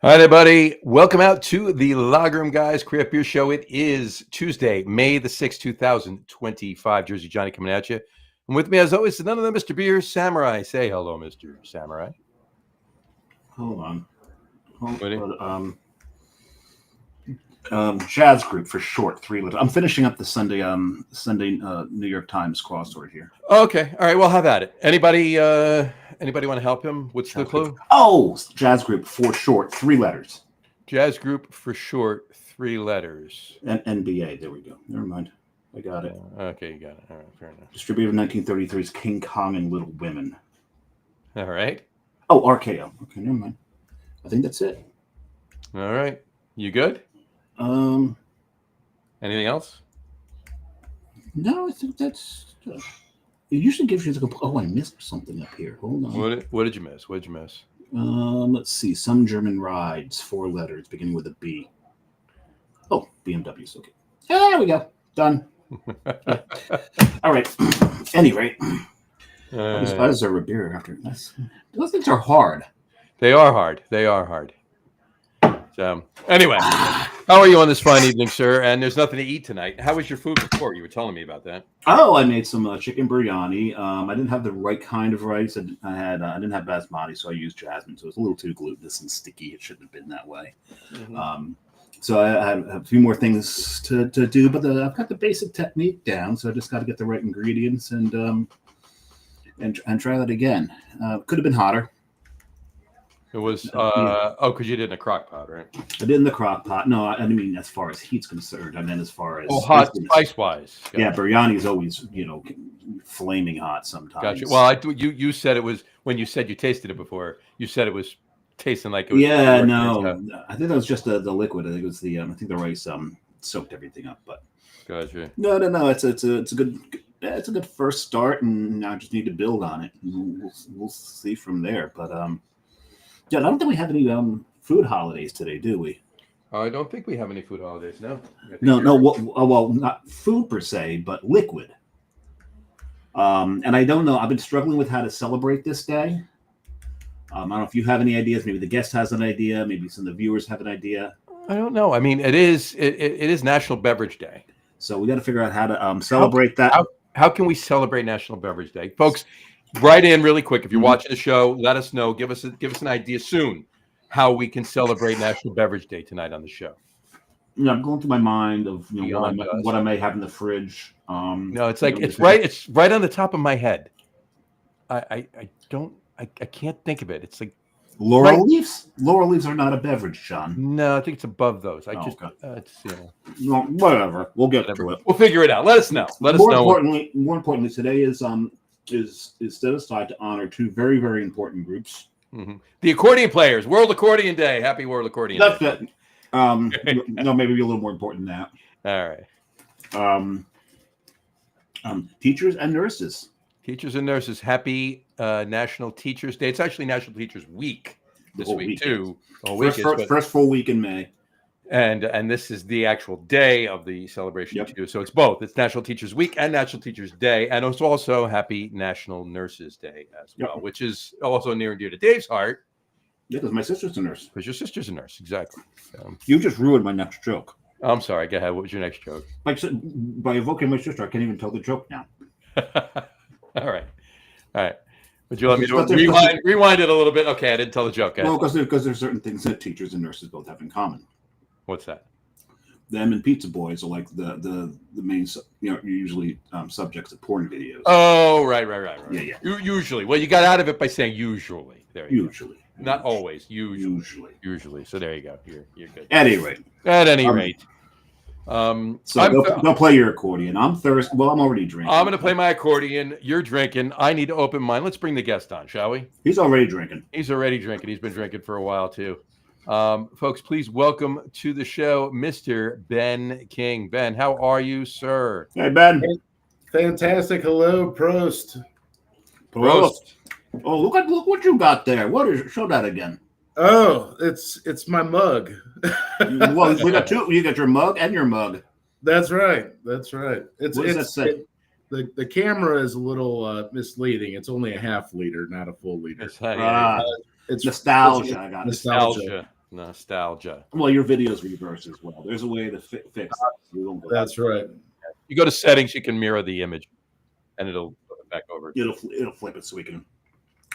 All right, everybody. Welcome out to the Lager Room Guys Craft Beer Show. It is Tuesday, May the 6th, 2025. Jersey Johnny coming at you. And with me, as always, is none other than Mr. Beer Samurai. Say hello, Mr. Samurai. Hold on. Ready? Jazz Group for short, 3 letters. I'm finishing up the Sunday New York Times crossword here. Okay. All right. Well, have at it. Anybody want to help him? What's Jazz the clue? Group. Oh, Jazz Group for short, 3 letters. Jazz Group for short, 3 letters. NBA. There we go. Never mind. I got it. Okay, you got it. All right, fair enough. Distributed in 1933 is King Kong and Little Women. All right. Oh, RKO. Okay, never mind. I think that's it. All right. You good? Anything else? No, I think that's. It usually gives you the. Oh, I missed something up here. Hold on. What did you miss? What did you miss? Let's see. Some German rides, 4 letters, beginning with a B. Oh, BMWs. Okay. There we go. Done. All right. Any rate, I deserve a beer after this. Those things are hard. They are hard. So, anyway, how are you on this fine evening, sir? And there's nothing to eat tonight. How was your food before? You were telling me about that. Oh, I made some chicken biryani. I didn't have the right kind of rice. I didn't have basmati, so I used jasmine. So it was a little too glutinous and sticky. It shouldn't have been that way. Mm-hmm. So I had a few more things to do, but I've got the basic technique down. So I just got to get the right ingredients and try that again. Could have been hotter. It was because you did in a crock pot, right? I did in the crock pot. No, I mean as far as heat's concerned. I meant as far as hot spice wise. Yeah, biryani is always flaming hot sometimes. Gotcha. Well, you said it was when you said you tasted it before. You said it was tasting like it was. Yeah, no, I think that was just the liquid. I think it was the I think the rice soaked everything up. But gotcha. No. It's a good first start, and I just need to build on it. We'll see from there. But yeah, I don't think we have any food holidays today, do we? I don't think we have any food holidays. No. No. Well, not food per se, but liquid. And I don't know. I've been struggling with how to celebrate this day. I don't know if you have any ideas. Maybe the guest has an idea. Maybe some of the viewers have an idea. I don't know. I mean, it is National Beverage Day, so we got to figure out how to celebrate that. How can we celebrate National Beverage Day, folks? Write in really quick if you're watching the show. Let us know. Give us an idea soon how we can celebrate National Beverage Day tonight on the show. Yeah, I'm going through my mind of what I may have in the fridge. No, it's like it's right on the top of my head. I can't think of it. It's like laurel leaves. Laurel leaves are not a beverage, John. No, I think it's above those. Whatever. We'll get to it. We'll figure it out. Let us know. More importantly, today is set aside to honor 2 very, very important groups. Mm-hmm. The accordion players, World Accordion Day. Happy World Accordion Day. That's it. No, maybe a little more important than that. All right. Teachers and nurses. Teachers and nurses. Happy National Teachers Day. It's actually National Teachers Week this week too. First full week in May. And this is the actual day of the celebration too. So it's both. It's National Teachers Week and National Teachers Day, and it's also Happy National Nurses Day as well, which is also near and dear to Dave's heart. Yeah, because my sister's a nurse. Because your sister's a nurse, exactly. You just ruined my next joke. I'm sorry. Go ahead. What was your next joke? By evoking my sister, I can't even tell the joke now. All right. Would you let me rewind it a little bit? Okay, I didn't tell the joke. Well, because there's certain things that teachers and nurses both have in common. What's that? Them and Pizza Boys are like the main, usually subjects of porn videos. Oh, right. Yeah. Usually. Well, you got out of it by saying usually. There you usually. Go. Not always. Usually. So there you go. You're good. At any rate. So go play your accordion. I'm thirsty. Well, I'm already drinking. I'm going to play my accordion. You're drinking. I need to open mine. Let's bring the guest on, shall we? He's already drinking. He's been drinking for a while too. Folks, please welcome to the show, Mr. Ben King. Ben, how are you, sir? Hey, Ben. Fantastic. Hello, Prost. Oh, look what you got there. What is it? Show that again. Oh, it's my mug. Well, we got 2. You got your mug and your mug. That's right. What does that say? The camera is a little misleading. It's only a half liter, not a full liter. It's nostalgia. I got nostalgia. Nostalgia. Well, your video's reversed as well. There's a way to fix it. We don't go That's right. You go to settings, you can mirror the image, and it'll flip it back over. It'll flip it so we can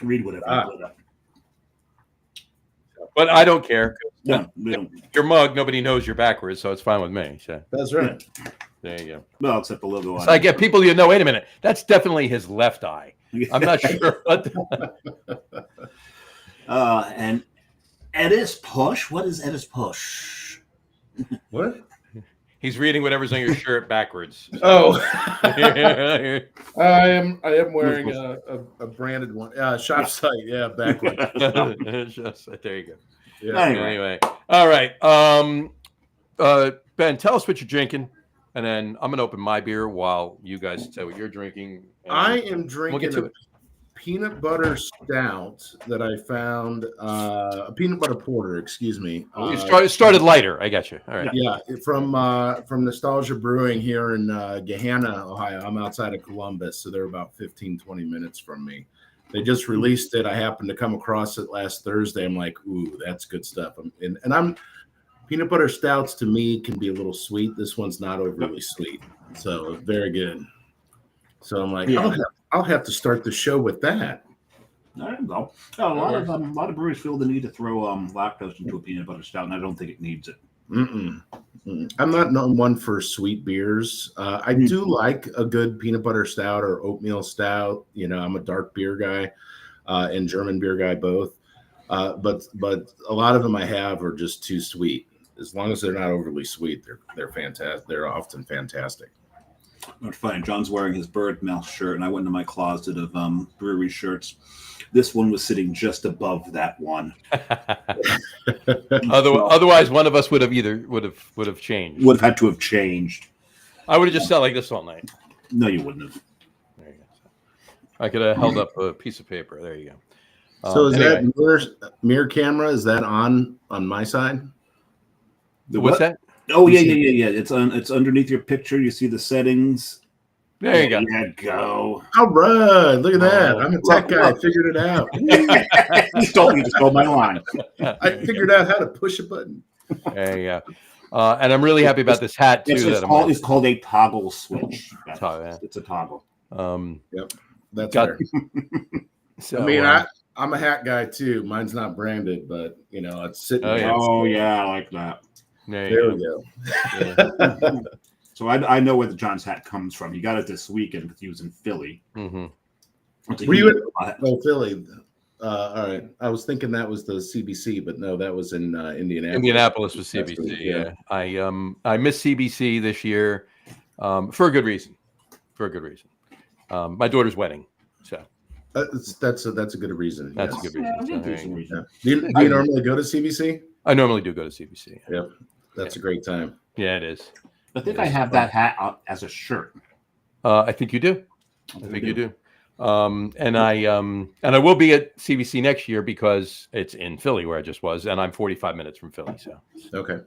read whatever you put up. But I don't care. No, we don't. Your mug, nobody knows you're backwards, so it's fine with me. So That's right. there you go. Well, except the logo on So I it. get people, wait a minute, that's definitely his left eye. I'm not sure what. And Edis Push. What is Edis Push? What? He's reading whatever's on your shirt backwards. Oh, I am wearing a branded one. Shop site, yeah, backward. There you go. Yeah. Anyway, all right. Ben, tell us what you're drinking, and then I'm gonna open my beer while you guys say what you're drinking. I am drinking get to it. Peanut butter stout that I found, a peanut butter porter, excuse me. You started lighter. I got you. All right. Yeah, from Nostalgia Brewing here in Gahanna, Ohio. I'm outside of Columbus, so they're about 15, 20 minutes from me. They just released it. I happened to come across it last Thursday. I'm like, ooh, that's good stuff. Peanut butter stouts to me can be a little sweet. This one's not overly sweet, so very good. So I'm like, I'll have to start the show with that. There you go. A lot of breweries feel the need to throw lactose into a peanut butter stout, and I don't think it needs it. I'm not known one for sweet beers. I do like a good peanut butter stout or oatmeal stout. I'm a dark beer guy and German beer guy both. But a lot of them I have are just too sweet. As long as they're not overly sweet, they're fantastic. They're often fantastic. It's funny. John's wearing his bird mouth shirt, and I went into my closet of brewery shirts. This one was sitting just above that one. Otherwise, one of us would have changed. Would have had to have changed. I would have just sat like this all night. No, you wouldn't have. There you go. I could have held up a piece of paper. There you go. So is that mirror camera? Is that on my side? What's that? Oh yeah. It's underneath your picture. You see the settings. There you go. There you go. All right, look at that. I'm a tech guy. I figured it out. You stole my line. I figured out how to push a button. There you go. And I'm really happy about this hat too. It's called a toggle switch. It's a toggle. Yep, that's fair. So, I mean, I'm a hat guy too. Mine's not branded, but it's sitting. Oh yeah, I like that. There we go. Yeah. So I know where the John's hat comes from. He got it this weekend because he was in Philly. Mm-hmm. Were you in Philly? All right. I was thinking that was the CBC, but no, that was in Indianapolis. Indianapolis was CBC. Yeah. I missed CBC this year for a good reason. My daughter's wedding. So that's a good reason. That's a good reason. Yeah. Do you normally go to CBC? I normally do go to CBC. Yep. That's a great time. Yeah, it is. I think I have that hat as a shirt. I think you do. I think you do. And I will be at CBC next year because it's in Philly where I just was, and I'm 45 minutes from Philly. So okay,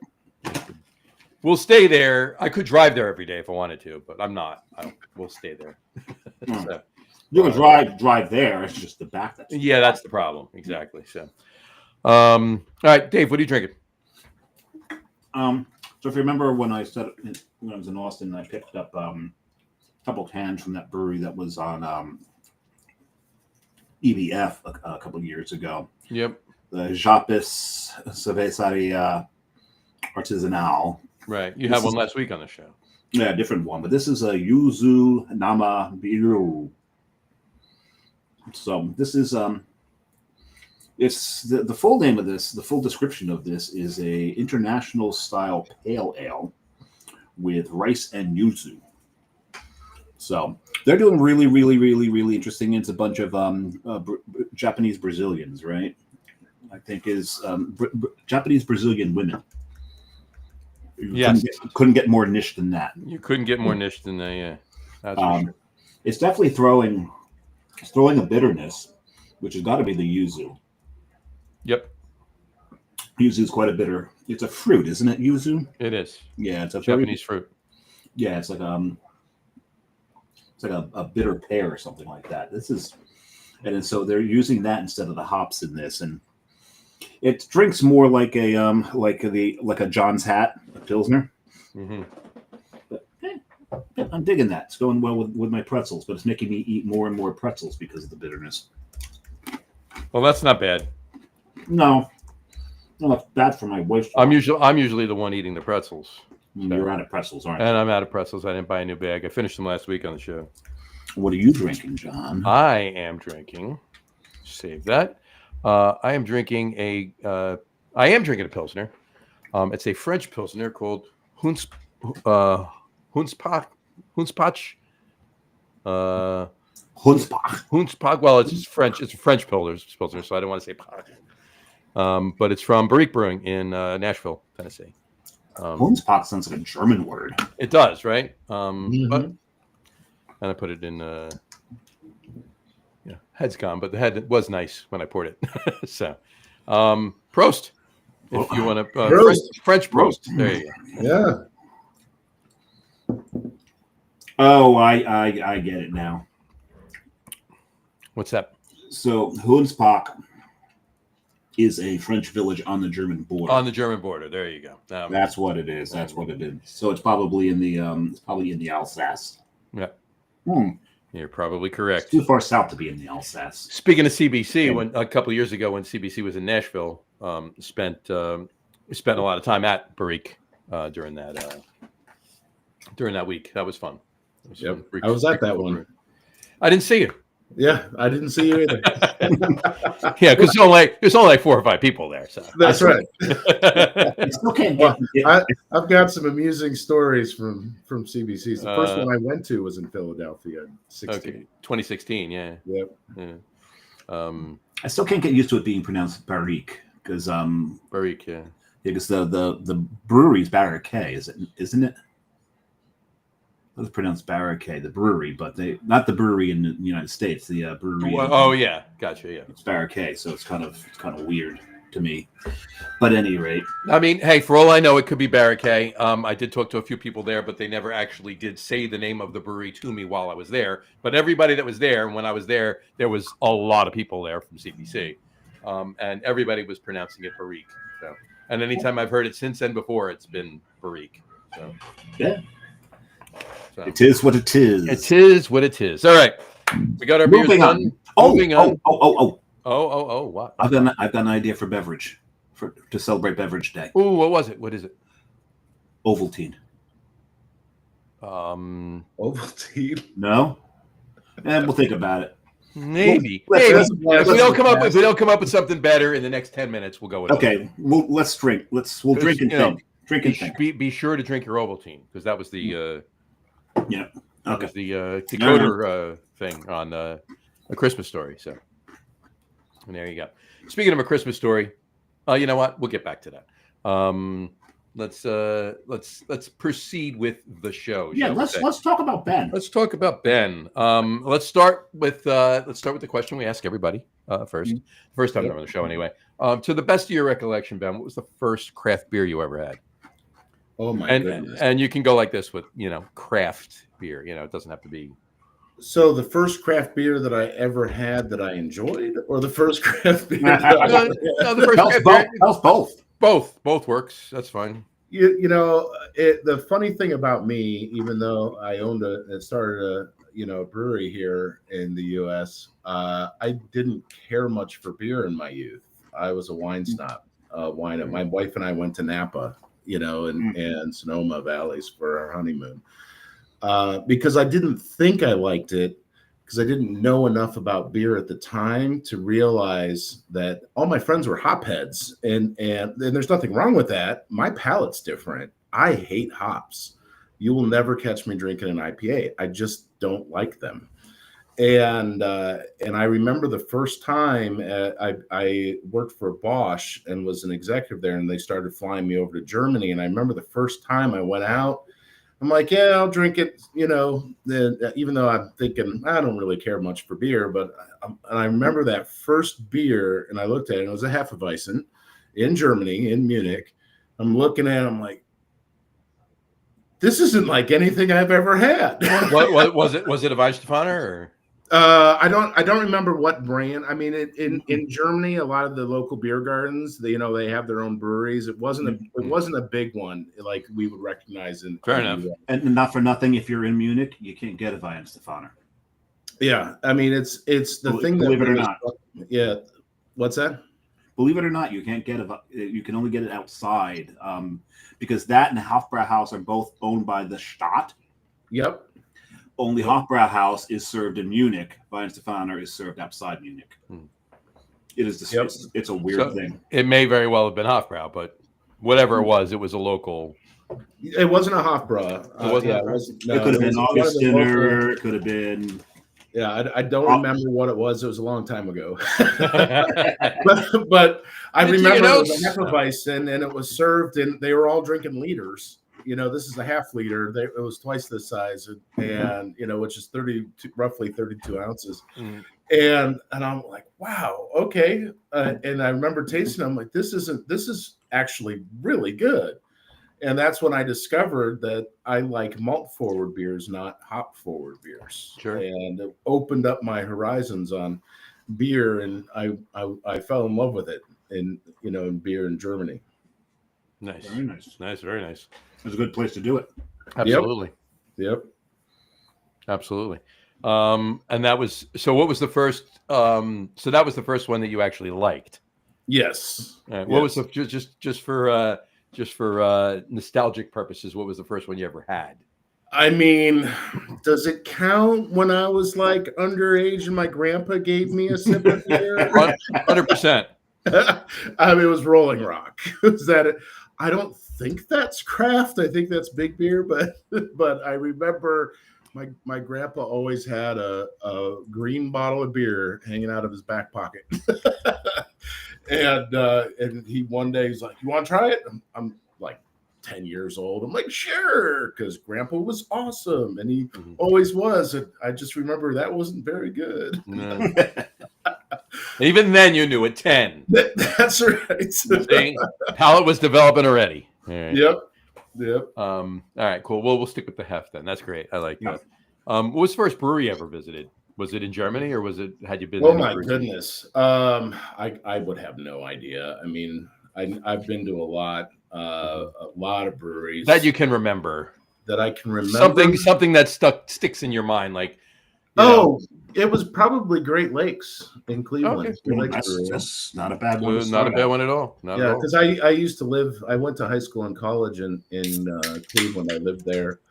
we'll stay there. I could drive there every day if I wanted to, but I'm not. We'll stay there. So, you can drive there. It's just the back. That's the problem. Exactly. So, all right, Dave, what are you drinking? So if you remember when I was in Austin, I picked up a couple cans from that brewery that was on EBF a couple of years ago. Yep. The Japis Cerveseria Artisanal. Right. You had one last week on the show. Yeah, different one. But this is a Yuzu Nama Biru. So this is it's the full name of this, the full description of this is a international style pale ale with rice and yuzu. So they're doing really, really, really, really interesting. It's a bunch of Japanese Brazilians, right? I think is Japanese Brazilian women. Yes. Couldn't get more niche than that. You couldn't get more niche than that, yeah. That's for sure. It's definitely throwing a bitterness, which has got to be the yuzu. Yep. Yuzu is quite a bitter. It's a fruit, isn't it? Yuzu. It is. Yeah, it's a Japanese fruit. Yeah, it's like a bitter pear or something like that. And so they're using that instead of the hops in this, and It drinks more like a John's Hat, a Pilsner. Mm-hmm. But, I'm digging that. It's going well with my pretzels, but it's making me eat more and more pretzels because of the bitterness. Well, that's not bad. No, it's bad for my waist. I'm usually the one eating the pretzels. You're out of pretzels, aren't you? And I'm out of pretzels. I didn't buy a new bag. I finished them last week on the show. What are you drinking, John? I am drinking. Save that. I am drinking a Pilsner. It's a French Pilsner called Hunspach. Hunspach. Well, it's French. It's a French Pilsner, so I don't want to say Pach. But it's from Brewery Brewing in Nashville, Tennessee. Hunspach sounds like a German word. It does, right? Mm-hmm. But, and I put it in. Head's gone, but the head was nice when I poured it. So, Prost, if you want to French Prost. There you go. Yeah. Oh, I get it now. What's that? So Hunspach is a French village on the German border. On the German border, there you go. That's what it is. That's what it is. So it's probably in the Alsace. Yeah. Hmm. You're probably correct. It's too far south to be in the Alsace. Speaking of CBC, when a couple of years ago when CBC was in Nashville, spent a lot of time at Brewery during that week. That was fun. Yep. I was at that one. I didn't see you. Yeah, I didn't see you either. Yeah, because there's only like 4 or 5 people there. So that's right. I still can't get. I've got some amusing stories from CBCs. The first one I went to was in Philadelphia, 2016. Yeah. Yep. Yeah. I still can't get used to it being pronounced Barrique because Barrique, yeah. Because the brewery's Barrique, isn't it? It's pronounced Barrique, the brewery, but not the brewery in the United States. The brewery. Yeah, gotcha. Yeah, it's Barrique, so it's kind of weird to me. But at any rate, I mean, hey, for all I know, it could be Barrique. I did talk to a few people there, but they never actually did say the name of the brewery to me while I was there. But everybody that was there, when I was there was a lot of people there from CBC, and everybody was pronouncing it Barrique. So, and anytime I've heard it since then before, it's been Barrique. So, yeah. So, it is what it is. It is what it is. All right, we got our beers done. Moving on. What? I've got an idea for beverage to celebrate Beverage Day. Ooh, what was it? What is it? Ovaltine. Ovaltine? No. And we'll think about it. Maybe. If we don't come up with something better in the next 10 minutes, we'll go with it. Okay. Let's drink. We'll drink and think. Drink and think. Be sure to drink your Ovaltine because that was the yeah. Okay. Was the decoder thing on A Christmas Story. So, and there you go. Speaking of A Christmas Story, you know what? We'll get back to that. Let's proceed with the show. Yeah, let's talk about Ben. Let's talk about Ben. Let's start with the question we ask everybody first. First time on the show, anyway. To the best of your recollection, Ben, what was the first craft beer you ever had? Oh my goodness! And you can go like this with craft beer. It doesn't have to be. So the first craft beer that I ever had that I enjoyed, or the first craft beer? No, the first craft beer. Both. Both works. That's fine. The funny thing about me, even though I started a brewery here in the U.S., I didn't care much for beer in my youth. I was a wine snob. My wife and I went to Napa, and Sonoma Valleys for our honeymoon. Because I didn't think I liked it, because I didn't know enough about beer at the time to realize that all my friends were hopheads, and there's nothing wrong with that. My palate's different. I hate hops. You will never catch me drinking an IPA. I just don't like them. And I remember the first time I worked for Bosch and was an executive there, and they started flying me over to Germany. And I remember the first time I went out, I'm like, yeah, I'll drink it, even though I'm thinking I don't really care much for beer. But I remember that first beer, and I looked at it, and it was a Hefeweizen in Germany, in Munich. I'm looking at it, I'm like, this isn't like anything I've ever had. What was it? Was it a Weihenstephaner or? I don't remember what brand. I mean, in Germany, a lot of the local beer gardens, they have their own breweries. It wasn't a big one like we would recognize in Fair in the enough. US. And not for nothing, if you're in Munich, you can't get a Weihenstephaner. Yeah, I mean, it's the thing that believe it or not. Yeah, what's that? Believe it or not, you can't get you can only get it outside, because that and Hofbrauhaus are both owned by the Stadt. Yep. Only Hofbrauhaus is served in Munich. Weihenstephaner is served outside Munich. It is it's a weird thing. It may very well have been Hofbrau, but whatever it was a local. It wasn't a Hofbrau. It could have been Augustiner. It could have been. Yeah, I don't remember what it was. It was a long time ago. but I remember it was a Hefeweizen, and it was served, and they were all drinking liters. This is a half liter. It was twice the size, and which is roughly 32 ounces. And I'm like, wow, okay. And I remember tasting them. I'm like, this is actually really good. And that's when I discovered that I like malt forward beers, not hop forward beers. Sure. And it opened up my horizons on beer, and I fell in love with it in beer in Germany. Nice. Very nice. Nice. Very nice. It was a good place to do it. Absolutely. Yep. Absolutely. And that was, so what was the first, so that was the first one that you actually liked. Yes. What was the, just for nostalgic purposes, what was the first one you ever had? I mean, does it count when I was like underage and my grandpa gave me a sip of beer? 100%. I mean, it was Rolling Rock. Was that it? I don't think that's craft. I think that's big beer, but I remember my grandpa always had a green bottle of beer hanging out of his back pocket. And he one day he's like, "You want to try it?" I'm like 10 years old. I'm like, "Sure," because Grandpa was awesome, and he always was. And I just remember that wasn't very good. No. Even then, you knew at 10. That's right. See? Palate was developing already. Right. Yep. All right, cool. Well, we'll stick with the heft then. That's great. I like that. What was the first brewery you ever visited? Was it in Germany, or had you been? Oh my goodness. I would have no idea. I mean, I've been to a lot of breweries that you can remember. That I can remember. Something that sticks in your mind, like. It was probably Great Lakes in Cleveland. Okay. That's not a bad one. Not a bad one at all. Because I used to live. I went to high school and college in Cleveland. I lived there,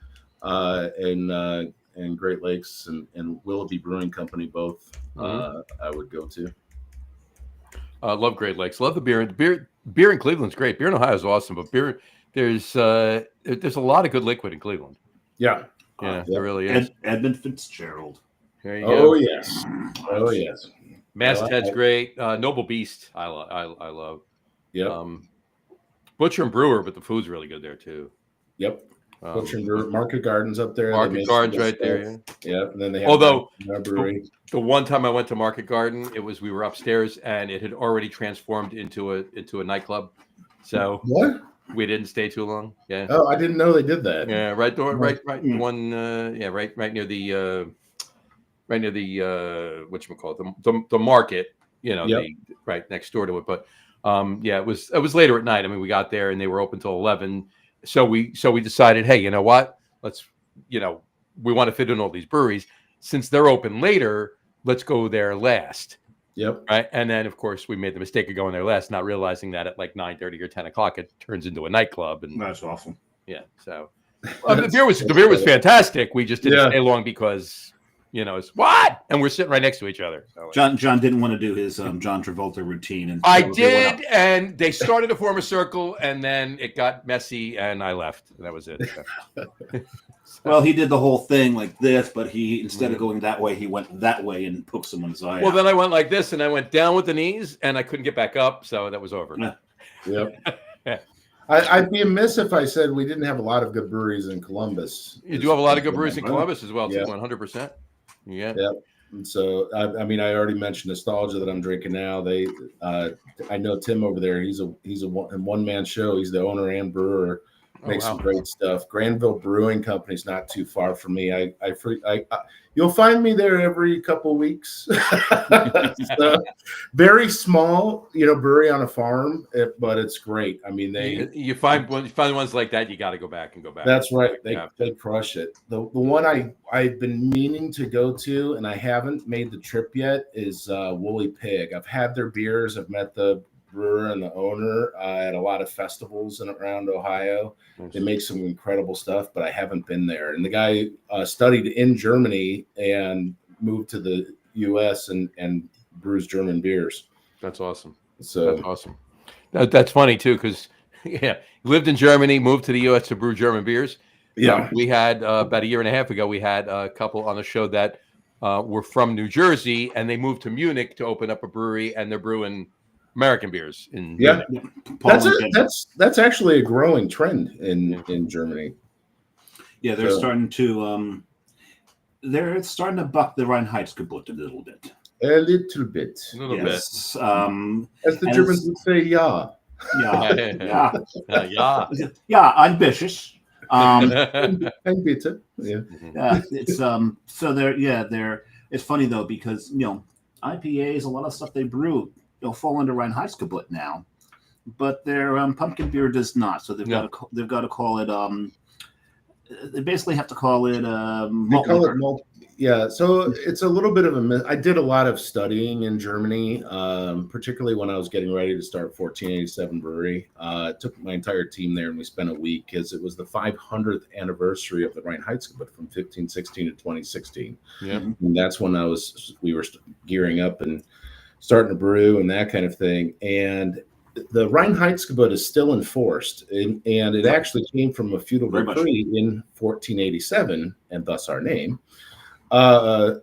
and Great Lakes and Willoughby Brewing Company both. I would go to. Love Great Lakes. Love the beer. Beer in Cleveland's great. Beer in Ohio is awesome, but there's a lot of good liquid in Cleveland. Yeah, there really is. Edmund Fitzgerald. There you go. Oh yes. Masthead's great. Noble Beast, I love. Yep. Butcher and Brewer, but the food's really good there too. Yep. Butcher and Brewer, Market Gardens up there. Market Gardens right there. Yep. And then they have brewery. The one time I went to Market Garden, we were upstairs and it had already transformed into a nightclub. So what? We didn't stay too long. Yeah. Oh, I didn't know they did that. Yeah, right near the whatchamacallit, the market, right next door to it. But it was later at night. I mean, we got there and they were open till 11. So we decided, hey, you know what? Let's, we want to fit in all these breweries. Since they're open later, let's go there last. Yep. Right. And then, of course, we made the mistake of going there last, not realizing that at like 9:30 or 10 o'clock, it turns into a nightclub. And that's awesome. Yeah. So the beer was fantastic. We just didn't stay long because, it's what? And we're sitting right next to each other. So, John didn't want to do his John Travolta routine. And I did. And they started to form a circle and then it got messy and I left. And that was it. Well, he did the whole thing like this, but he, instead of going that way, he went that way and poked someone's eye. Well, then I went like this and I went down with the knees and I couldn't get back up. So that was over. Yep. I'd be amiss if I said we didn't have a lot of good breweries in Columbus. You do have a lot of good breweries in Columbus as well, too, 100%. Yeah. Yep. And so, I mean, I already mentioned Nostalgia that I'm drinking now. I know Tim over there. He's a one-man show. He's the owner and brewer. Makes wow. some great stuff. Granville Brewing Company's not too far from me. You'll find me there every couple weeks. So, very small, brewery on a farm, but it's great. I mean, You find ones like that, you got to go back and go back. That's right. They crush it. The one I've been meaning to go to and I haven't made the trip yet is Woolly Pig. I've had their beers. I've met the brewer and the owner at a lot of festivals around Ohio. Nice. They make some incredible stuff, but I haven't been there. And the guy studied in Germany and moved to the U.S. and brews German beers. That's awesome. So that's awesome. That's funny too, because lived in Germany, moved to the U.S. to brew German beers. Yeah, we had about a year and a half ago. We had a couple on the show that were from New Jersey, and they moved to Munich to open up a brewery, and they're brewing American beers in Munich. That's actually a growing trend in Germany. Yeah, they're starting to buck the Reinheitsgebot a little bit. A little bit. Yes. As the Germans would say, yeah. Yeah, ambitious. And bitter. Yeah. It's so they're it's funny though, because IPAs, a lot of stuff they brew, they'll fall under Reinheitsgebot now, but their pumpkin beer does not. So they've got to call it they basically have to call it malt liquor. Malt. Yeah, so it's a little bit of a I did a lot of studying in Germany, particularly when I was getting ready to start 1487 Brewery. Took my entire team there, and we spent a week because it was the 500th anniversary of the Reinheitsgebot from 1516 to 2016. Yeah, and that's when we were gearing up and starting to brew and that kind of thing. And the Reinheitsgebot is still enforced, and it actually came from a feudal decree in 1487, and thus our name. But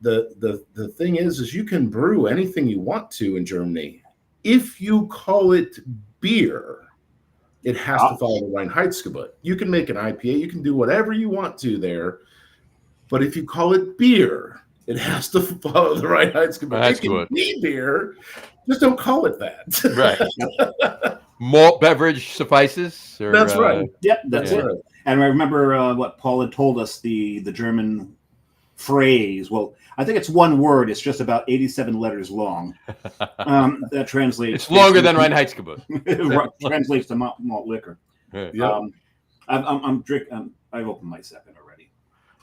the thing is you can brew anything you want to in Germany. If you call it beer, it has to follow the Reinheitsgebot. You can make an IPA, you can do whatever you want to there, but if you call it beer, it has to follow the Reinheitsgebot. It can be beer, just don't call it that. Right. Malt beverage suffices. That's right. Yep, that's it. And I remember what Paul had told us, the German phrase. Well, I think it's one word. It's just about 87 letters long. That translates. It's longer than Reinheitsgebot. Translates to malt liquor. Yeah. I'm drinking. I've opened my second already.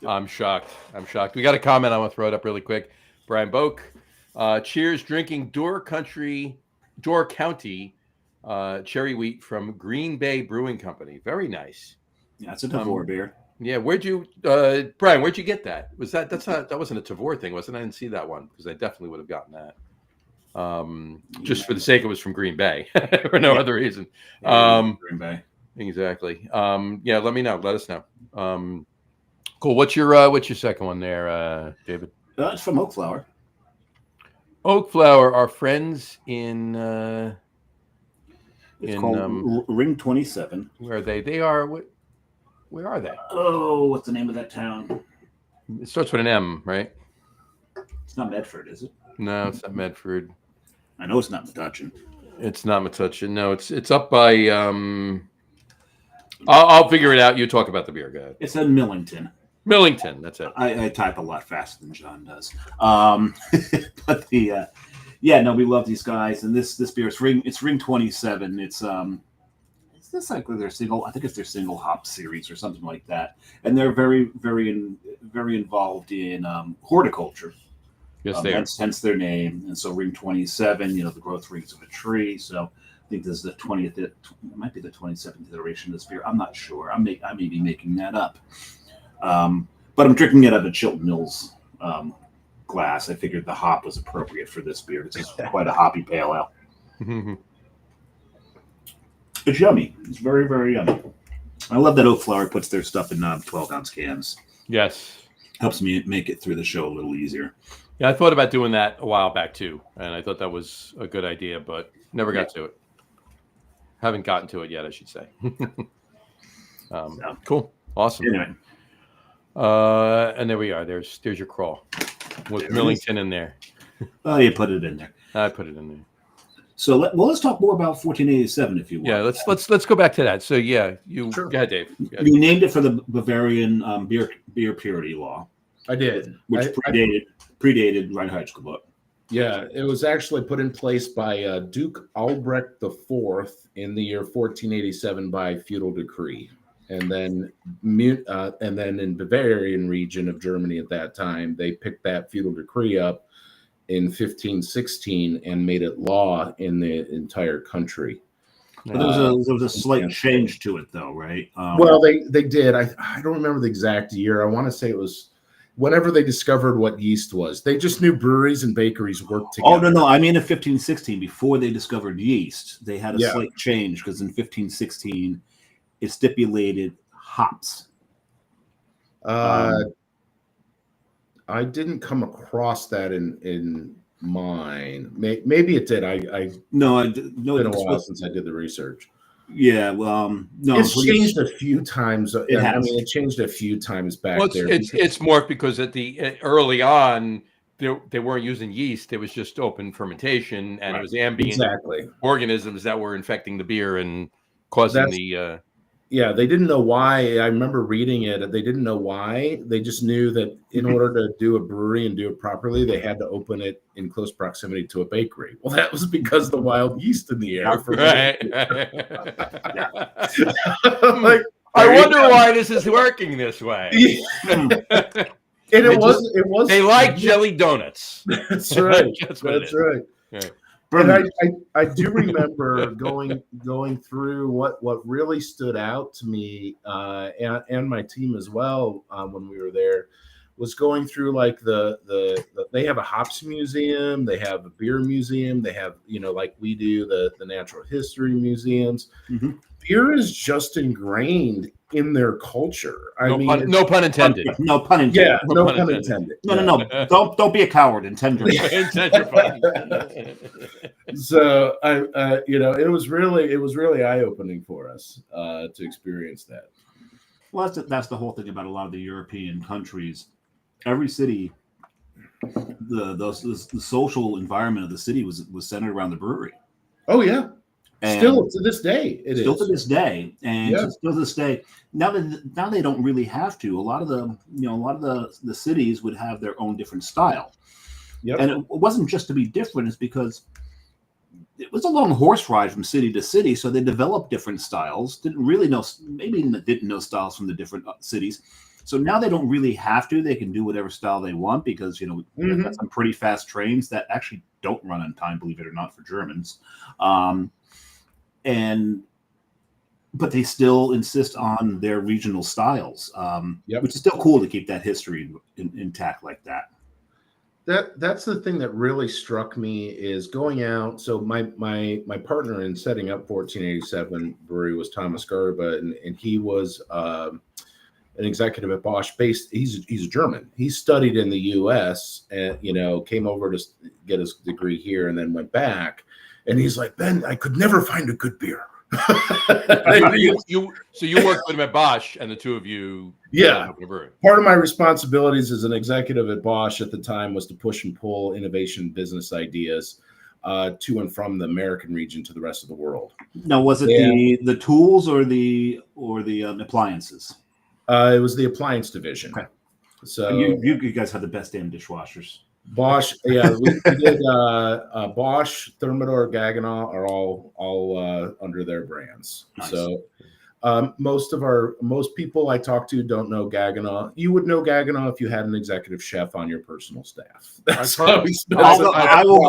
I'm shocked. We got a comment. I want to throw it up really quick. Brian Boak. Cheers, drinking Door County cherry wheat from Green Bay Brewing Company. Very nice. Yeah, it's a Tavor beer. Yeah, Brian? Where'd you get that? That wasn't a Tavor thing, was it? I didn't see that one because I definitely would have gotten that. Just for the sake it was from Green Bay, for no other reason. Green Bay. Exactly. Yeah, let me know. Let us know. Cool. What's your second one there, David? It's from Oak Flower. Oak Flower, our friends in. It's called Ring 27. Where are they? They are. Where are they? Oh, what's the name of that town? It starts with an M, right? It's not Medford, is it? No, it's not Medford. I know it's not Metuchen. It's not Metuchen. No, it's up by. I'll figure it out. You talk about the beer, go ahead. It's in Millington. Millington, that's it. I type a lot faster than John does. But we love these guys, and this beer is Ring 27. It's this like their single. I think it's their single hop series or something like that, and they're very, very, very involved in horticulture. Yes, they are. Hence their name. And so Ring 27, the growth rings of a tree. So I think this is the 20th. It might be the 27th iteration of this beer. I'm not sure. I may be making that up. But I'm drinking it out of a Chilton Mills glass. I figured the hop was appropriate for this beer. It's quite a hoppy pale ale. It's yummy. It's very, very yummy. I love that Oak Flower puts their stuff in 12-ounce cans. Yes. Helps me make it through the show a little easier. Yeah, I thought about doing that a while back too, and I thought that was a good idea, but never got to it. Haven't gotten to it yet, I should say. Cool. Awesome. Anyway. And there we are. There's your crawl with Millington in there. Oh, you put it in there. I put it in there. So let's talk more about 1487, if you want. Yeah, let's go back to that. So yeah, Sure. go ahead, Dave. Go ahead. You named it for the Bavarian beer purity law, I did. which predated Reinheitsgebot. Yeah, it was actually put in place by Duke Albrecht IV in the year 1487 by feudal decree, and then in Bavarian region of Germany at that time, they picked that feudal decree up in 1516 and made it law in the entire country. But there was a slight change to it, though, right? Well, they did. I don't remember the exact year. I want to say it was whenever they discovered what yeast was. They just knew breweries and bakeries worked together. Oh, no. I mean, in 1516, before they discovered yeast, they had a slight change because in 1516, it stipulated hops. I didn't come across that in mine. Maybe it did. No, it's been a while since I did the research. Yeah, well, no, it's changed a few times. It has. I mean, it changed a few times back there. It's more because early on they weren't using yeast; it was just open fermentation, and it was ambient organisms that were infecting the beer and causing the. Yeah, they didn't know why. I remember reading it. They didn't know why. They just knew that in order to do a brewery and do it properly, they had to open it in close proximity to a bakery. Well, that was because the wild yeast in the air. Like, I wonder why this is working this way. And it was. They like jelly donuts. That's right. That's right. Right. And I do remember going through what really stood out to me and my team as well when we were there was going through like the they have a hops museum, they have a beer museum, they have like we do the natural history museums. Mm-hmm. Beer is just ingrained in their culture. No pun intended. No pun intended. Yeah, no pun intended. No. Don't be a coward. Intend your fun. So it was really eye opening for us to experience that. Well, that's the whole thing about a lot of the European countries. Every city, the social environment of the city was centered around the brewery. Oh yeah. And still to this day, to this day, now they don't really have to. A lot of the cities would have their own different style, and it wasn't just to be different. It's because it was a long horse ride from city to city, so they developed different styles. Didn't know styles from the different cities. So now they don't really have to. They can do whatever style they want because we've got some pretty fast trains that actually don't run on time, believe it or not, for Germans. But they still insist on their regional styles, which is still cool to keep that history intact like that. That's the thing that really struck me is going out. So my partner in setting up 1487 Brewery was Thomas Garba, and he was an executive at Bosch. He's a German. He studied in the U.S. and came over to get his degree here, and then went back. And he's like, Ben, I could never find a good beer. So you worked with him at Bosch, and the two of you. Yeah. Part of my responsibilities as an executive at Bosch at the time was to push and pull innovation business ideas to and from the American region to the rest of the world. Now, was it the tools or the appliances? It was the appliance division. Okay. So you guys had the best damn dishwashers. Bosch, we did. Bosch, Thermador, Gaggenau are all under their brands. Nice. So most people I talk to don't know Gaggenau. You would know Gaggenau if you had an executive chef on your personal staff. That's how I will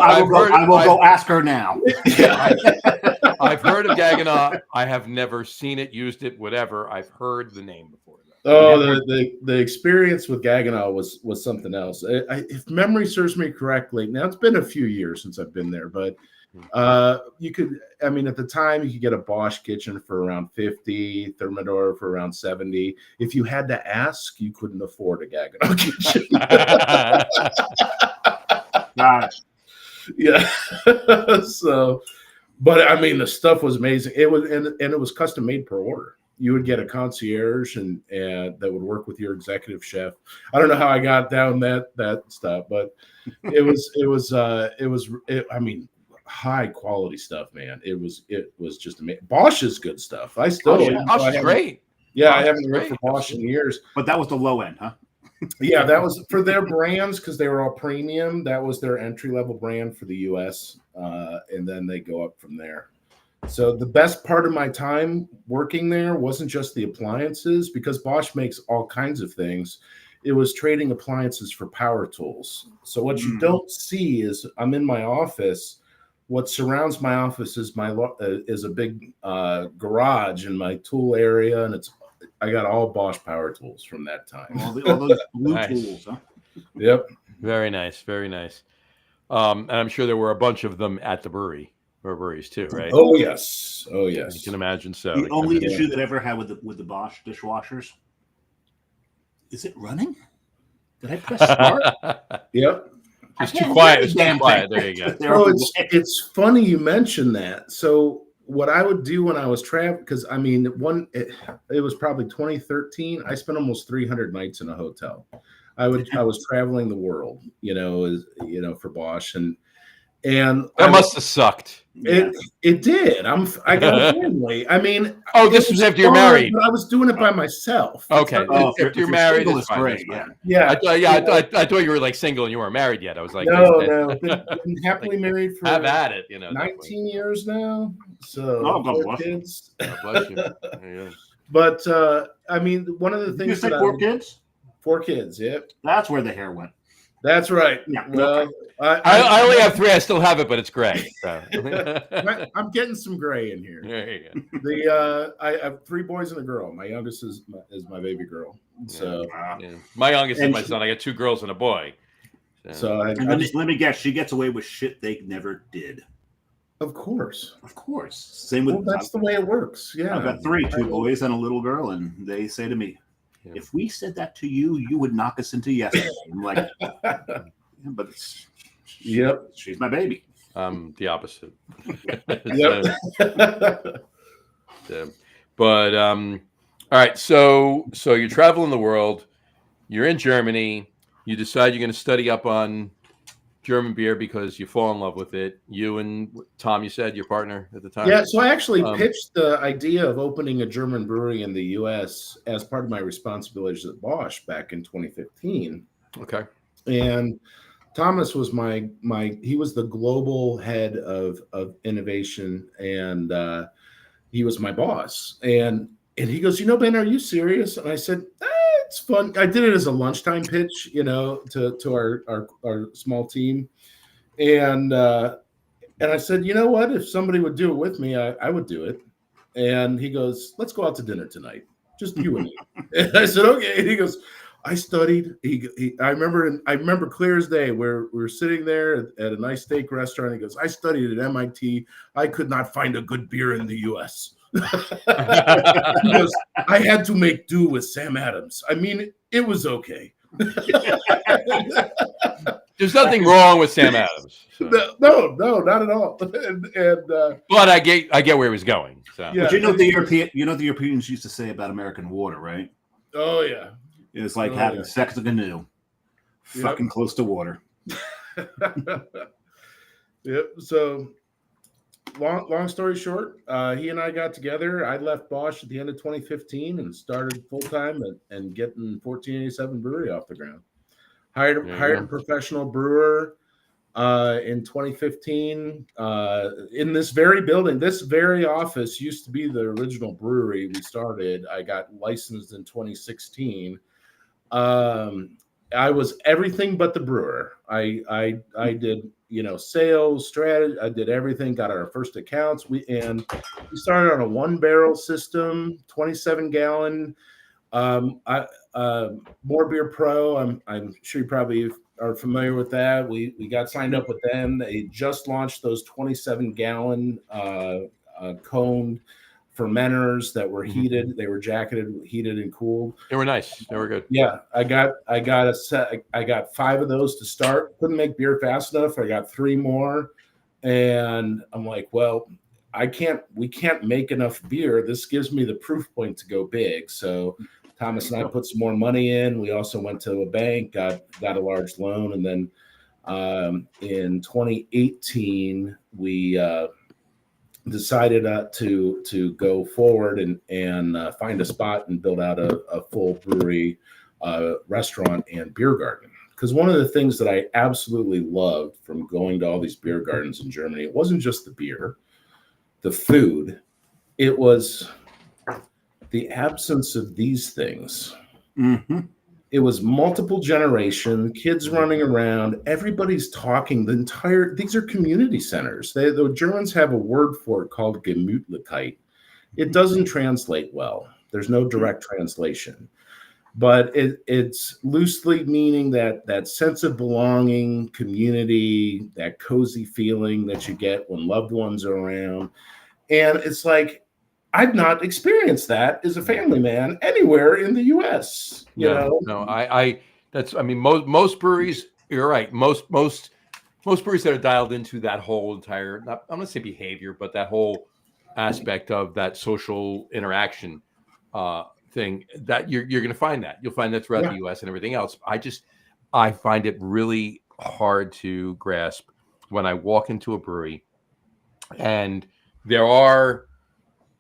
go ask her now. I've heard of Gaggenau. I have never seen it, used it, whatever. I've heard the name before. Oh, the experience with Gaggenau was something else. If memory serves me correctly, now it's been a few years since I've been there, but you could, at the time you could get a Bosch kitchen for around 50, Thermador for around 70. If you had to ask, you couldn't afford a Gaggenau kitchen. Got it. Yeah. So, but the stuff was amazing. It was, and it was custom made per order. You would get a concierge and that would work with your executive chef. I don't know how I got down that stuff, but it was high quality stuff, man. It was just amazing. Bosch is good stuff. I still, Bosch is great. Yeah, Bosch I haven't is worked for great. Bosch in years. But that was the low end, huh? Yeah, that was for their brands because they were all premium. That was their entry level brand for the US. And then they go up from there. So the best part of my time working there wasn't just the appliances, because Bosch makes all kinds of things. It was trading appliances for power tools. So what you don't see is I'm in my office. What surrounds my office is a big garage in my tool area, and I got all Bosch power tools from that time. All those blue Nice. tools, huh? Yep. Very nice, very nice. And I'm sure there were a bunch of them at the breweries too, right? Oh yes. Oh yes. You can imagine so. The only issue that I ever had with the Bosch dishwashers, is it running? Did I press start? Yep. It's too quiet. It's too quiet. There you go. Oh, it's funny you mentioned that. So what I would do when I was traveling, because I mean, it was probably 2013. I spent almost 300 nights in a hotel. I was traveling the world, for Bosch, and That must have sucked. It did. I got a family. I mean, this was after you're married. But I was doing it by myself. Okay, if you're married, it's fine. Great. Yeah. I thought you were like single and you weren't married yet. I was like, no. Been happily married for have at it. 19 years now. So God 4 bless. kids. God bless you. Yeah. But I mean, one of the things. You said 4 kids? 4 kids. Yep. That's where the hair went. That's right. Yeah. Well, I only have 3. I still have it, but it's gray. So. I'm getting some gray in here. There you go. I have 3 boys and a girl. My youngest is my baby girl. So my youngest is my son. I got 2 girls and a boy. So let me guess. She gets away with shit they never did. Of course. Same with. That's the way it works. Yeah. I've got 2 boys and a little girl, and they say to me, "If we said that to you, you would knock us into yesterday." I'm like, but she's my baby. The opposite. Yep. But all right. So you're traveling the world. You're in Germany. You decide you're going to study up on German beer because you fall in love with it. You and Tom, you said, your partner at the time. Yeah, so I actually pitched the idea of opening a German brewery in the U.S. as part of my responsibilities at Bosch back in 2015. Okay. And Thomas was he was the global head of innovation, and he was my boss. And he goes, Ben, are you serious? And I said, it's fun. I did it as a lunchtime pitch, to our small team. And I said, you know what? If somebody would do it with me, I would do it. And he goes, let's go out to dinner tonight. Just you and me. And I said, okay. And he goes, I studied. I remember clear as day where we were sitting there at a nice steak restaurant. He goes, I studied at MIT. I could not find a good beer in the U.S. He goes, I had to make do with Sam Adams. I mean, it was okay. There's nothing wrong with Sam Adams. So. No, not at all. But I get where he was going. So. Yeah. But you know what the Europeans used to say about American water, right? Oh yeah. It's like having sex in a canoe, fucking close to water. Yep. So long story short, he and I got together. I left Bosch at the end of 2015 and started full time and getting 1487 Brewery off the ground. Hired a professional brewer in 2015 in this very building. This very office used to be the original brewery we started. I got licensed in 2016. I was everything but the brewer. I did sales, strategy. I did everything. Got our first accounts. We started on a 1-barrel system, 27-gallon. More Beer Pro. I'm sure you probably are familiar with that. We got signed up with them. They just launched those 27-gallon coned fermenters that were heated. They were jacketed, heated, and cooled. They were nice. They were good. Yeah, I got 5 of those to start. Couldn't make beer fast enough. I got 3 more, and I'm like, well, we can't make enough beer. This gives me the proof point to go big. So Thomas and I put some more money in. We also went to a bank, got a large loan, and then In 2018, we decided to go forward and find a spot and build out a full brewery, restaurant, and beer garden. Because one of the things that I absolutely loved from going to all these beer gardens in Germany, it wasn't just the beer, the food, it was the absence of these things. Mm-hmm. It was multiple generation, kids running around, everybody's talking. These are community centers. The Germans have a word for it called Gemütlichkeit. It doesn't translate well. There's no direct translation. But it's loosely meaning that sense of belonging, community, that cozy feeling that you get when loved ones are around. And it's like, I've not experienced that as a family man anywhere in the U.S. You know? Most breweries, you're right. Most breweries that are dialed into that whole entire, I'm going to say behavior, but that whole aspect of that social interaction thing, that you're going to find that. You'll find that throughout the U.S. and everything else. I find it really hard to grasp when I walk into a brewery and there are,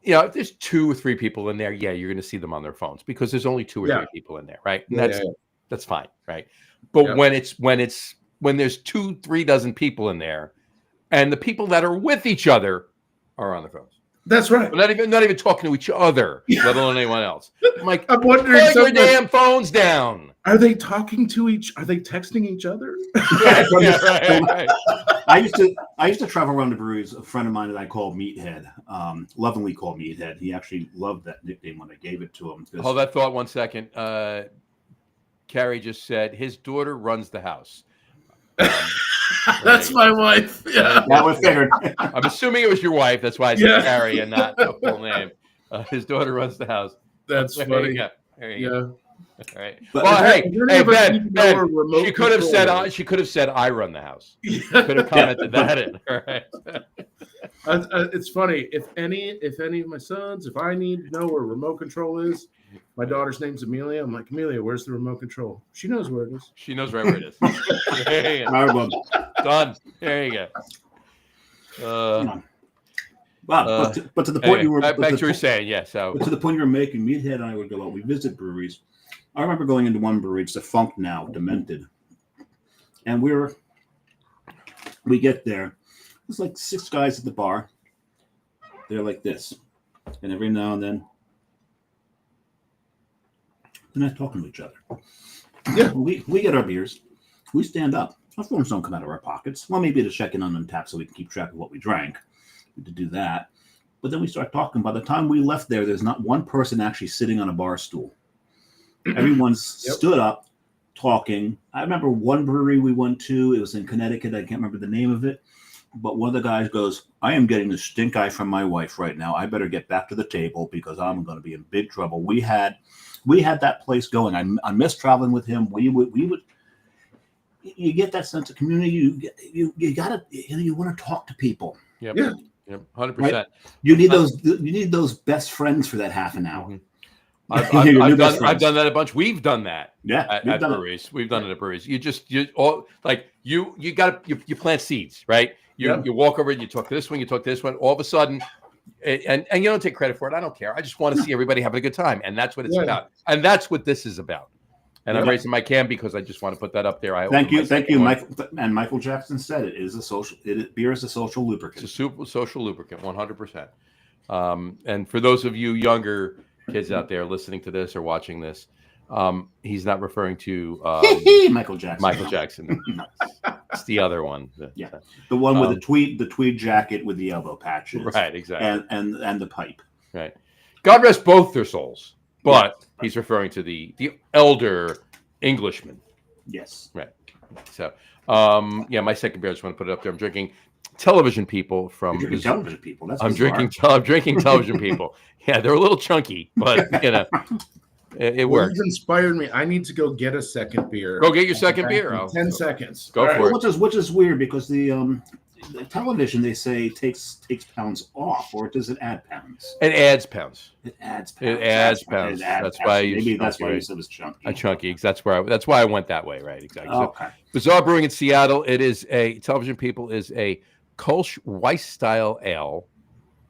if there's 2 or 3 people in there, you're going to see them on their phones because there's only 2 or 3 people in there, right? And that's fine, right? But when there's 2-3 dozen people in there, and the people that are with each other are on their phones. That's right. Not even talking to each other, let alone anyone else. I'm like, I'm wondering, put your damn phones down. Are they talking to are they texting each other? Right. I used to travel around the breweries. A friend of mine that I called Meathead, lovingly called Meathead. He actually loved that nickname when I gave it to him. Hold that thought 1 second. Carrie just said his daughter runs the house. That's my wife. Yeah, that was figured. I'm assuming it was your wife. That's why I said Carrie and not the full name. His daughter runs the house. That's funny. There you go. All right. But hey, Ben. She could have said I run the house. Could have commented that in. All right. It's funny. If any of my sons, if I need to know where remote control is, my daughter's name's Amelia. I'm like, Amelia, where's the remote control? She knows where it is. She knows right where it is. There you go. Done. There you go. But to the point you were back to what you were saying, So to the point you were making, Meathead and I would go out. We visit breweries. I remember going into one brewery. It's defunct now, Demented, and we get there. There's like 6 guys at the bar. They're like this, and every now and then they're not talking to each other. Yeah, we get our beers. We stand up. Our phones don't come out of our pockets. Well, maybe to check in on Untappd so we can keep track of what we drank. To do that. But then we start talking. By the time we left there's not one person actually sitting on a bar stool. Everyone's stood up talking. I remember one brewery we went to. It was in Connecticut. I can't remember the name of it. But one of the guys goes, I am getting the stink eye from my wife right now. I better get back to the table because I'm going to be in big trouble. We had that place going. I miss traveling with him. We would. You get that sense of community. You got to. You want to talk to people. Yep. Yeah. 100%. Right? You need those best friends for that half an hour. Mm-hmm. I've done that a bunch. We've done that. At breweries. We've done it at breweries. You plant seeds, right? You walk over and you talk to this one, you talk to this one. All of a sudden, and you don't take credit for it. I don't care. I just want to see everybody having a good time, and that's what it's about. And that's what this is about. And I'm raising my can because I just want to put that up there. Thank you, Michael. And Michael Jackson said it is a social. Beer is a social lubricant. It's a super social lubricant, 100%. And for those of you younger kids out there listening to this or watching this, he's not referring to Michael Jackson. Michael Jackson. It's the other one. The one with the tweed jacket with the elbow patches. Right, exactly. And the pipe. Right. God rest both their souls. But he's referring to the elder Englishman. Yes. Right. So, my second beer, I just want to put it up there. I'm drinking Television People from. You're drinking Television People. That's I'm drinking Television People. Yeah, they're a little chunky, but it works. You've inspired me. I need to go get a second beer. Go get your second beer. 10 seconds. Go for it. Which is weird because the the television, they say takes pounds off, or does it add pounds? It adds pounds. It adds pounds. It adds That's right. pounds. It adds That's pounds. why I Maybe use that's chunky, why you right? said it was chunky. A chunky. That's why I went that way, right? Exactly. So, Okay. Bizarre Brewing in Seattle. It is a television people is a Kolsch Weiss style ale.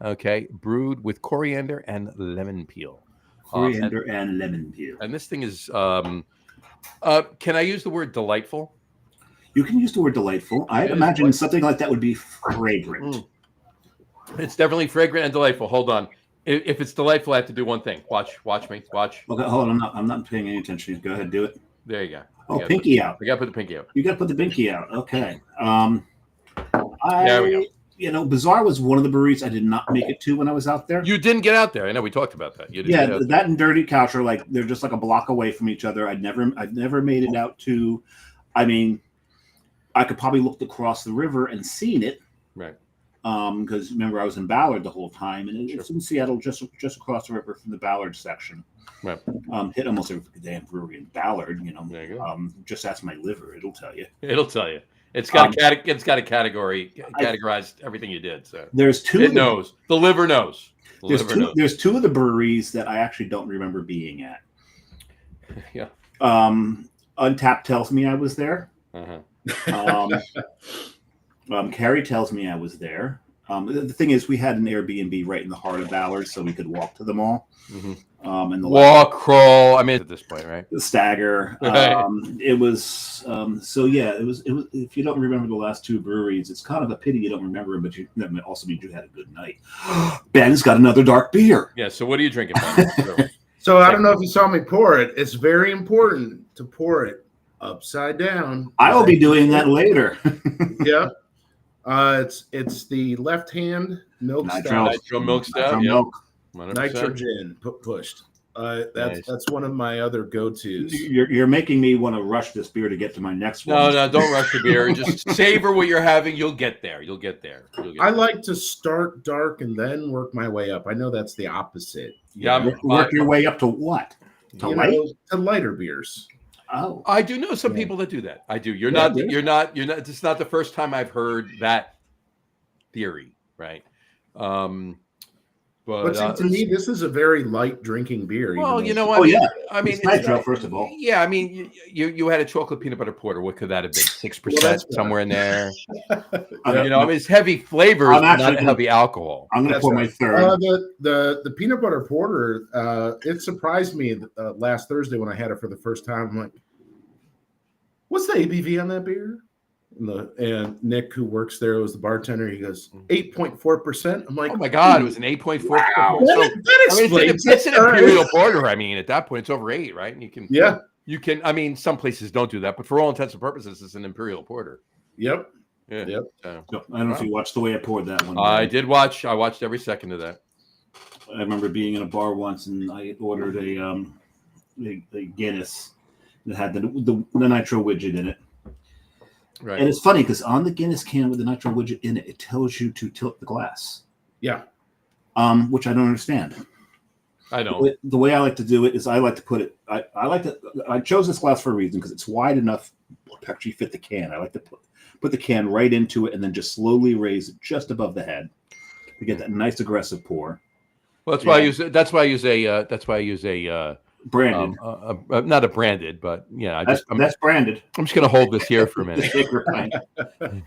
Okay, brewed with coriander and lemon peel. Coriander and lemon peel. And this thing is. Can I use the word delightful? You can use the word delightful. I imagine something like that would be fragrant. It's definitely fragrant and delightful. Hold on. If it's delightful, I have to do one thing. Watch me. Watch. Okay, hold on. I'm not paying any attention. Go ahead, do it. There you go. Oh, pinky out. I got to put the pinky out. You got to put the pinky out. Okay. There we go. You know, Bizarre was one of the breweries I did not make it to when I was out there. You didn't get out there. I know we talked about that. You didn't Yeah, get out that and Dirty Couch are like they're just like a block away from each other. I've never made it out to. I mean, I could probably looked across the river and seen it. Right. Because remember I was in Ballard the whole time, and it's in Seattle, just across the river from the Ballard section. Right. Hit almost every damn brewery in Ballard. You know. There you go. Just ask my liver; it'll tell you. It'll tell you. It's got a category categorized everything you did. So there's two. It knows. The liver knows. There's two of the breweries that I actually don't remember being at. Yeah. Untapped tells me I was there. Uh-huh. Carrie tells me I was there. The thing is, we had an Airbnb right in the heart of Ballard, so we could walk to them all. Mm-hmm. And the walk, crawl. I mean, at this point, right? The stagger. Right. It was. So yeah, it was. If you don't remember the last two breweries, it's kind of a pity you don't remember them, but that also means you had a good night. Ben's got another dark beer. Yeah. So what are you drinking, Ben? So I don't know if you saw me pour it. It's very important to pour it upside down. I will be doing that later. Yeah. It's the left hand milk Nitro milk stout. Milk. 100%. nitrogen pushed. That's one of my other go-tos. You're making me want to rush this beer to get to my next one. No, don't rush the beer. Just savor what you're having. You'll get there. I like to start dark and then work my way up. I know that's the opposite. Yeah, work your way up to what? To light? To lighter beers. Oh, I do know some people that do that. I do. You're not. It's not the first time I've heard that theory, right? But see, to me, this is a very light drinking beer. Well, you know what? Oh yeah. I mean, it's nitro, first of all. Yeah, I mean, you had a chocolate peanut butter porter. What could that have been? 6% somewhere in there. You know, I mean, it's heavy flavors, but not heavy alcohol. I'm going to pour my third. The peanut butter porter. It surprised me last Thursday when I had it for the first time. I'm like, what's the ABV on that beer? And Nick, who works there, was the bartender. He goes 8.4%. I'm like, oh my god, it was an 8.4. Wow. So, that explains it's an imperial porter. I mean, at that point, it's over 8, right? And you can. I mean, some places don't do that, but for all intents and purposes, it's an imperial porter. Yep. Yeah. Yep. I don't know if you watched the way I poured that one. I did watch. I watched every second of that. I remember being in a bar once, and I ordered a Guinness that had the nitro widget in it. Right. And it's funny because on the Guinness can with the nitro widget in it, it tells you to tilt the glass. Yeah. Which I don't understand. I don't. The way I like to do it is I like to put it. I chose this glass for a reason because it's wide enough to actually fit the can. I like to put the can right into it and then just slowly raise it just above the head to get that nice aggressive pour. Well, that's why I use a branded, not a branded, but yeah, that's branded. I'm just going to hold this here for a minute.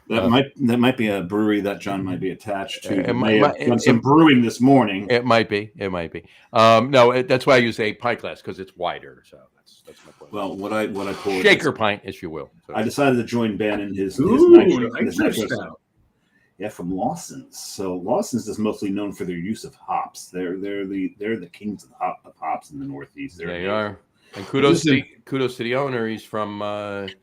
that might be a brewery that John might be attached to. It might have done some brewing this morning. It might be. No, that's why I use a pint glass because it's wider. So that's my point. Well, what I poured shaker pint, if you will. So. I decided to join Ben in his nitro stout. Yeah, from Lawson's. So Lawson's is mostly known for their use of hops. They're the kings of hops in the Northeast. They are. And kudos to the owner. He's from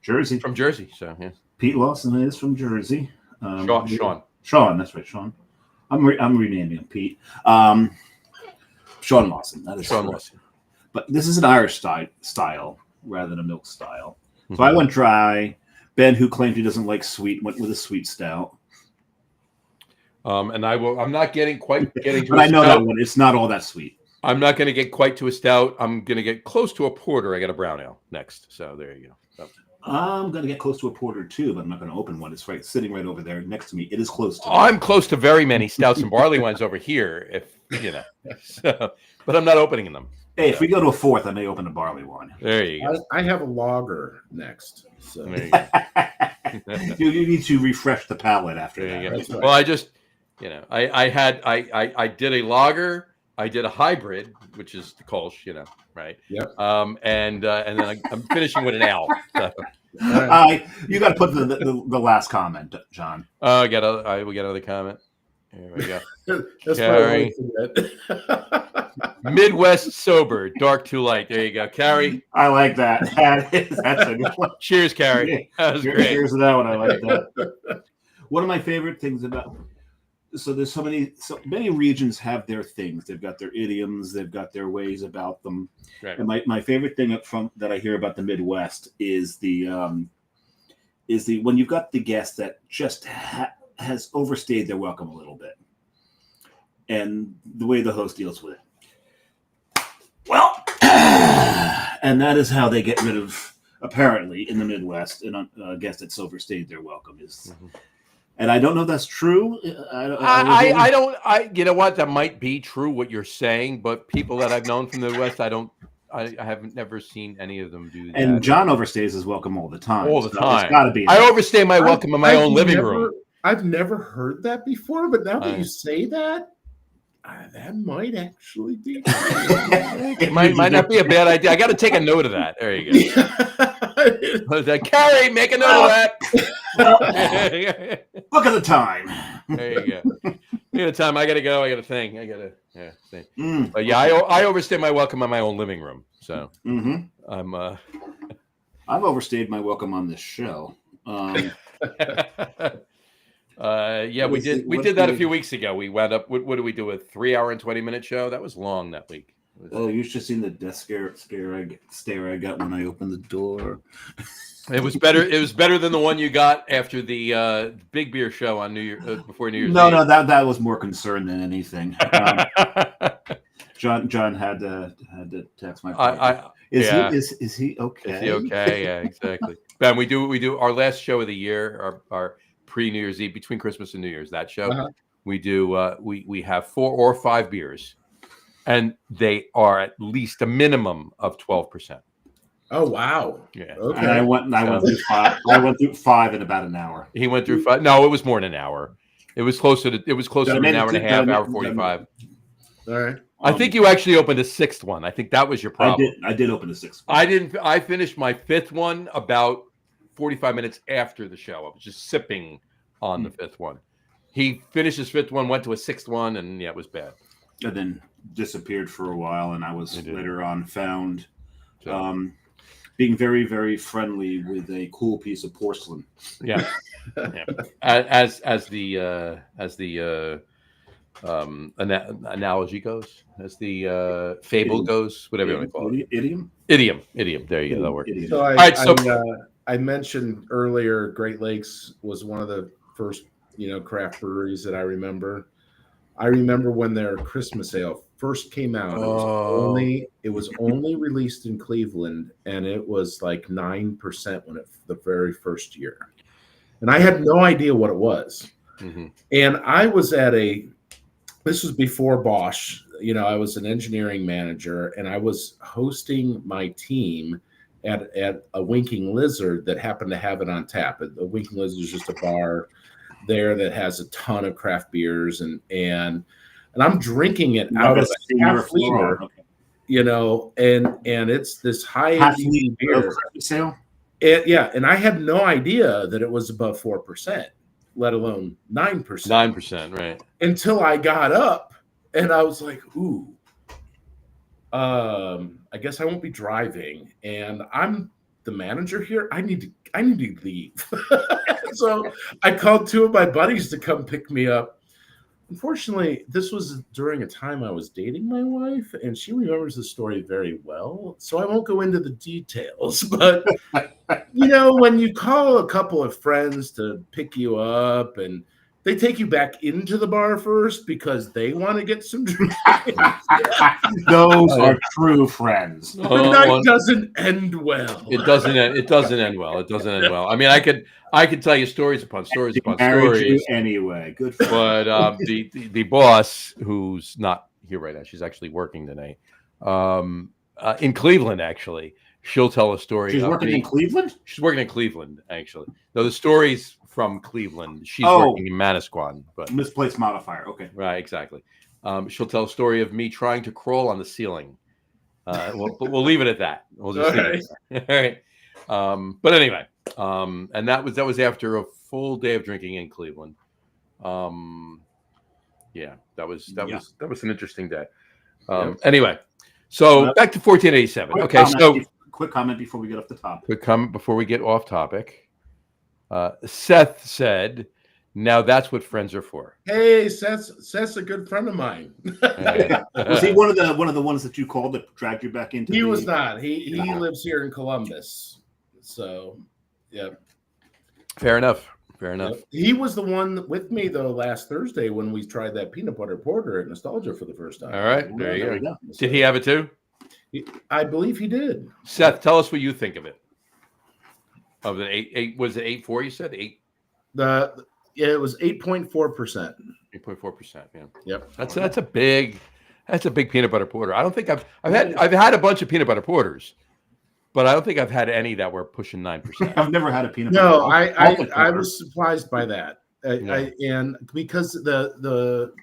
Jersey. From Jersey. So yeah. Pete Lawson is from Jersey. Sean. That's right, Sean. I'm renaming him Pete. Sean Lawson. That is Sean Lawson. But this is an Irish style rather than a milk style. So I went dry. Ben, who claimed he doesn't like sweet, went with a sweet stout. And I'm not getting to but I know that one. It's not all that sweet. I'm not going to get quite to a stout. I'm going to get close to a porter. I got a brown ale next. So there you go. I'm going to get close to a porter too, but I'm not going to open one. It's sitting right over there next to me. It is close to me. I'm close to very many stouts and barley wines over here, if you know. So, but I'm not opening them. Hey, if we go to a fourth, I may open a barley wine. There you go. I have a lager next. So There you go. You need to refresh the palate after There you that. go. That's right. Well, I just, you know, I did a lager, I did a hybrid, which is the Kolsch, you know, right? Yep. And then I'm finishing with an ale. So. You got to put the last comment, John. We got another comment. Here we go. That's Carrie. my Midwest sober, dark too light. There you go, Carrie. I like that. That's a good one. Cheers, Carrie. That was great. Cheers to that one. I like that. One of my favorite things about there's so many regions have their things. They've got their idioms. They've got their ways about them. Right. And my favorite thing that I hear about the Midwest is the when you've got the guest that just has overstayed their welcome a little bit, and the way the host deals with it. Well, and that is how they get rid of, apparently, in the Midwest, a guest that's overstayed their welcome is. Mm-hmm. And I don't know if that's true. I don't. You know what? That might be true what you're saying, but people that I've known from the Midwest, I haven't never seen any of them do that. And John overstays his welcome all the time. All the time. It's got to be. I overstay my welcome in my own living room. I've never heard that before, but now that you say that, that might actually be. It might not be a bad idea. I got to take a note of that. There you go. Carrie, make a note of that. Look at the time. There you go. Look at the time. I got to go. I got to think. Think. But yeah, I overstay my welcome in my own living room. So I've overstayed my welcome on this show. Yeah, we did that a few weeks ago. We wound up. What did we do? A 3-hour and 20-minute show? That was long that week. Oh, you should have seen the death stare I got when I opened the door. It was better. It was better than the one you got after the big beer show on New Year before New Year's Eve. No, that was more concern than anything. John had to text my partner. Is he okay? Is he okay? Yeah, exactly. Ben, we do our last show of the year, our pre-New Year's Eve, between Christmas and New Year's. That show we do. We have 4 or 5 beers, and they are at least a minimum of 12%. Oh wow! Yeah. Okay. And I went through 5. I went through 5 in about an hour. He went through 5. No, it was more than an hour. It was closer to an hour and a half, hour 45. All right. I think you actually opened a 6th one. I think that was your problem. I did open a 6th one. I didn't. I finished my 5th one about 45 minutes after the show. I was just sipping on the 5th one. He finished his 5th one, went to a 6th one, and yeah, it was bad. And then disappeared for a while, and I was later on found being very, very friendly with a cool piece of porcelain. Yeah, yeah. As the analogy goes, as the fable goes, whatever you want to call it. Idiom. There you go. That works. So I mentioned earlier, Great Lakes was one of the first, craft breweries that I remember. I remember when their Christmas ale first came out. It was only released in Cleveland, and it was like 9% the very first year. And I had no idea what it was. Mm-hmm. And I was this was before Bosch. I was an engineering manager, and I was hosting my team at a Winking Lizard that happened to have it on tap. A Winking Lizard is just a bar there that has a ton of craft beers, and I'm drinking it out of a half liter, and it's this high ABV beer. And I had no idea that it was above 4%, let alone 9%. 9%, right? Until I got up, and I was like, "Ooh, I guess I won't be driving, and I'm the manager here. I need to leave." So I called 2 of my buddies to come pick me up. Unfortunately, this was during a time I was dating my wife, and she remembers the story very well. So I won't go into the details, but when you call a couple of friends to pick you up, and They take you back into the bar first because they want to get some drinks. Those are true friends. The night doesn't end well. It doesn't end. It doesn't end well. It doesn't end well. I mean, I could tell you stories upon stories upon Married stories. you anyway. Good. For But the boss, who's not here right now, she's actually working tonight, in Cleveland. Actually, she'll tell a story. She's working in Cleveland. She's working in Cleveland, actually. Though the story's from Cleveland. She's working in Manasquan, but misplaced modifier. Okay, right, exactly. She'll tell a story of me trying to crawl on the ceiling. We'll leave it at that. We'll just leave it at that. All right. But anyway, and that was after a full day of drinking in Cleveland. Yeah, that was an interesting day. Anyway, so back to 1487. Okay, so quick comment before we get off the topic. Quick comment before we get off topic. Seth said, "Now that's what friends are for." Hey, Seth's a good friend of mine. Was he one of the ones that you called that dragged you back into? He was not. He lives here in Columbus. So, yeah. Fair enough. He was the one with me though last Thursday when we tried that peanut butter porter at Nostalgia for the first time. All right, there you go. Did he have it too? I believe he did. Seth, tell us what you think of it. Of the eight was it 8.4? You said 8. It was 8.4%. 8.4%. Yeah. Yep. That's a big peanut butter porter. I don't think I've had a bunch of peanut butter porters, but I don't think I've had any that were pushing 9%. I've never had a peanut butter. No, I was surprised by that. And because the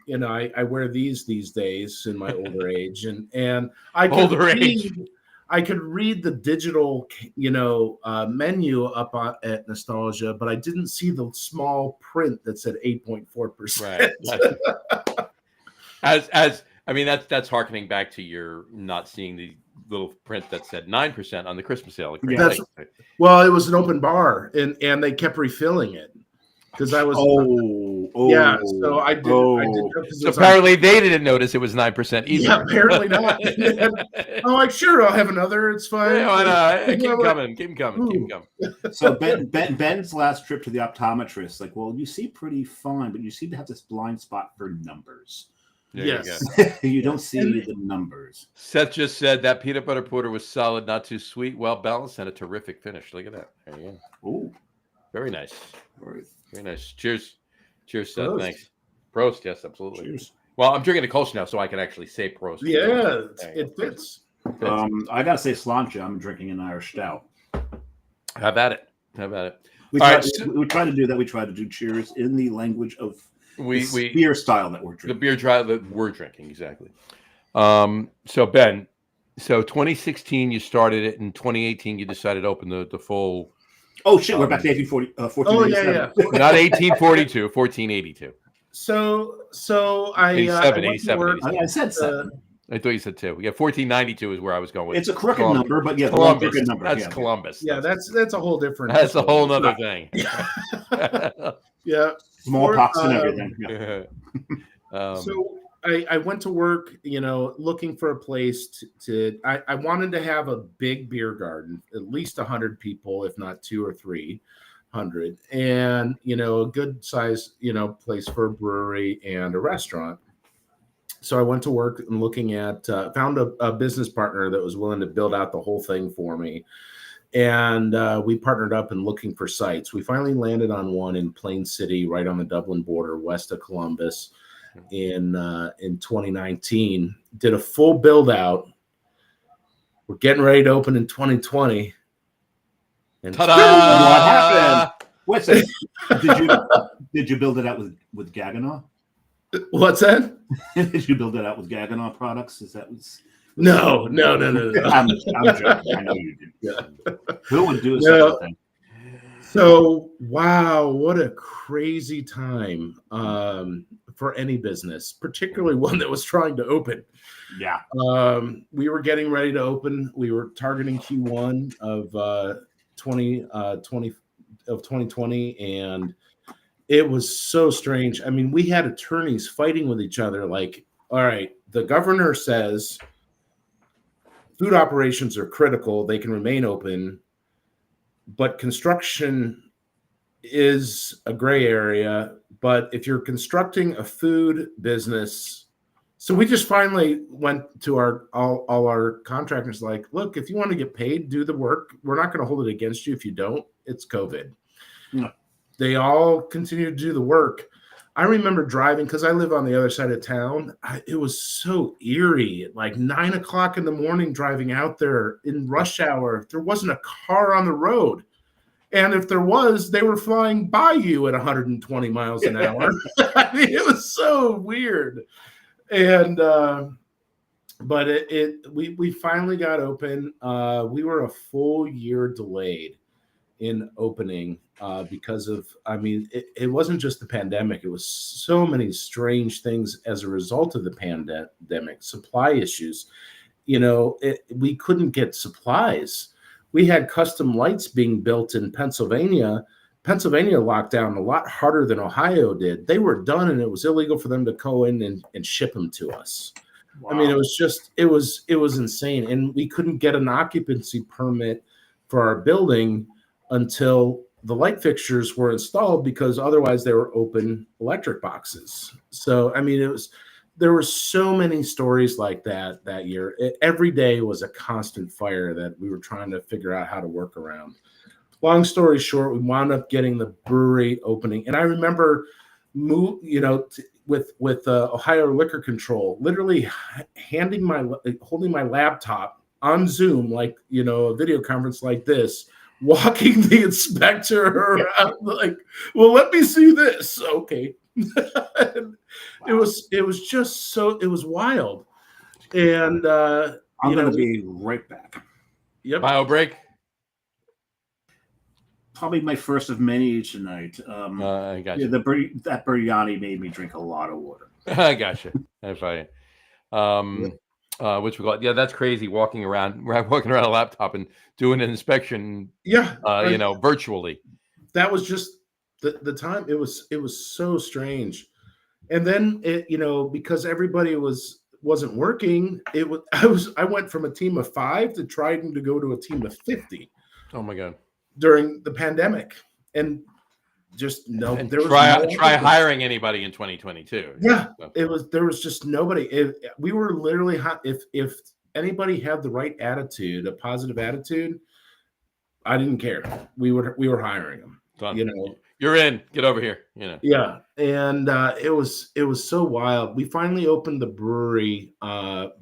I wear these days in my older age, and I could read the digital menu up at Nostalgia, but I didn't see the small print that said 8.4%. Right. I mean that's harkening back to your not seeing the little print that said 9% on the Christmas sale. Well, it was an open bar, and they kept refilling it. Because I was, so I did. So apparently they didn't notice it was 9% either. Yeah, apparently not. I'm like, sure, I'll have another. It's fine. Yeah, keep coming. So Ben's last trip to the optometrist, like, well, you see pretty fine, but you seem to have this blind spot for numbers. Yes, you don't see the numbers. Seth just said that peanut butter porter was solid, not too sweet, well balanced, and a terrific finish. Look at that. There you go. Ooh, very nice. Very nice. Cheers, Seth. Prost. Thanks. Prost. Yes, absolutely. Cheers. Well, I'm drinking a Kolsch now, so I can actually say prost. Yeah, it fits. I gotta say Sláinte. I'm drinking an Irish stout. Have at it. We try to do that. We try to do cheers in the language of beer style that we're drinking. The beer style that we're drinking, exactly. So Ben, 2016 you started it. In 2018 you decided to open the full. Oh shit, we're back to 1487. Not 1842, 1482. So I 87. I said 7. I thought you said 2. Yeah, 1492 is where I was going with. It's a crooked number, but yeah, Columbus. Number. That's Columbus. Yeah, that's a whole different. That's a whole nother thing. Yeah, smallpox and everything. Yeah. So I went to work, looking for a place I wanted to have a big beer garden, at least 100 people, if not 200 or 300, and a good size, place for a brewery and a restaurant. So I went to work and looking at, found a business partner that was willing to build out the whole thing for me. And we partnered up in looking for sites. We finally landed on one in Plain City, right on the Dublin border, west of Columbus. In 2019, did a full build out. We're getting ready to open in 2020. And ta-da! What happened? Wait a second. Did you build it out with Gaggenau? What's that? Did you build it out with Gaggenau products? No. I'm joking. I know you didn't. Yeah. Who would do such a thing? So, wow, what a crazy time for any business, particularly one that was trying to open. Yeah. We were getting ready to open. We were targeting Q1 of 2020, and it was so strange. I mean, we had attorneys fighting with each other like, all right, the governor says food operations are critical. They can remain open. But construction is a gray area, but if you're constructing a food business, so we just finally went to all our contractors like, look, if you want to get paid, do the work. We're not going to hold it against you if you don't. It's COVID. No. They all continue to do the work. I remember driving because I live on the other side of town. It was so eerie at like 9 o'clock in the morning driving out there in rush hour. There wasn't a car on the road. And if there was, they were flying by you at 120 miles an hour. I mean, it was so weird. And but we finally got open. We were a full year delayed in opening because of, I mean, it wasn't just the pandemic. It was so many strange things as a result of the pandemic, supply issues. You know, we couldn't get supplies. We had custom lights being built in Pennsylvania. Pennsylvania locked down a lot harder than Ohio did. They were done, and it was illegal for them to go in and ship them to us. Wow. I mean, it was insane. And we couldn't get an occupancy permit for our building until the light fixtures were installed, because otherwise they were open electric boxes. So, I mean, there were so many stories like that year. Every day was a constant fire that we were trying to figure out how to work around. Long story short, we wound up getting the brewery opening. And I remember, with Ohio Liquor Control, literally holding my laptop on Zoom, like, a video conference like this, walking the inspector around, like, well, let me see this. Okay. Wow. It was just so, it was wild. And I'm going to be right back. Yep. Bio break. Probably my first of many tonight. I got you. That biryani made me drink a lot of water. I got you. That's fine. Which we call it. Yeah, that's crazy. Walking around a laptop and doing an inspection. Yeah, virtually. That was just the time. It was so strange. And then because everybody wasn't working, I went from a team of 5 to trying to go to a team of 50. Oh my God. During the pandemic, and just try hiring anybody in 2022. Yeah, there was just nobody. We were literally if anybody had the right attitude, a positive attitude, I didn't care. We were hiring them. Done. You're in. Get over here. Yeah, and it was so wild. We finally opened the brewery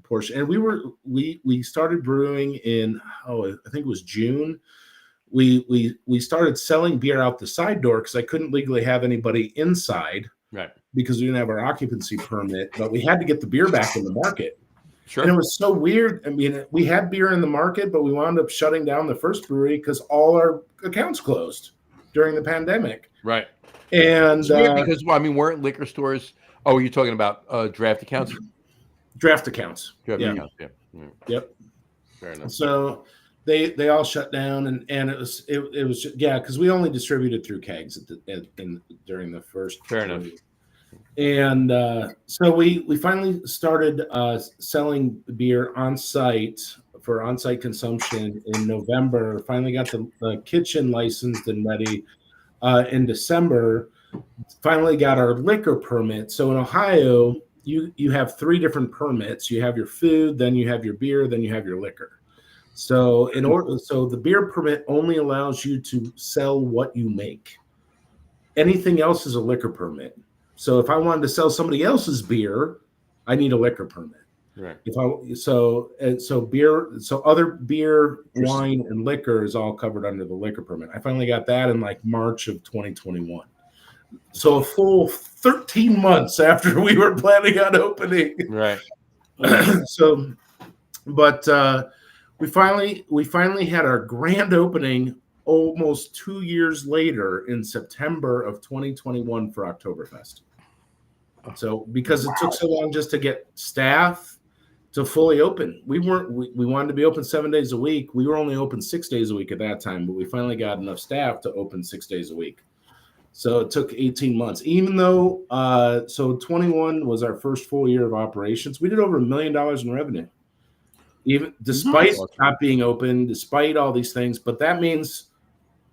portion, and we started brewing in I think it was June. We started selling beer out the side door because I couldn't legally have anybody inside, right? Because we didn't have our occupancy permit, but we had to get the beer back in the market. Sure. And it was so weird. I mean, we had beer in the market, but we wound up shutting down the first brewery because all our accounts closed during the pandemic. Right. And because weren't liquor stores? Oh, you're talking about draft accounts? Draft accounts. Draft accounts. Yeah. Yep. Fair enough. So they all shut down, and it was because we only distributed through kegs during the first. Fair enough. And so we finally started selling beer on site for on-site consumption in November. Finally got the kitchen licensed and ready in December. Finally got our liquor permit. So in Ohio, you have 3 different permits. You have your food, then you have your beer, then you have your liquor. So the beer permit only allows you to sell what you make. Anything else is a liquor permit. So if I wanted to sell somebody else's beer, I need a liquor permit. Right. Other beer, wine, and liquor is all covered under the liquor permit. I finally got that in like March of 2021. So a full 13 months after we were planning on opening. Right. We finally had our grand opening almost 2 years later in September of 2021 for Oktoberfest. So because it took so long just to get staff to fully open, we wanted to be open 7 days a week. We were only open 6 days a week at that time, but we finally got enough staff to open 6 days a week. So it took 18 months, even though 21 was our first full year of operations. We did over $1 million in revenue. Even despite not being open, despite all these things, but that means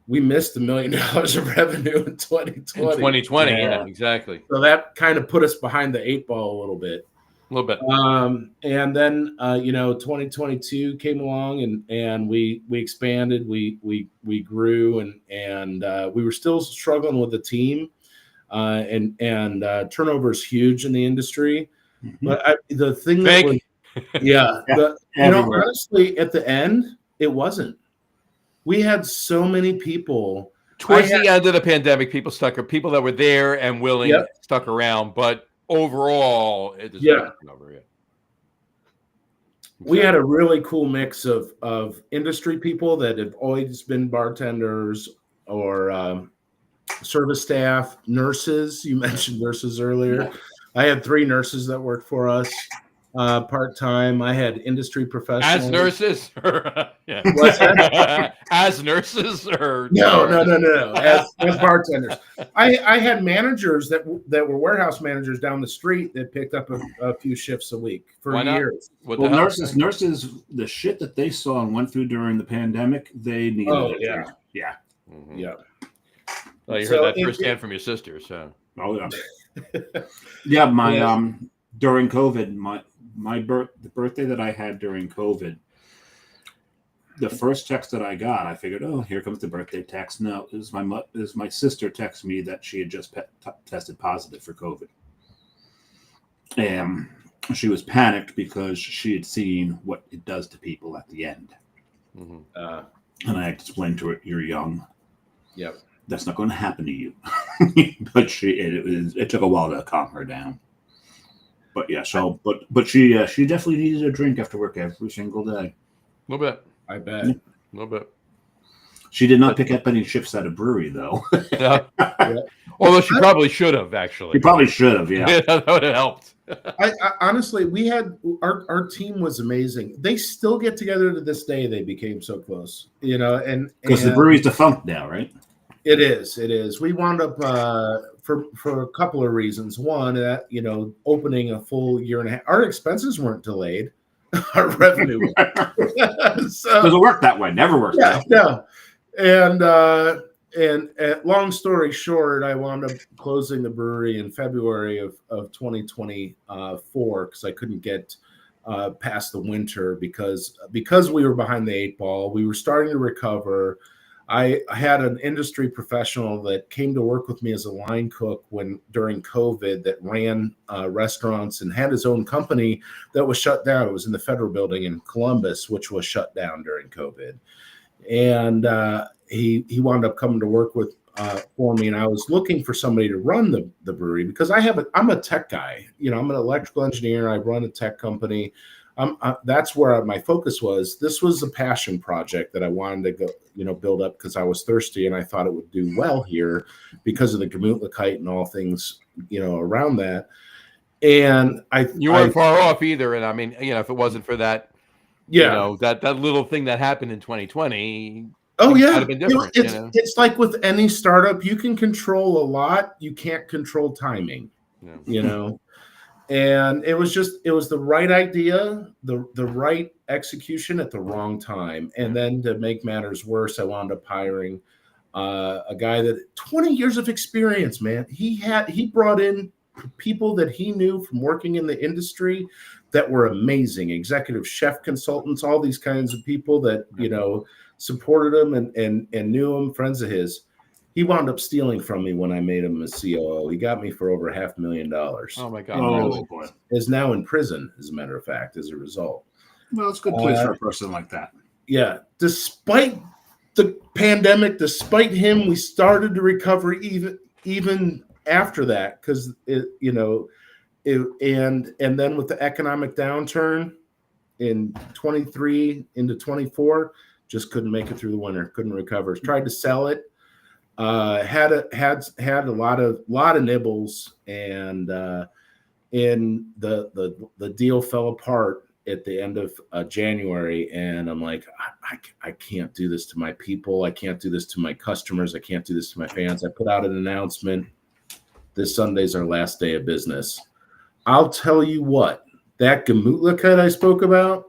we missed $1 million of revenue in 2020. In 2020, yeah, exactly. So that kind of put us behind the 8 ball a little bit. A little bit. And then 2022 came along, and we expanded, we grew, and we were still struggling with the team, and turnover is huge in the industry. Mm-hmm. But the thing that was, honestly, at the end, it wasn't. We had so many people towards the end of the pandemic. People that were there and willing stuck around, but overall, it is over. Yeah. We had a really cool mix of industry people that have always been bartenders or service staff, nurses. You mentioned nurses earlier. Yeah. I had 3 nurses that worked for us part-time. I had industry professionals. As nurses? As nurses? Or No. As bartenders. I had managers that were warehouse managers down the street that picked up a few shifts a week for years. Well, nurses, the shit that they saw and went through during the pandemic, they needed it. Yeah. Mm-hmm. Yeah. Well, you heard that firsthand from your sister, so. Oh, yeah. Yeah, during COVID, the birthday that I had during COVID, the first text that I got, I figured, oh, here comes the birthday text. No, it was my sister texted me that she had just tested positive for COVID. And she was panicked because she had seen what it does to people at the end. Mm-hmm. And I explained to her, you're young. Yep. That's not going to happen to you. But it took a while to calm her down. But yeah, so but she definitely needed a drink after work every single day. A little bit. I bet. A little bit. She did not pick up any shifts at a brewery, though. Yeah. Although she probably should have, actually. She probably should have, yeah. That would have helped. I honestly, we had our team was amazing. They still get together to this day. They became so close, and because the brewery's defunct now, right? It is. We wound up for a couple of reasons. One, that opening a full year and a half, our expenses weren't delayed. Our revenue so doesn't work that way. Never works. Yeah, no. And long story short, I wound up closing the brewery in February of 2024 because I couldn't get past the winter because we were behind the 8 ball. We were starting to recover. I had an industry professional that came to work with me as a line cook during COVID that ran restaurants and had his own company that was shut down. It was in the Federal Building in Columbus, which was shut down during COVID. And he wound up coming to work for me, and I was looking for somebody to run the brewery because I'm a tech guy. I'm an electrical engineer. I run a tech company. That's where my focus was. This was a passion project that I wanted to go, build up because I was thirsty and I thought it would do well here because of the Gemütlichkeit and all things, around that. And you weren't far off either. And I mean, if it wasn't for that, that little thing that happened in 2020. Oh yeah, been different, it's like with any startup, you can control a lot. You can't control timing. Yeah. And it was the right idea, the right execution at the wrong time. And then to make matters worse, I wound up hiring a guy that 20 years of experience, man. He brought in people that he knew from working in the industry that were amazing, executive chef consultants, all these kinds of people that, supported him and knew him, friends of his. He wound up stealing from me when I made him a COO. He got me for over $500,000. Oh my God! Oh boy! Is now in prison, as a matter of fact, as a result. Well, it's a good place for a person like that. Yeah. Despite the pandemic, despite him, we started to recover even after that because and then with the economic downturn in 23 into 24, just couldn't make it through the winter. Couldn't recover. Tried to sell it. Had a lot of nibbles, and the deal fell apart at the end of January, and I'm like, I can't do this to my people. I can't do this to my customers. I can't do this to my fans. I put out an announcement. This Sunday's our last day of business. I'll tell you what, that Gemütlichkeit I spoke about,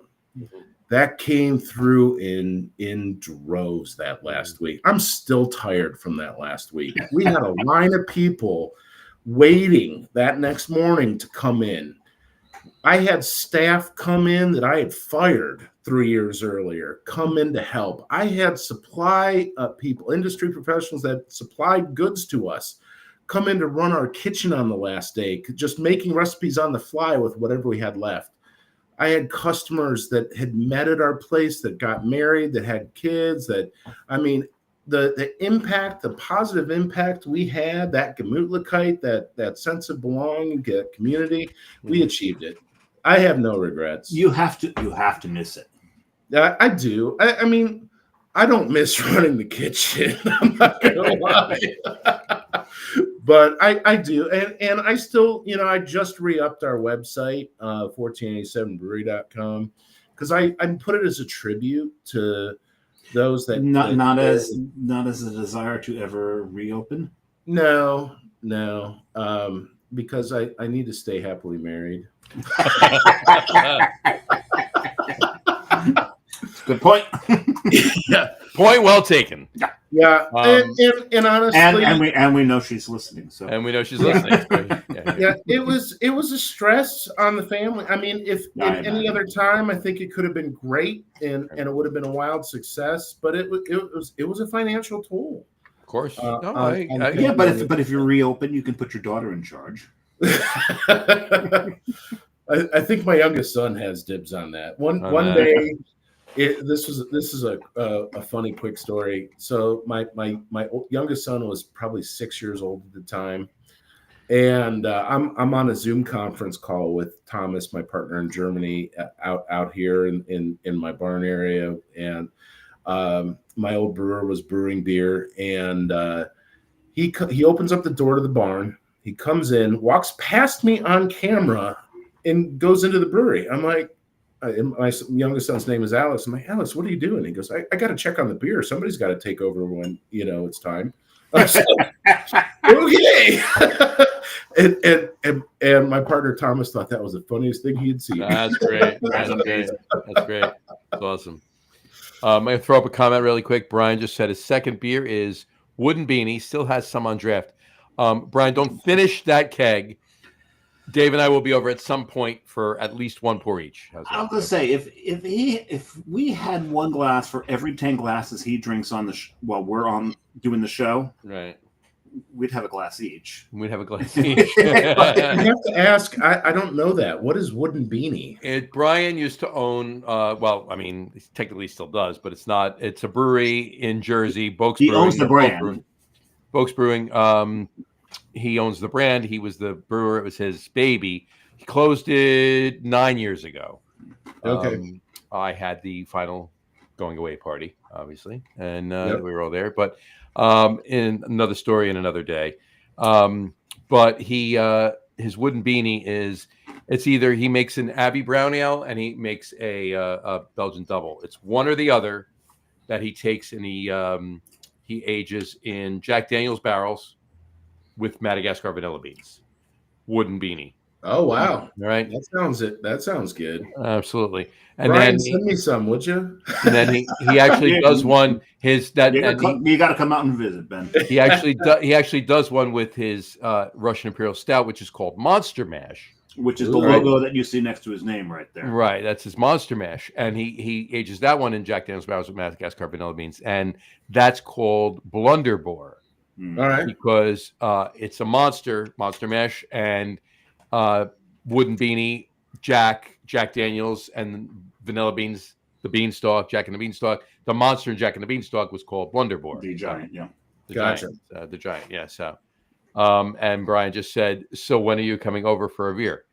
that came through in droves that last week. I'm still tired from that last week. We had a line of people waiting that next morning to come in. I had staff come in that I had fired 3 years earlier, come in to help. I had supply people, industry professionals that supplied goods to us, come in to run our kitchen on the last day, just making recipes on the fly with whatever we had left. I had customers that had met at our place, that got married, that had kids, the impact, the positive impact we had, that Gemütlichkeit, that sense of belonging, community, we achieved it. I have no regrets. You have to miss it. I do. I mean, I don't miss running the kitchen. I'm not gonna lie. But I do. And I still, I just re-upped our website, 1487brewery.com, because I put it as a tribute to those that not as a desire to ever reopen. No, because I need to stay happily married. Good point. Yeah. Point well taken. Yeah, and honestly, and we know she's listening. So we know she's listening. Yeah, it was a stress on the family. I mean, if any other time, I think it could have been great, and it would have been a wild success. But it was a financial tool. Of course. But if you reopen, you can put your daughter in charge. I think my youngest son has dibs on that. One day. This is a funny quick story. So my youngest son was probably 6 years old at the time, and I'm on a Zoom conference call with Thomas, my partner in Germany, out here in my barn area, and my old brewer was brewing beer, and he opens up the door to the barn. He comes in, walks past me on camera, and goes into the brewery. I'm like. My youngest son's name is Alex. I'm like, Alex, what are you doing? He goes, I got to check on the beer. Somebody's got to take over when it's time. I said, okay. and my partner Thomas thought that was the funniest thing he'd seen. That's great. That's great. That's awesome. I'm going to throw up a comment really quick. Brian just said his second beer is Wooden Beanie. Still has some on draft. Brian, don't finish that keg. Dave and I will be over at some point for at least one pour each. I was gonna say if we had one glass for every 10 glasses he drinks on while we're doing the show, right? We'd have a glass each. You have to ask. I don't know that. What is Wooden Beanie? Brian used to own. He technically still does, but it's not. It's a brewery in Jersey. Boakes He Brewing, owns the brand. Boakes Brewing. He owns the brand. He was the brewer. It was his baby. He closed it 9 years ago. Okay. I had the final going away party, obviously, and we were all there. But in another story in another day. But his Wooden Beanie it's either he makes an Abbey Brown Ale and he makes a Belgian double. It's one or the other that he takes and he ages in Jack Daniel's barrels with Madagascar vanilla beans. Wooden Beanie. Oh wow! All right, that sounds good. Absolutely. And Brian, then send me some, would you? And then he actually does one. You got to come out and visit, Ben. He actually does one with his Russian Imperial Stout, which is called Monster Mash, which is the logo that you see next to his name right there. Right, that's his Monster Mash, and he ages that one in Jack Daniel's barrels with Madagascar vanilla beans, and that's called Blunderbore. All right, because it's a monster mash, and Wooden Beanie, Jack Daniels, and vanilla beans, the Beanstalk, Jack and the Beanstalk. The monster in Jack and the Beanstalk was called Blunderbore. The giant, yeah. Gotcha. The giant, yeah. So, and Brian just said, so when are you coming over for a beer?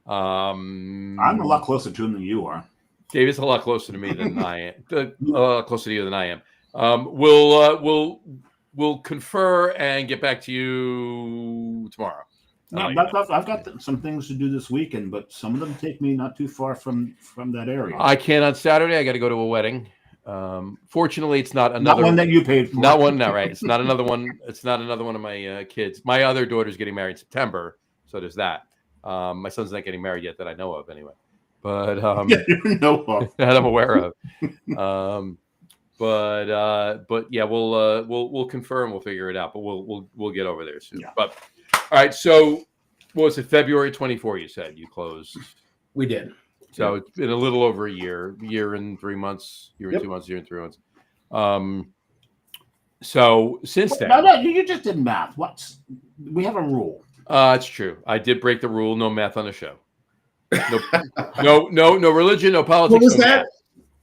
I'm a lot closer to him than you are. David's a lot closer to me than I am. A lot closer to you than I am. We'll confer and get back to you tomorrow. No, I've got some things to do this weekend, but some of them take me not too far from that area. I can on Saturday. I got to go to a wedding. Fortunately, it's not another one that you paid for. Not one, no, right? It's not another one. It's not another one of my kids. My other daughter's getting married in September, so there's that. My son's not getting married yet that I know of, anyway. but No. that I'm aware of. But yeah, we'll confirm. We'll figure it out. But we'll get over there soon. Yeah. But all right. So what was it? February 24. You said you closed. We did. So it's been a little over a year and 3 months, year and Yep. 2 months, year and 3 months. So since then, No, you just did math. We have a rule. it's true. I did break the rule. No math on the show. No religion, no politics. What was no that?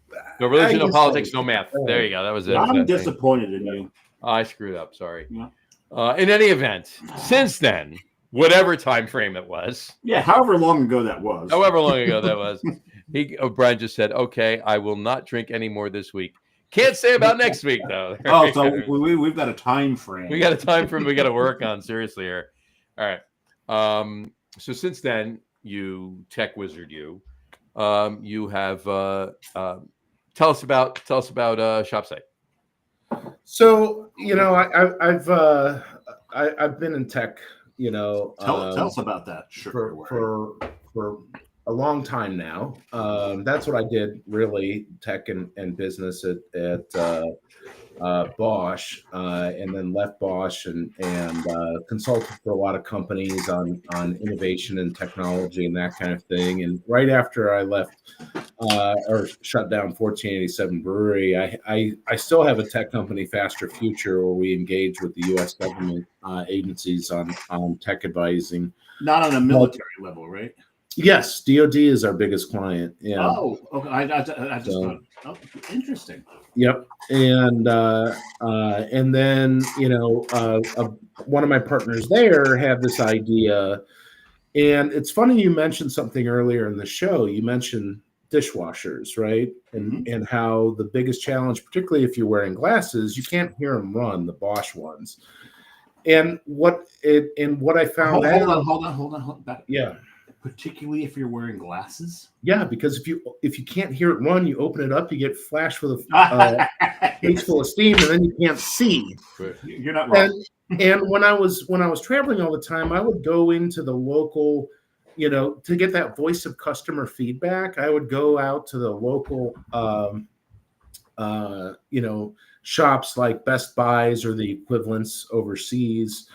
Math. No religion, no guess politics, so. no math. There you go. That was it. I'm disappointed in you. I screwed up. Sorry. Yeah. In any event, since then, whatever time frame it was, Yeah, however long ago that was. however long ago that was, Brian just said, "Okay, I will not drink anymore this week." Can't say about next week though. Oh, so we've got a time frame. We got a time frame we got to work on seriously here. All right. So since then, you tech wizard, you have tell us about ShopSite. So I've been in tech. Tell us about that. Sure. For a long time now. That's what I did, really, tech and business at Bosch, and then left Bosch and consulted for a lot of companies on innovation and technology and that kind of thing. And right after I left or shut down 1487 Brewery, I still have a tech company, Faster Future, where we engage with the U.S. government agencies on tech advising. Not on a military level, right? Yes, DoD is our biggest client. Yeah. Oh, okay. I just thought. Oh, interesting. Yep. And then one of my partners there had this idea, and it's funny you mentioned something earlier in the show. You mentioned dishwashers, right? And how the biggest challenge, particularly if you're wearing glasses, you can't hear them run, the Bosch ones. And what I found out. Hold on. Yeah. Particularly if you're wearing glasses. Yeah, because if you can't hear it run, you open it up, you get flashed with a face full of steam, and then you can't see. You're not wrong. And when I was traveling all the time, I would go into the local, to get that voice of customer feedback. I would go out to the local, shops like Best Buys or the equivalents overseas.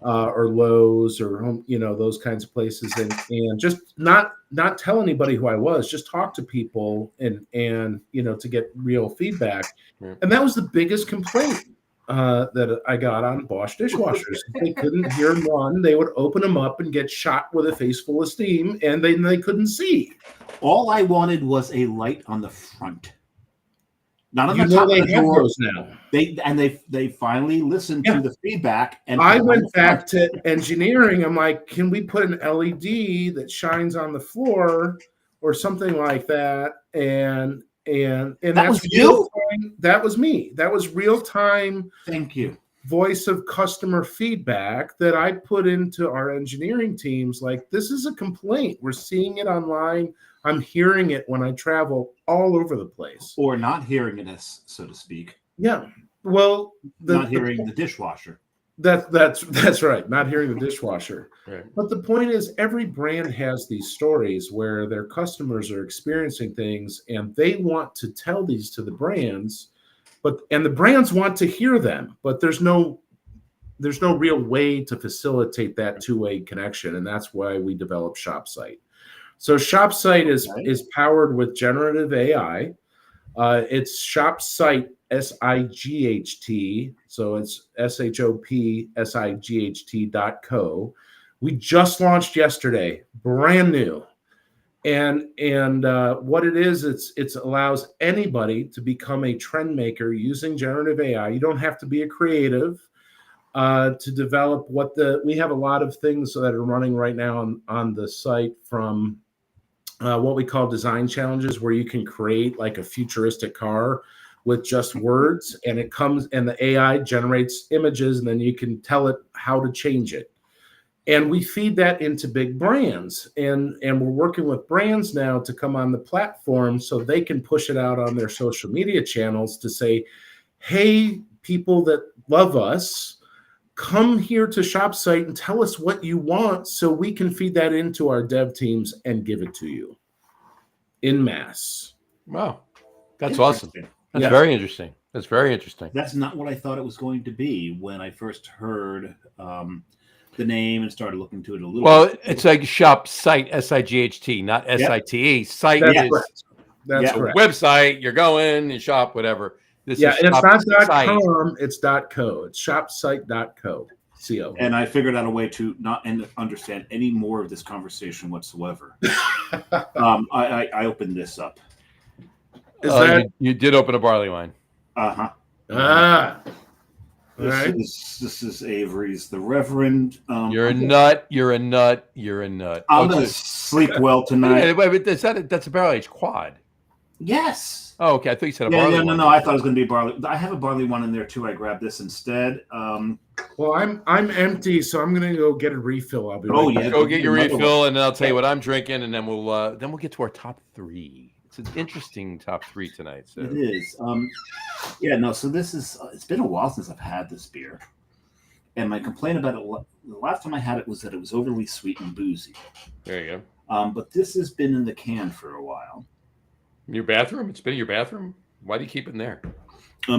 Or Lowe's or home, those kinds of places, and just not tell anybody who I was, just talk to people and to get real feedback. Yeah. And that was the biggest complaint that I got on Bosch dishwashers. They couldn't hear them run. They would open them up and get shot with a face full of steam, and they couldn't see. All I wanted was a light on the front. Not on the top. They have those now. They finally listened to the feedback. And I went back to engineering. I'm like, can we put an LED that shines on the floor or something like that? And that was you. That was me. That was real time. Thank you. Voice of customer feedback that I put into our engineering teams. Like, this is a complaint. We're seeing it online. I'm hearing it when I travel all over the place. Or not hearing it, so to speak. Yeah. Well, not hearing the dishwasher. That's right. Not hearing the dishwasher. Right. But the point is, every brand has these stories where their customers are experiencing things and they want to tell these to the brands, and the brands want to hear them, but there's no real way to facilitate that two-way connection. And that's why we developed ShopSite. So ShopSite is powered with generative AI. It's ShopSite, SIGHT. So it's ShopSight.co. We just launched yesterday, brand new. And what it is, it allows anybody to become a trend maker using generative AI. You don't have to be a creative to develop we have a lot of things that are running right now on the site, from what we call design challenges, where you can create like a futuristic car with just words, and it comes and the AI generates images, and then you can tell it how to change it. And we feed that into big brands, and we're working with brands now to come on the platform so they can push it out on their social media channels to say, hey, people that love us, come here to ShopSite and tell us what you want so we can feed that into our dev teams and give it to you. in mass. Wow, that's awesome. Interesting. That's Yeah. very interesting. That's very interesting. That's not what I thought it was going to be when I first heard the name and started looking into it a little Well, bit. it's like shop site, SIGHT, not SITE. Site That's is correct. That's Yeah. a correct. website. You're going, you shop, whatever. This Yeah, is and it's shop not site. .com, it's .co. It's shopsite.co. CO. And I figured out a way to not understand any more of this conversation whatsoever. I opened this up. Is that you did open a barley wine. Uh-huh. All This right. is Avery's, the Reverend. You're a nut. You're a nut. You're a nut. I'm gonna sleep well tonight. Yeah, wait, that's a barrel aged quad. Yes. Oh, okay. I thought you said a Yeah, barley yeah, no, wine. no. I thought it was gonna be barley. I have a barley one in there too. I grabbed this instead. Well, I'm empty, so I'm gonna go get a refill. I'll be Oh, right yeah. back. Go get your Another refill, and then I'll tell you what I'm drinking, and then we'll get to our top three. It's an interesting top three tonight. So It is. Yeah, no. So this is. It's been a while since I've had this beer, and my complaint about it. The last time I had it was that it was overly sweet and boozy. there you But this has been in the can for a while. go. Your bathroom? It's been in your bathroom? Why do you keep it in there?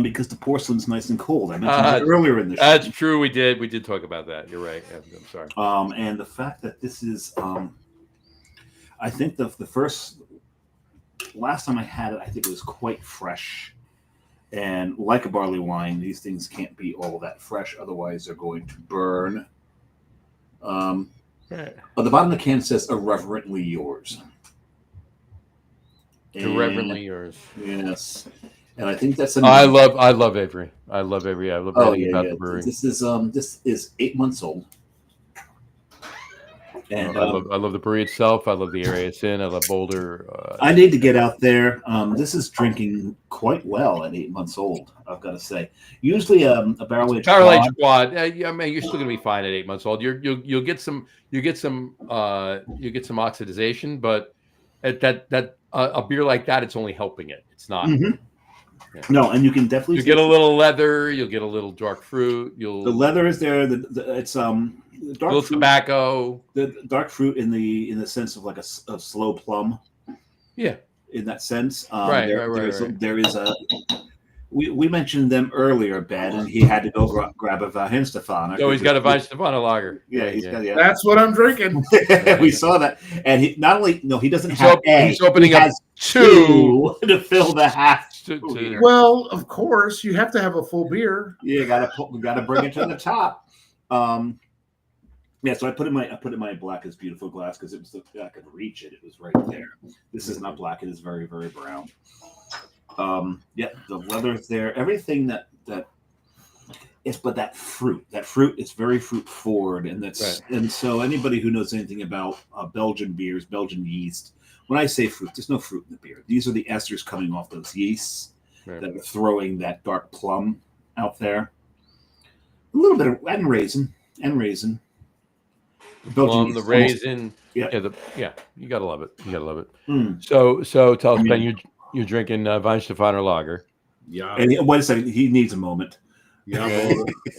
Because the porcelain's nice and cold. I mentioned it earlier in the show. That's true. We did talk about that. You're right. I'm sorry. And the fact that this is, I think the last time I had it, I think it was quite fresh. And like a barley wine, these things can't be all that fresh, otherwise they're going to burn. Right. At the bottom of the can says "Irreverently yours." Irreverently yours. Yes, and I think that's. I love Avery. I love Avery. I love Oh everything yeah, about yeah. the brewery. This is 8 months old. And I love the brewery itself. I love the area it's in. I love Boulder. I need to get out there. This is drinking quite well at 8 months old, I've got to say. Usually a barrel aged quad. I mean, you're still gonna be fine at 8 months old. You'll get some oxidization, but at that a beer like that, it's only helping it. It's not. Mhm. Yeah. No, and you can definitely You get a little leather. You'll get a little dark fruit. the leather is there. It's the dark little fruit, tobacco. the dark fruit in the sense of like a slow plum. Yeah. In that sense, Right. There is a. We mentioned them earlier, Ben, and he had to go grab a Weihenstephaner. So he's got a Weihenstephaner lager. Yeah, he's got. Yeah, That's what I'm drinking. we saw that, and he not only he doesn't He's have he's opening he up has two. to fill the half. To- Well, of course, you have to have a full beer. You gotta bring it to the top. Yeah, so I put in my black is beautiful glass because it was I could reach it. It was right there. This is not black. It is very, very brown. Yeah, the leather's there. Everything that it's but that fruit is very fruit forward, and that's Right. and so anybody who knows anything about Belgian beers, Belgian yeast. When I say fruit, there's no fruit in the beer. These are the esters coming off those yeasts Right. that are throwing that dark plum out there. A little bit of and raisin. Plum, yeast the almost- raisin. Yeah. You gotta love it. You gotta love it. Mm. So tell us, I mean- Ben, you're drinking Weihenstephaner lager. Yeah. And wait a second, he needs a moment. Yeah.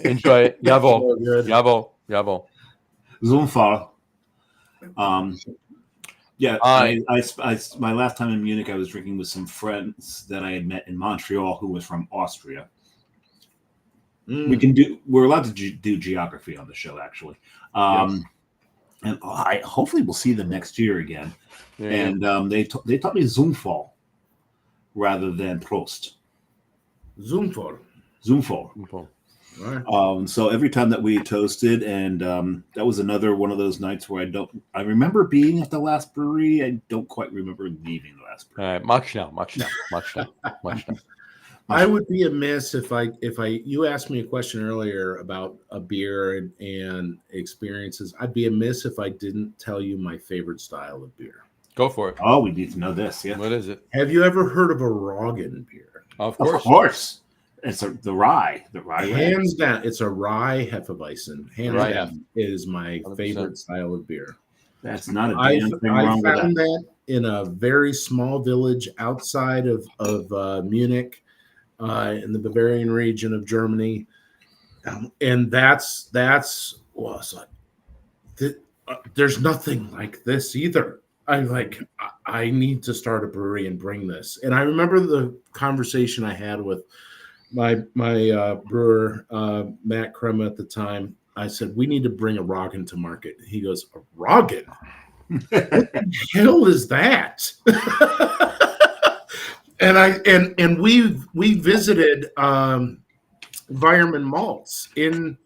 Enjoy it. Jawohl. So good. Jawohl. Zumfall. Yeah, I- my last time in Munich, I was drinking with some friends that I had met in Montreal who was from Austria. Mm. We're allowed to do geography on the show, actually. And I hopefully we'll see them next year again. Yeah. And they taught me Zumfall rather than Prost. Zumfall. Zumfall. Cool. All right. So every time that we toasted, and that was another one of those nights where I remember being at the last brewery. I don't quite remember leaving the last brewery. All right, much now. I would be amiss if you asked me a question earlier about a beer and experiences. I'd be amiss if I didn't tell you my favorite style of beer. Go for it. Oh, we need to know this. Yeah, What is it? Have you ever heard of a Roggen beer? Of of course. course. It's the rye. The rye. Hands down, it's a rye Hefeweizen. Hands Rye down, is my 100%. favorite style of beer. That's not a I damn thing wrong with found that. that in a very small village outside of Munich, in the Bavarian region of Germany, and that's there's nothing like this either. I'm like, I need to start a brewery and bring this. And I remember the conversation I had with my brewer, Matt Crema at the time. I said, we need to bring a Roggen to market. He goes, a Roggen? What the hell is that? and we visited Weiermann Malts in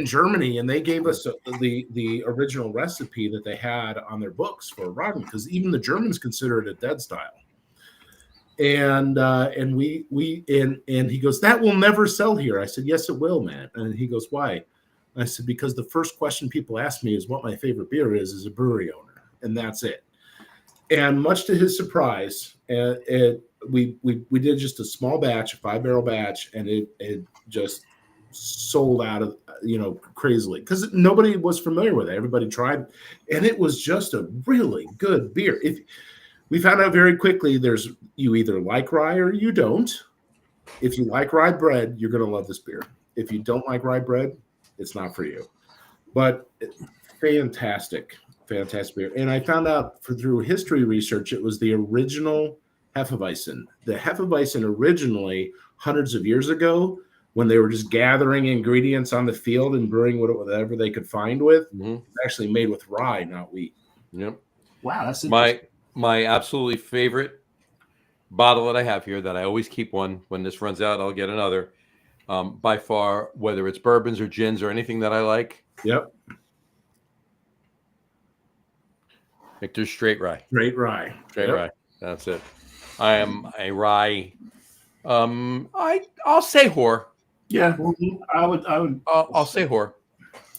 Germany, and they gave us the original recipe that they had on their books for Roggen, because even the Germans consider it a dead style. And he goes, that will never sell here. I said, yes, it will, man. And he goes, why? I said, because the first question people ask me is what my favorite beer is as a brewery owner, and that's it. And much to his surprise, we did just a small batch, a 5-barrel batch, and it just sold out of, crazily, because nobody was familiar with it. Everybody tried, and it was just a really good beer. If we found out very quickly, you either like rye or you don't. If you like rye bread, you're going to love this beer. If you don't like rye bread, it's not for you. But fantastic beer. And I found out through history research, it was the original Hefeweizen. The Hefeweizen originally, hundreds of years ago, when they were just gathering ingredients on the field and brewing whatever they could find with, it's actually made with rye, not wheat. Yep. Wow, that's my absolutely favorite bottle that I have here, that I always keep one. When this runs out, I'll get another. By far, whether it's bourbons or gins or anything that I like. Yep. Victor's Straight Rye. Straight Rye. Rye. That's it. I am a rye. I'll say whore. Yeah, I would. I'll say whore.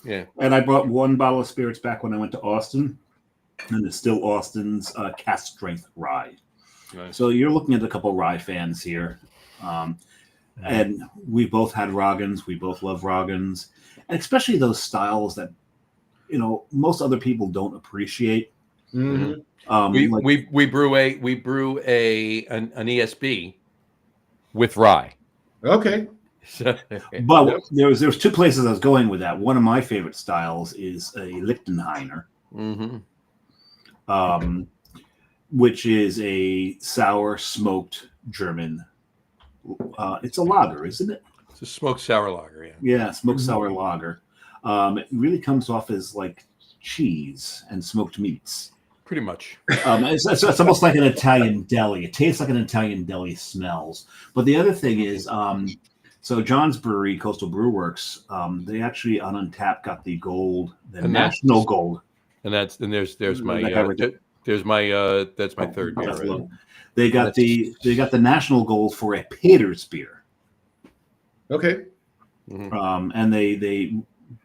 Yeah. And I bought one bottle of spirits back when I went to Austin, and it's still Austin's cast strength rye. Nice. So you're looking at a couple rye fans here. And we both had Roggens. We both love Roggens, and especially those styles that most other people don't appreciate. Mm-hmm. We brew an ESB with rye. Okay. But there was two places I was going with that. One of my favorite styles is a Lichtenheiner, which is a sour smoked German. It's a lager, isn't it? It's a smoked sour lager, yeah. Yeah, smoked sour lager. It really comes off as like cheese and smoked meats. Pretty much. It's almost like an Italian deli. It tastes like an Italian deli smells. But the other thing is, so John's Brewery, Coastal Brew Works, they actually on Untappd got the gold, the national gold. And there's my that's my third beer. Right? They got the national gold for a Peter's beer. Okay. And they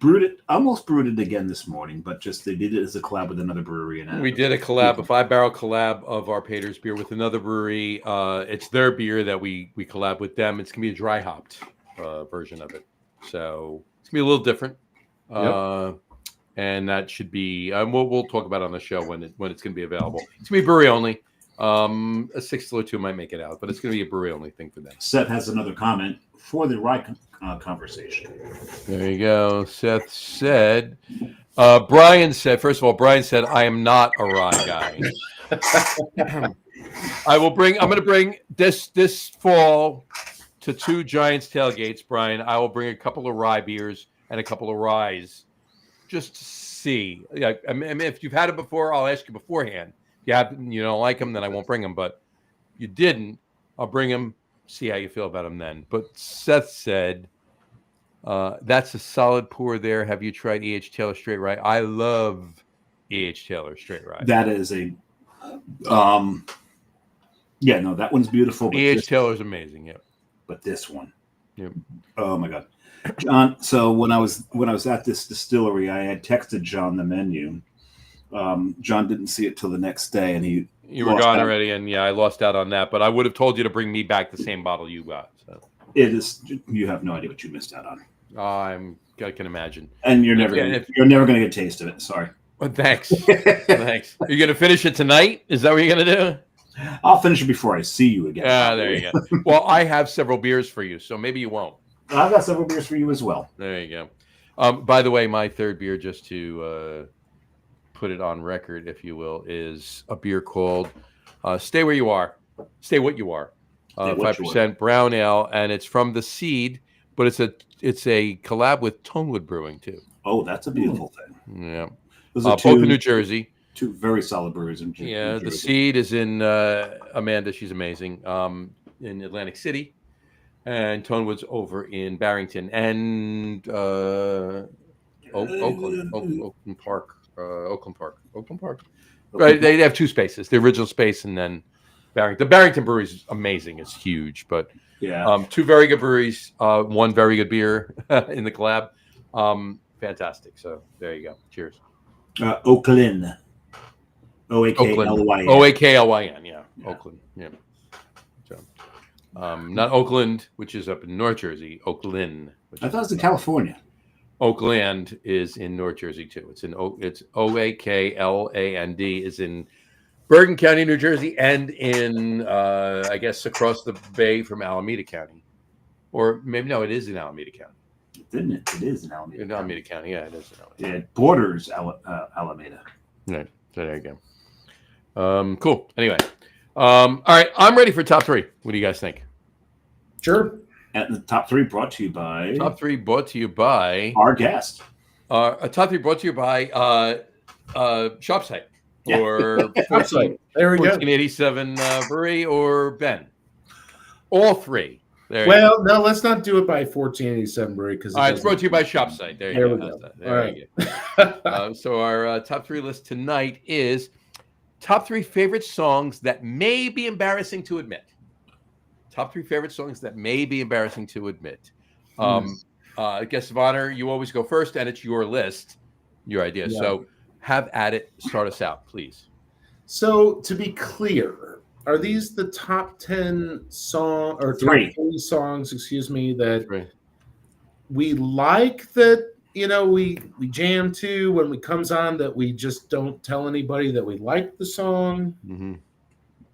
brewed it, almost brewed it again this morning, but just they did it as a collab with another brewery. And we did a 5-barrel collab of our Peter's beer with another brewery. It's their beer that we collab with them. It's gonna be a dry hopped version of it, so it's gonna be a little different. And that should be we'll talk about it on the show when it's gonna be available. It's gonna be brewery only. A 602 might make it out, but it's gonna be a brewery only thing for them. Seth has another comment for the rye conversation. There you go. Seth said, Brian said, first of all, I am not a rye guy. I'm going to bring this fall to 2 Giants tailgates, Brian. I will bring a couple of rye beers and a couple of ryes just to see. I mean, if you've had it before, I'll ask you beforehand. If you don't like them, then I won't bring them. But you didn't, I'll bring them. See how you feel about them then. But Seth said, that's a solid pour there. Have you tried E.H. Taylor Straight Rye? I love E.H. Taylor Straight Rye. That is a, that one's beautiful. E.H. Taylor's amazing, yeah. But this one, yeah. Oh my God, John. So when I was at this distillery, I had texted John the menu. John didn't see it till the next day, and you were gone already, and I lost out on that. But I would have told you to bring me back the same bottle you got. So it is. You have no idea what you missed out on. I can imagine. And you're never going to get a taste of it. Sorry. Well, thanks. Thanks. Are you going to finish it tonight? Is that what you're going to do? I'll finish it before I see you again. There you go. Well, I have several beers for you, so maybe you won't. I've got several beers for you as well. There you go. By the way, my third beer, just to put it on record, if you will, is a beer called Stay Where You Are. Stay What You Are. 5% brown ale, and it's from the seed, but it's a collab with Tonewood Brewing too. Oh, that's a beautiful thing. Yeah. Those are both in New Jersey. Two very solid breweries in New Jersey. The seed is in Amanda. She's amazing. In Atlantic City, and Tonewood's over in Barrington and Oakland Park. Right, they have two spaces: the original space and then Barrington. The Barrington Brewery is amazing. It's huge, but two very good breweries. One very good beer in the collab. Fantastic. So there you go. Cheers. Oakland. Oaklyn. Oaklyn. Yeah. Oakland. Yeah. So, not Oakland, which is up in North Jersey. Oakland. I thought it was in California. Oakland is in North Jersey too. It's Oakland is in Bergen County, New Jersey, and in I guess across the bay from Alameda County, or maybe no, it is in Alameda County. Didn't it? It is in Alameda. In Alameda County, yeah, it is. In Alameda. Yeah, it borders Alameda. Right. So there you go. Cool. Anyway, all right, I'm ready for top three. What do you guys think? Sure. And the top three brought to you by our guest. Top three brought to you by ShopSite or ShopSite. There we go. 1487 Brewery or Ben. All three. No, let's not do it by 1487 Brewery because it's brought to you by ShopSite. There you go. There you go. So our top three list tonight is top three favorite songs that may be embarrassing to admit. Top three favorite songs that may be embarrassing to admit. Guest of honor, you always go first, and it's your list, your idea. Yeah. So have at it. Start us out, please. So to be clear, are these the top 10 song or top 3 songs, that we like, that we jam to when it comes on, that we just don't tell anybody that we like the song? Mm-hmm.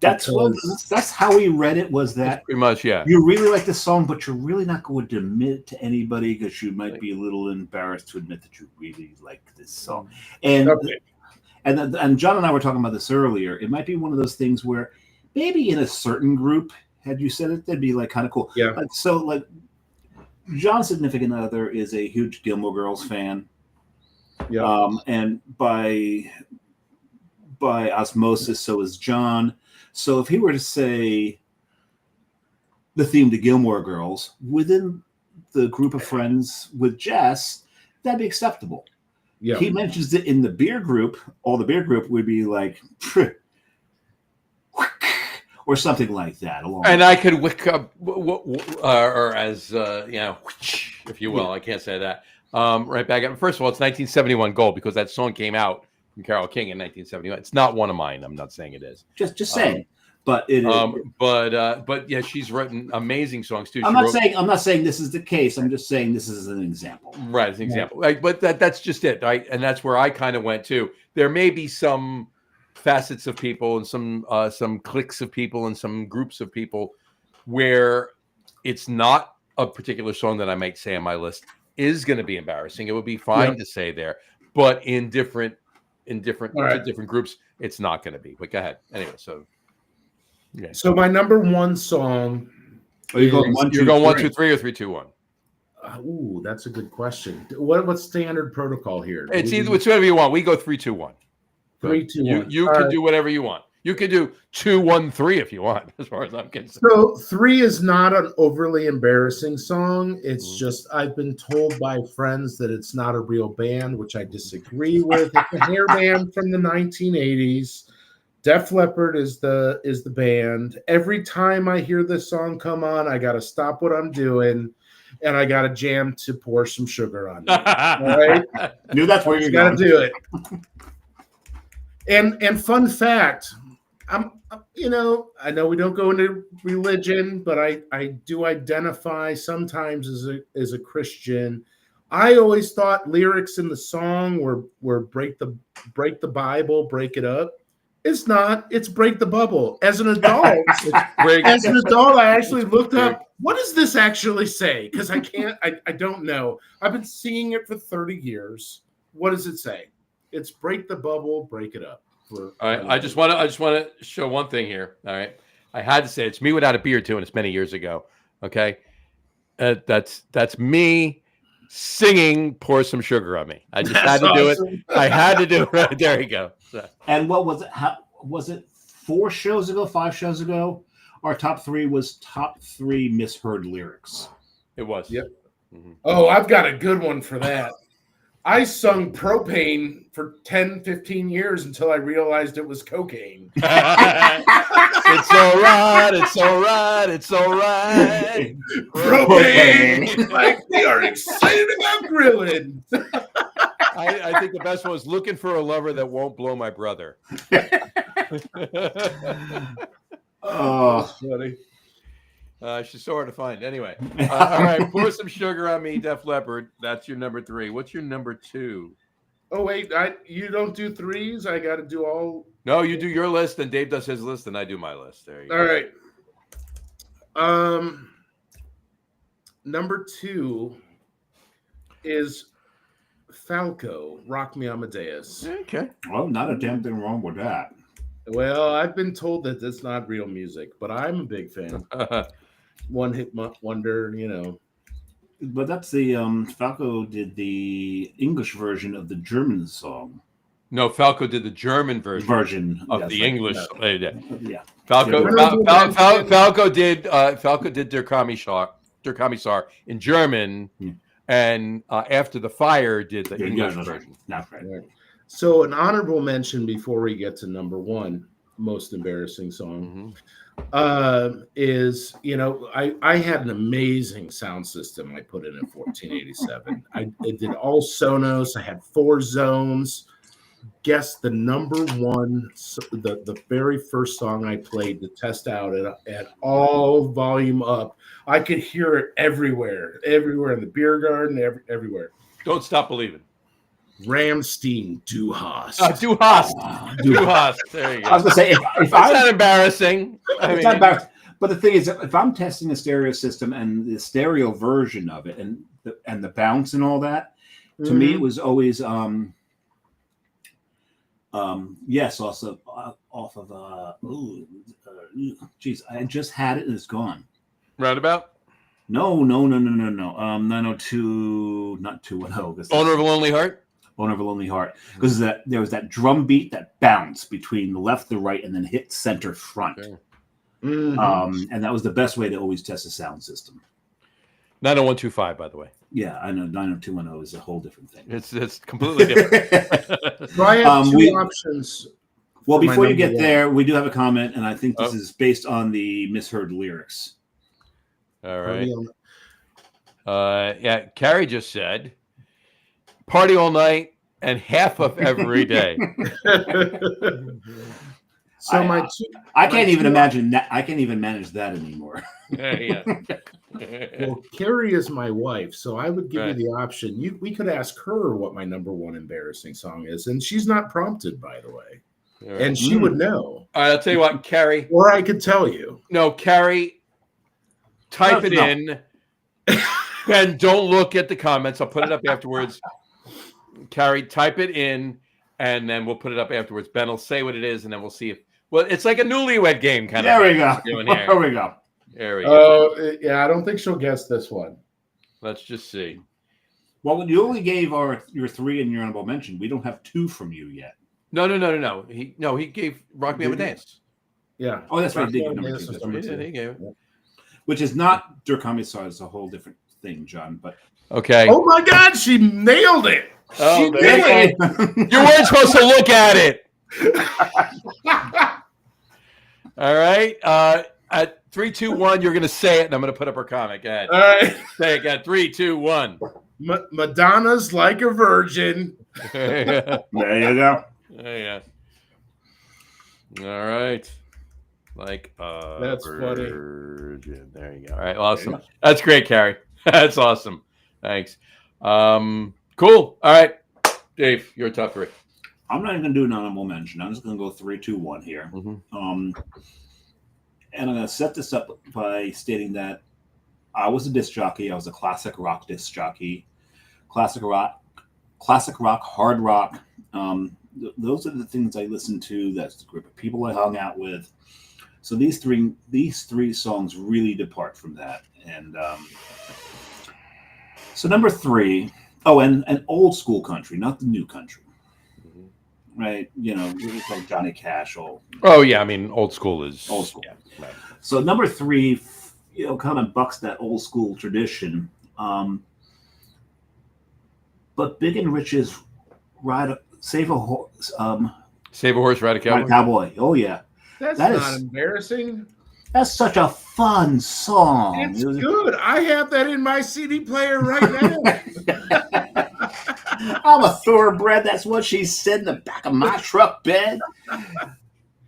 That's how we read it, was that pretty much, yeah. You really like the song, but you're really not going to admit it to anybody because you might be a little embarrassed to admit that you really like this song. And John and I were talking about this earlier. It might be one of those things where maybe in a certain group, had you said it, that'd be like kind of cool. Yeah. So John's significant other is a huge Gilmore Girls fan. Yeah. And by osmosis, so is John. So if he were to say the theme to Gilmore Girls within the group of friends with Jess, that'd be acceptable. Yeah. He mentions it in the beer group. All the beer group would be like, or something like that. And I could wick up, or as if you will. I can't say that. Right back up. First of all, it's 1971 Gold because that song came out from Carole King in 1971. It's not one of mine. I'm not saying it is. Just saying. But it is. But yeah, she's written amazing songs too. I'm not saying this is the case. I'm just saying this is an example. Right, it's an example. Right, but that's just it. Right, and that's where I kind of went to. There may be some facets of people and some cliques of people and some groups of people where it's not a particular song that I might say on my list is going to be embarrassing. It would be fine to say there, but in different groups, it's not going to be. But go ahead. Anyway, so. Yeah. So my number one song. You're going 1, 2, 3, or 3, 2, 1. Ooh, that's a good question. What's standard protocol here? It's whatever you want. We go 3, 2, 1. 3, 2, 1. You can do whatever you want. You can do 2, 1, 3 if you want, as far as I'm concerned. So 3 is not an overly embarrassing song. It's just I've been told by friends that it's not a real band, which I disagree with. It's a hair band from the 1980s. Def Leppard is the band. Every time I hear this song come on, I got to stop what I'm doing, and I got to jam to Pour Some Sugar on it. All right? Knew that's where you're got to do it. And fun fact, I know we don't go into religion, but I do identify sometimes as a Christian. I always thought lyrics in the song were break the Bible, break it up. It's not. It's break the bubble. As an adult, I actually looked up, what does this actually say? Because I don't know. I've been singing it for 30 years. What does it say? It's break the bubble, break it up. All right, I just want to show one thing here. All right, I had to say it's me without a beard too, and it's many years ago. Okay, that's me singing "Pour Some Sugar on Me." I just had to do it. I had to do it. Right there you go. So. And what was it? How was it? 4 shows ago, 5 shows ago, our top 3 was top 3 misheard lyrics. It was. Yep. Mm-hmm. Oh, I've got a good one for that. I sung propane for 10, 15 years until I realized it was cocaine. It's all right. It's all right. It's all right. Propane. Like we are excited about grilling. I think the best one was looking for a lover that won't blow my brother. Oh, funny. She's so hard to find. Anyway, all right. Pour Some Sugar on Me, Def Leppard. That's your number 3. What's your number 2? Oh wait, you don't do 3s. I got to do all. No, you do your list, and Dave does his list, and I do my list. There you go. All right. Number 2 is Falco, Rock Me Amadeus. Okay. Well, not a damn thing wrong with that. Well, I've been told that that's not real music, but I'm a big fan. One hit wonder, you know. But that's the Falco did the English version of the German song. No, Falco did the German version of the English. Yeah. Falco did Der Kommissar in German, and After the Fire did the English version. Not right. So an honorable mention before we get to number 1, most embarrassing song, is, you know, I had an amazing sound system I put in 1487. I did all Sonos. I had 4 zones. Guess the number 1, the very first song I played to test out at all volume up. I could hear it everywhere in the beer garden, everywhere. Don't Stop Believing. Rammstein, Du Hast. Du Hast. Du Hast. There you go. I was going to say, if that's not embarrassing. It's not embarrassing. But the thing is, if I'm testing a stereo system and the stereo version of it and the bounce and all that, to me it was always yes, also off of geez, I just had it and it's gone. Roundabout? No. 902, not 210. Owner of a Lonely Heart? Owner of a Lonely Heart. Because there was that drum beat that bounced between the left, the right, and then hit center front. Okay. And that was the best way to always test a sound system. 90125, by the way. Yeah, I know. 90210 is a whole different thing. It's completely different. So I have 2 options. Well, before you get there, we do have a comment, and I think this is based on the misheard lyrics. All right. Yeah, Carrie just said, party all night and half of every day. So I can't even imagine that. I can't even manage that anymore. Yeah. Well, Carrie is my wife, so I would give you the option. We could ask her what my number 1 embarrassing song is, and she's not prompted, by the way. Right. And she would know. All right, I'll tell you what, Carrie. Or I could tell you. No, Carrie, type it in, and don't look at the comments. I'll put it up afterwards. Carrie, type it in, and then we'll put it up afterwards. Ben will say what it is, and then we'll see if. Well, it's like a newlywed game kind of. There we go. There we go. There we go. Yeah, I don't think she'll guess this one. Let's just see. Well, you only gave your 3 and your honorable mention. We don't have 2 from you yet. No. He gave Rock Me Amadeus. Yeah. Oh, that's right. He gave number 2. He gave it. Which is not Der Kommissar. It's a whole different thing, John. But okay. Oh my God, she nailed it. Oh, you weren't supposed to look at it. All right. At 3, 2, 1, you're going to say it, and I'm going to put up her comment. Go ahead. All right. Say it. Got 3, 2, 1. Madonna's Like a Virgin. There you go. Yeah. All right. Like a That's virgin. Funny. There you go. All right. Awesome. That's great, Carrie. That's awesome. Thanks. Cool. All right. Dave, you're top 3. I'm not even going to do an honorable mention. I'm just going to go 3, 2, 1 here. And I'm going to set this up by stating that I was a disc jockey. I was a classic rock disc jockey. Classic classic rock, hard rock. Those are the things I listened to. That's the group of people I hung out with. So these three songs really depart from that. And so number 3, and old school country, not the new country, right? Like Johnny Cash. Oh yeah, I mean old school is old school. Yeah, right. So number 3, kind of bucks that old school tradition. But Big and Rich's Save a Horse, Ride a Cowboy. Ride a Cowboy. Oh yeah, That's not embarrassing. That's such a fun song. It's good. I have that in my CD player right now. I'm a thoroughbred. That's what she said in the back of my truck bed.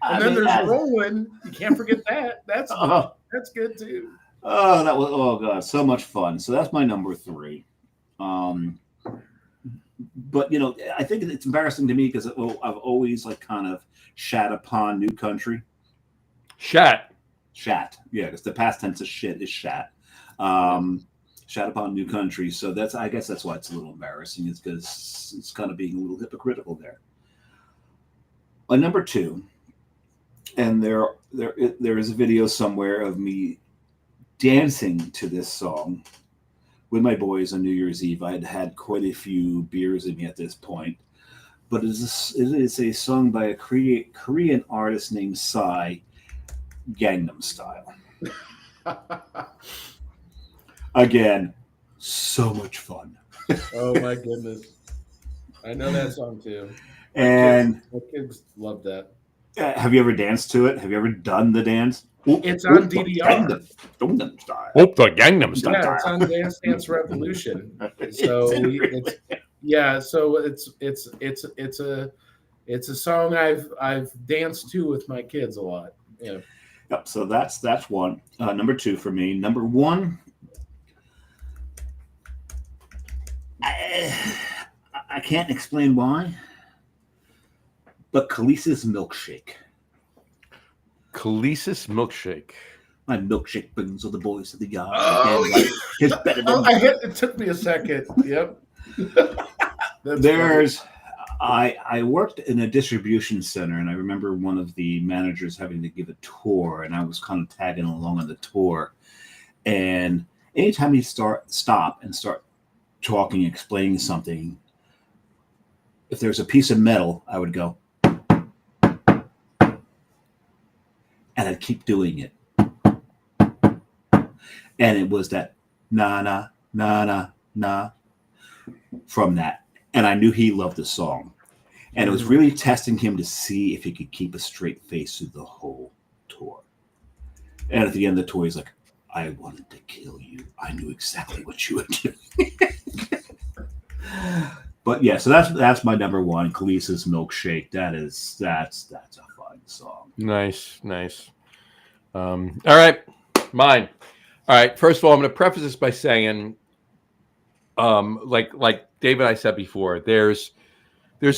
And then there's Rolling. You can't forget that. That's good too. Oh god, so much fun. So that's my number 3. But I think it's embarrassing to me because I've always kind of shat upon new country. Shat. Yeah, because the past tense of shit is shat. Shat upon new country. So I guess that's why it's a little embarrassing, is because it's kind of being a little hypocritical there. Number 2, and there is a video somewhere of me dancing to this song with my boys on New Year's Eve. I had quite a few beers in me at this point, but it is a song by a Korean artist named Psy, Gangnam Style. Again, so much fun. Oh my goodness. I know that song too. And my kids love that. Have you ever danced to it? Have you ever done the dance? It's on DDR. Gangnam Style. The Gangnam Style. Yeah, it's on Dance Dance Revolution. So it's a song I've danced to with my kids a lot. Yeah. Yep. So that's one. Number 2 for me. Number 1. I can't explain why, but Khaleesi's Milkshake. Khaleesi's Milkshake. My milkshake brings all the boys to the yard. It's better than it took me a second. Yep. I worked in a distribution center, and I remember one of the managers having to give a tour, and I was kind of tagging along on the tour. And anytime he'd stop and start talking, explaining something, if there's a piece of metal, I would go, and I'd keep doing it. And it was that na na na na na from that. And I knew he loved the song. And it was really testing him to see if he could keep a straight face through the whole tour. And at the end of the tour, he's like, I wanted to kill you. I knew exactly what you were doing. But yeah, so that's my number 1, Khaleesi's Milkshake. That's a fun song. Nice. All right, mine. All right. First of all, I'm going to preface this by saying, like Dave and I said before, there's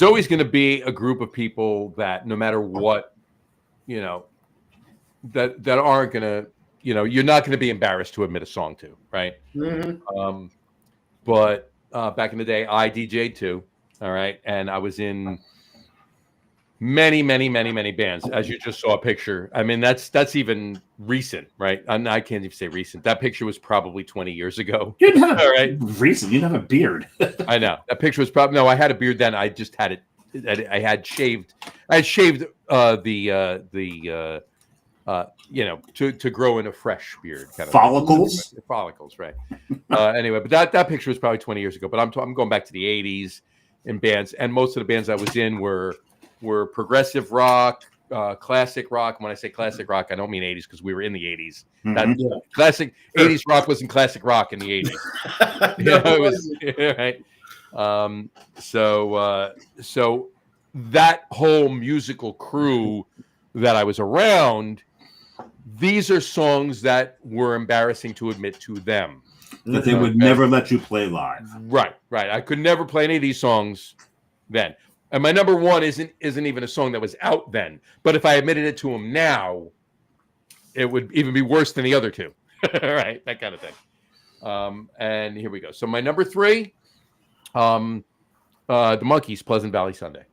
always going to be a group of people that no matter what, that aren't going to, you're not going to be embarrassed to admit a song to, right? Mm-hmm. But back in the day, I DJ'd too. All right, and I was in many bands, as you just saw a picture. I mean, that's even recent, right? I can't even say recent. That picture was probably 20 years ago. You didn't have all right, recent. You didn't have a beard. I know that picture was probably no. I had a beard then. I just had it. I had shaved. I had shaved to grow in a fresh beard, kind of follicles. Follicles, right? Anyway, but that picture was probably 20 years ago. But I'm going back to the 80s in bands, and most of the bands I was in were progressive rock, classic rock. When I say classic rock, I don't mean 80s because we were in the 80s. Mm-hmm. Classic 80s rock wasn't classic rock in the 80s. It was right. So that whole musical crew that I was around, these are songs that were embarrassing to admit to them. That they would never let you play live. Right. I could never play any of these songs then. And my number 1 isn't even a song that was out then. But if I admitted it to him now, it would even be worse than the other 2. Right? That kind of thing. And here we go. So my number 3, The Monkees, Pleasant Valley Sunday.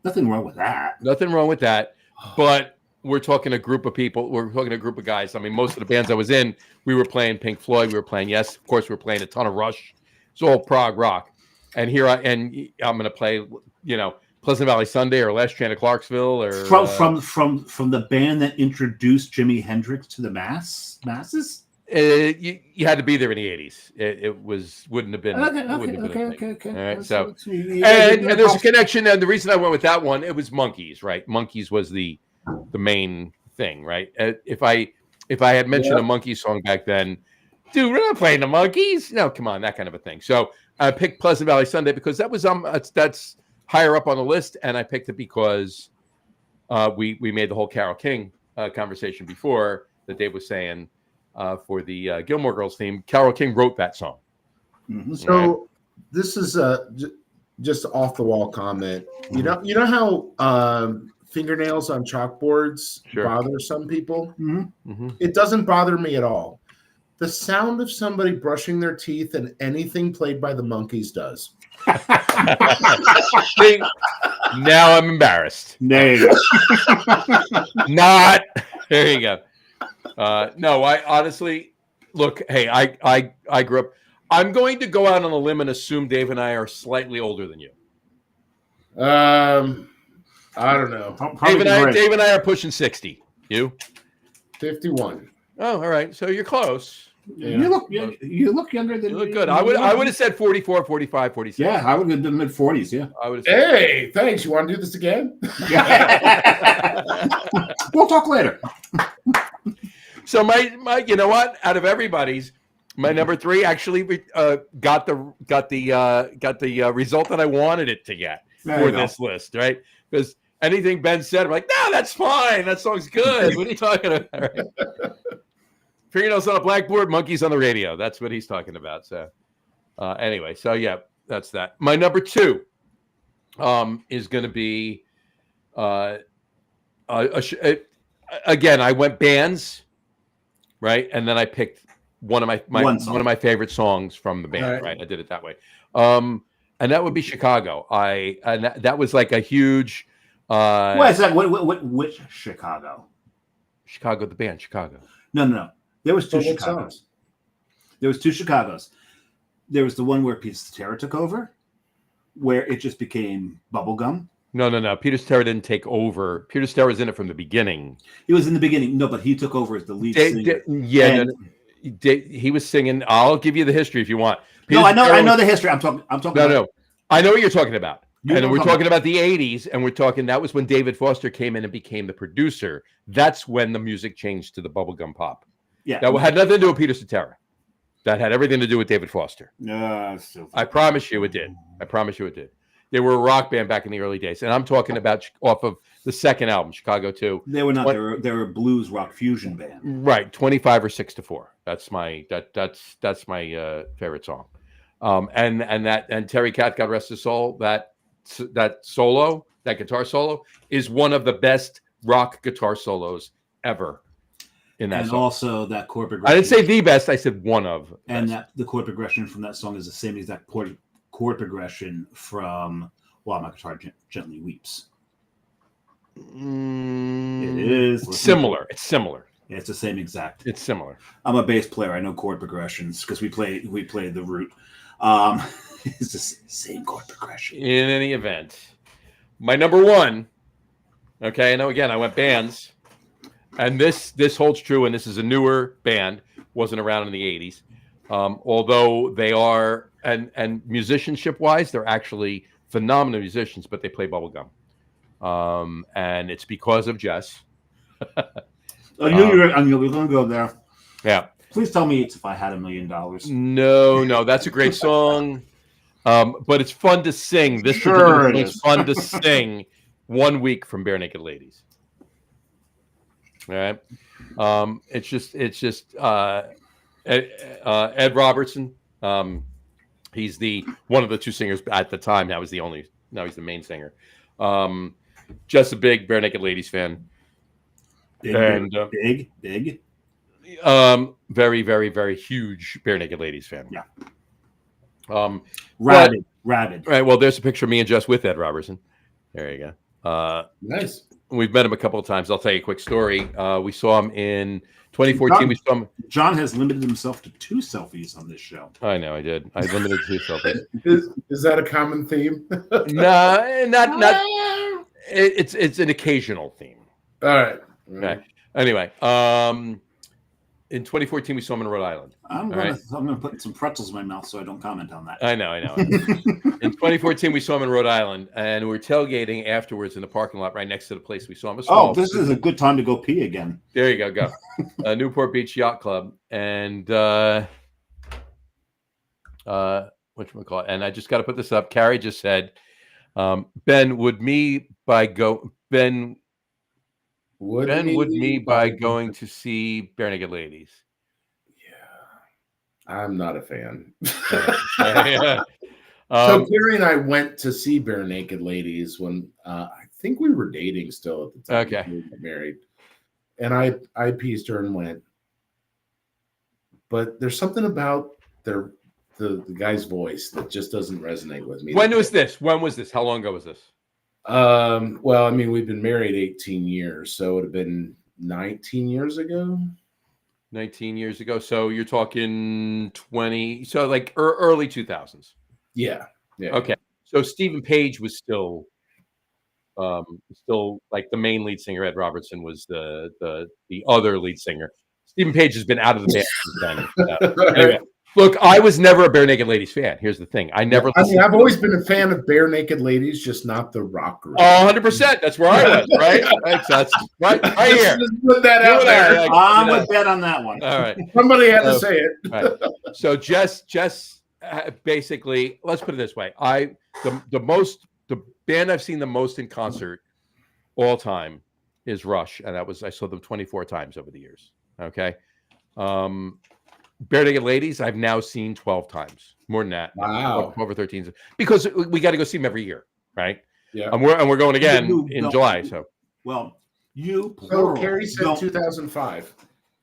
Nothing wrong with that. Nothing wrong with that. But we're talking a group of people. We're talking a group of guys. I mean, most of the bands I was in, we were playing Pink Floyd. We were playing Yes. Of course, we were playing a ton of Rush. It's all prog rock. And I'm going to play, Pleasant Valley Sunday or Last Train to Clarksville or from the band that introduced Jimi Hendrix to the masses. You had to be there in the 80s. It wouldn't have been. Okay. All right, so and there's a connection. And the reason I went with that one, it was Monkees, right? Monkees was the main thing, right? If I had mentioned a Monkees song back then, dude, we're not playing the Monkees. No, come on, that kind of a thing. So I picked Pleasant Valley Sunday because that was that's higher up on the list, and I picked it because we made the whole Carole King conversation before that Dave was saying. For the Gilmore Girls theme, Carole King wrote that song. Mm-hmm. So this is just off the wall comment. Mm-hmm. You know how fingernails on chalkboards bother some people? Mm-hmm. Mm-hmm. It doesn't bother me at all. The sound of somebody brushing their teeth and anything played by the Monkees does. See, now I'm embarrassed. There you go. Not. There you go. No, I honestly look. Hey, I grew up. I'm going to go out on a limb and assume Dave and I are slightly older than you. I don't know. Dave and I are pushing 60. You? 51. Oh, all right. So you're close. Yeah. You look younger than you. Look good. I would have said 44, 45, 46. Yeah, I would have been mid-40s. Yeah, I would have. Hey, thanks. You want to do this again? We'll talk later. So my you know what? Out of everybody's, my number 3 actually got the result that I wanted it to get for this list, right? Because anything Ben said, I'm like, no, that's fine. That song's good. What are you talking about? Right? Fingernails on a blackboard, Monkees on the radio. That's what he's talking about. So anyway, so yeah, that's that. My number 2 is going to be again. I went bands. Right, and then I picked one of my favorite songs from the band. Right, I did it that way, and that would be Chicago. That was like a huge. What is that? Which Chicago? Chicago, the band, Chicago. No. There was 2 Chicagos. There was 2 Chicagos. There was the one where Peter Cetera took over, where it just became bubblegum. No. Peter Cetera didn't take over. Peter Cetera was in it from the beginning. He was in the beginning. No, but he took over as the lead singer. He was singing. I'll give you the history if you want. I know the history. I'm talking. No. I know what you're talking about. And we're talking about the 80s, and we're talking. That was when David Foster came in and became the producer. That's when the music changed to the bubblegum pop. Yeah, that had nothing to do with Peter Cetera. That had everything to do with David Foster. I promise you it did. They were a rock band back in the early days, and I'm talking about off of the second album, Chicago 2. They were not. They were a blues rock fusion band. Right, 25 or 6 to 4. That's my favorite song. And Terry Kath, God rest his soul, that solo, that guitar solo, is one of the best rock guitar solos ever. In that song. Also that chord progression. I didn't say the best. I said one of. And the chord progression from that song is the same exact chord progression from "While My Guitar Gently Weeps." It is similar. It's similar. Yeah, it's the same exact. It's similar. I'm a bass player. I know chord progressions because we play the root. It's the same chord progression. In any event, my number 1. Okay, I know. Again, I went bands. And this holds true, and this is a newer band, wasn't around in the 80s. Although they are, and musicianship-wise, they're actually phenomenal musicians, but they play bubblegum. And it's because of Jess. I knew you were going to go there. Yeah. Please tell me it's If I Had $1 Million. No, that's a great song. But it's fun to sing. This sure is fun to sing 1 week from Bare Naked Ladies. All right. It's just Ed Robertson. He's one of the 2 singers at the time. Now he's the main singer. Just a big Bare Naked Ladies fan. Big. Very, very, very huge Bare Naked Ladies fan. Yeah. Rabid. Right. Well, there's a picture of me and Jess with Ed Robertson. There you go. Nice. We've met him a couple of times. I'll tell you a quick story. We saw him in 2014. We saw him. John has limited himself to 2 selfies on this show. I know I did. I limited 2 selfies. Is that a common theme? No, not. It's an occasional theme. All right. Okay. Anyway, in 2014 we saw him in Rhode Island. I'm gonna put some pretzels in my mouth so I don't comment on that. I know. In 2014 we saw him in Rhode Island, and we were tailgating afterwards in the parking lot right next to the place we saw him. This is a good time to go pee again. There you go. Newport Beach Yacht Club, and whatchamacallit, and I just got to put this up. Carrie just said, Ben would me by going to see Bare Naked Ladies. Yeah, I'm not a fan. Yeah. So Carrie and I went to see Bare Naked Ladies when I think we were dating still at the time. Okay. We were married, and I pieced her and went, but there's something about the guy's voice that just doesn't resonate with me. When was this? How long ago was this? Well, I mean, we've been married 18 years, so it would have been 19 years ago. 19 years ago. So you're talking 20. So like early 2000s. Yeah. Okay. So Stephen Page was still like the main lead singer. Ed Robertson was the other lead singer. Stephen Page has been out of the band since then. Anyway. Look, I was never a Bare Naked Ladies fan. Here's the thing. I've always been a fan of Bare Naked Ladies, just not the rock group. Oh, 100%. That's where I was, right? That's right here. Just put that out there. I'm with Bet on that one. All right. Somebody had to say it. Right. So Jess, basically, let's put it this way. The band I've seen the most in concert all time is Rush, and I saw them 24 times over the years. Okay. Bare Naked Ladies, I've now seen 12 times, more than that. Wow, over 13, because we got to go see them every year, right? Yeah, and we're going again in July. So, Carrie said 2005.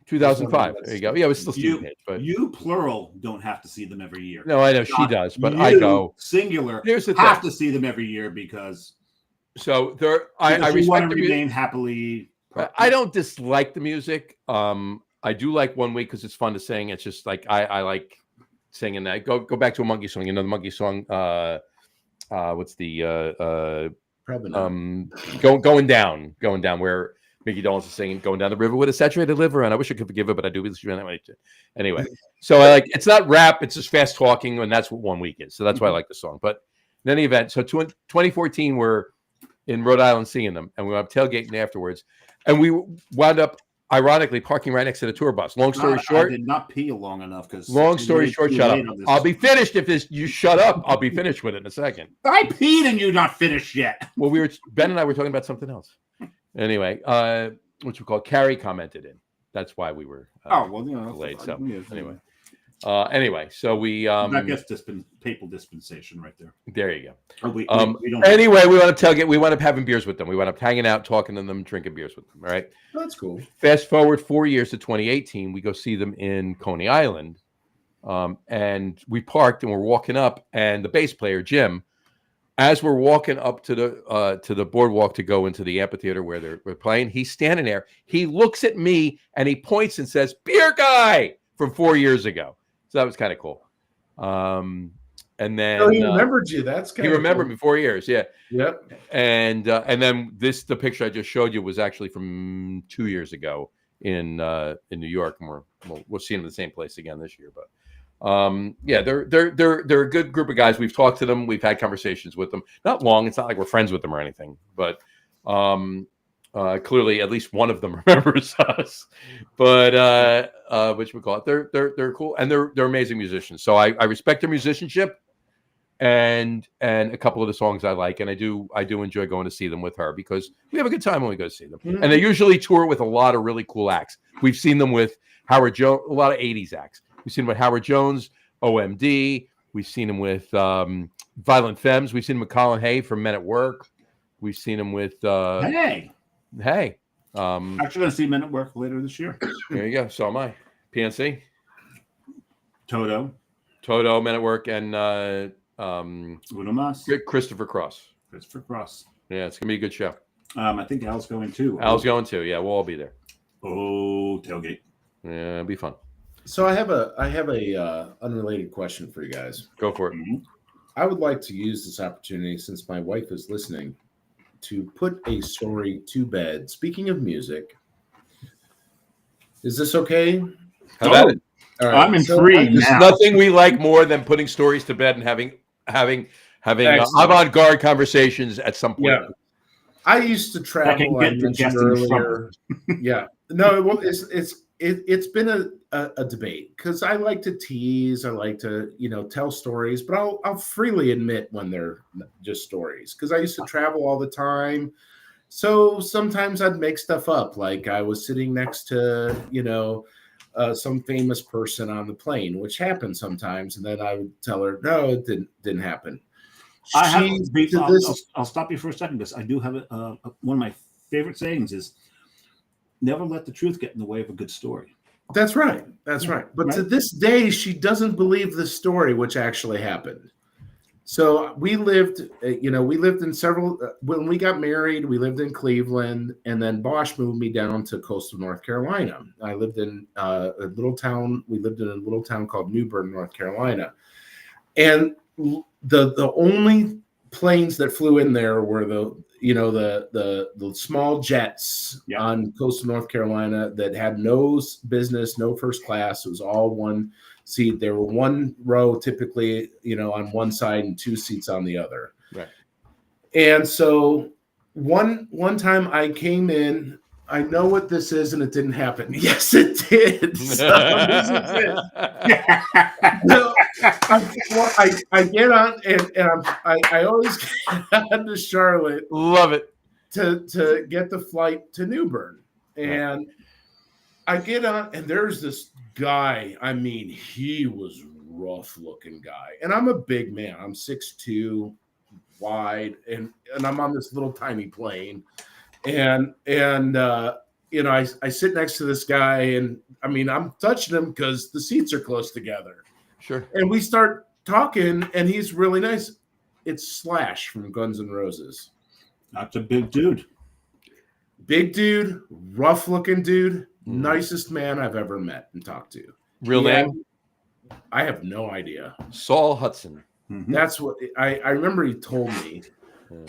2005. There you go. Yeah, it was still Stephen Page, but you plural don't have to see them every year. No, I know she does, but I go singular. Here's the have thing. to see them every year because. So I respect to remain happily. I don't dislike the music. I do like One Week because it's fun to sing. It's just like I like singing that. Go back to a Monkey song. You know the Monkey song. What's the probably not. Going down where Mickey Dolenz is singing "Going Down the River with a Saturated Liver," and I wish I could forgive it, but I do. Anyway, so I like it's not rap. It's just fast talking, and that's what One Week is. So that's why I like the song. But in any event, so 2014 we're in Rhode Island seeing them, and we went up tailgating afterwards, and we wound up ironically parking right next to the tour bus. Long story short, I did not pee long enough because. Long story short, shut up. I'll be finished if this. You shut up. I'll be finished with it in a second. I peed and you're not finished yet. Well, Ben and I were talking about something else. Anyway, which we call Carrie commented in. That's why we were delayed. So anyway, so we I guess papal dispensation right there. There you go. We don't anyway, we want to having beers with them. We want up hanging out, talking to them, drinking beers with them. All right. That's cool. Fast forward 4 years to 2018, we go see them in Coney Island, and we parked and we're walking up, and the bass player Jim, as we're walking up to the boardwalk to go into the amphitheater where we're playing, he's standing there. He looks at me and he points and says, "Beer guy," from 4 years ago. So that was kind of cool. And then he remembered you. That's kind he of remembered cool. me 4 years. Yeah. Yep. And then the picture I just showed you was actually from 2 years ago in New York, and we'll see them in the same place again this year. But yeah, they're a good group of guys. We've talked to them. We've had conversations with them. Not long. It's not like we're friends with them or anything, but clearly at least one of them remembers us. But they're cool, and they're amazing musicians. So I respect their musicianship. And a couple of the songs I like, and I do enjoy going to see them with her because we have a good time when we go to see them. Mm-hmm. And they usually tour with a lot of really cool acts. We've seen them with Howard Jones, a lot of 80s acts. We've seen them with Howard Jones, OMD. We've seen them with Violent Femmes. We've seen them with Colin Hay from Men at Work. We've seen them with Hey. Actually going to see Men at Work later this year. There you go. So am I. PNC. Toto. Toto, Men at Work, and Bruno Mars, Christopher Cross. Christopher Cross. Yeah, it's gonna be a good show. I think Al's going too. Al's going too. Yeah, we'll all be there. Oh, tailgate. Yeah, it'll be fun. So I have a unrelated question for you guys. Go for it. Mm-hmm. I would like to use this opportunity, since my wife is listening, to put a story to bed. Speaking of music, is this okay? How about it? All right, I'm intrigued There's now. nothing we like more than putting stories to bed and having Excellent. avant-garde conversations at some point. Yeah, I used to travel. I mentioned earlier. Yeah, no, well, it's been a debate because I like to tease. I like to tell stories, but I'll freely admit when they're just stories because I used to travel all the time. So sometimes I'd make stuff up, like I was sitting next to some famous person on the plane, which happens sometimes, and then I would tell her, no, it didn't happen. I'll stop you for a second because I do have one of my favorite sayings is never let the truth get in the way of a good story. That's right. That's right. But to this day, she doesn't believe the story, which actually happened. So we lived in several, when we got married, we lived in Cleveland, and then Bosch moved me down to coastal North Carolina. I lived in a little town. We lived in a little town called New Bern, North Carolina. And the only planes that flew in there were the small jets on coastal North Carolina that had no business, no first class. It was all one seat. There were one row typically, on one side and two seats on the other. Right. And so one time I came in, I know what this is, and it didn't happen. Yes, it did. So this is it. No, I get on, and I always get on to Charlotte. Love it. To get the flight to New Bern. And I get on, and there's this guy. I mean, he was rough looking guy. And I'm a big man. I'm 6'2", wide, and I'm on this little tiny plane. And I sit next to this guy, and I mean, I'm touching him because the seats are close together. Sure. And we start talking, and he's really nice. It's Slash from Guns N' Roses. That's a big dude. Big dude, rough looking dude, nicest man I've ever met and talked to. Real name? I have no idea. Saul Hudson. Mm-hmm. That's what I remember he told me.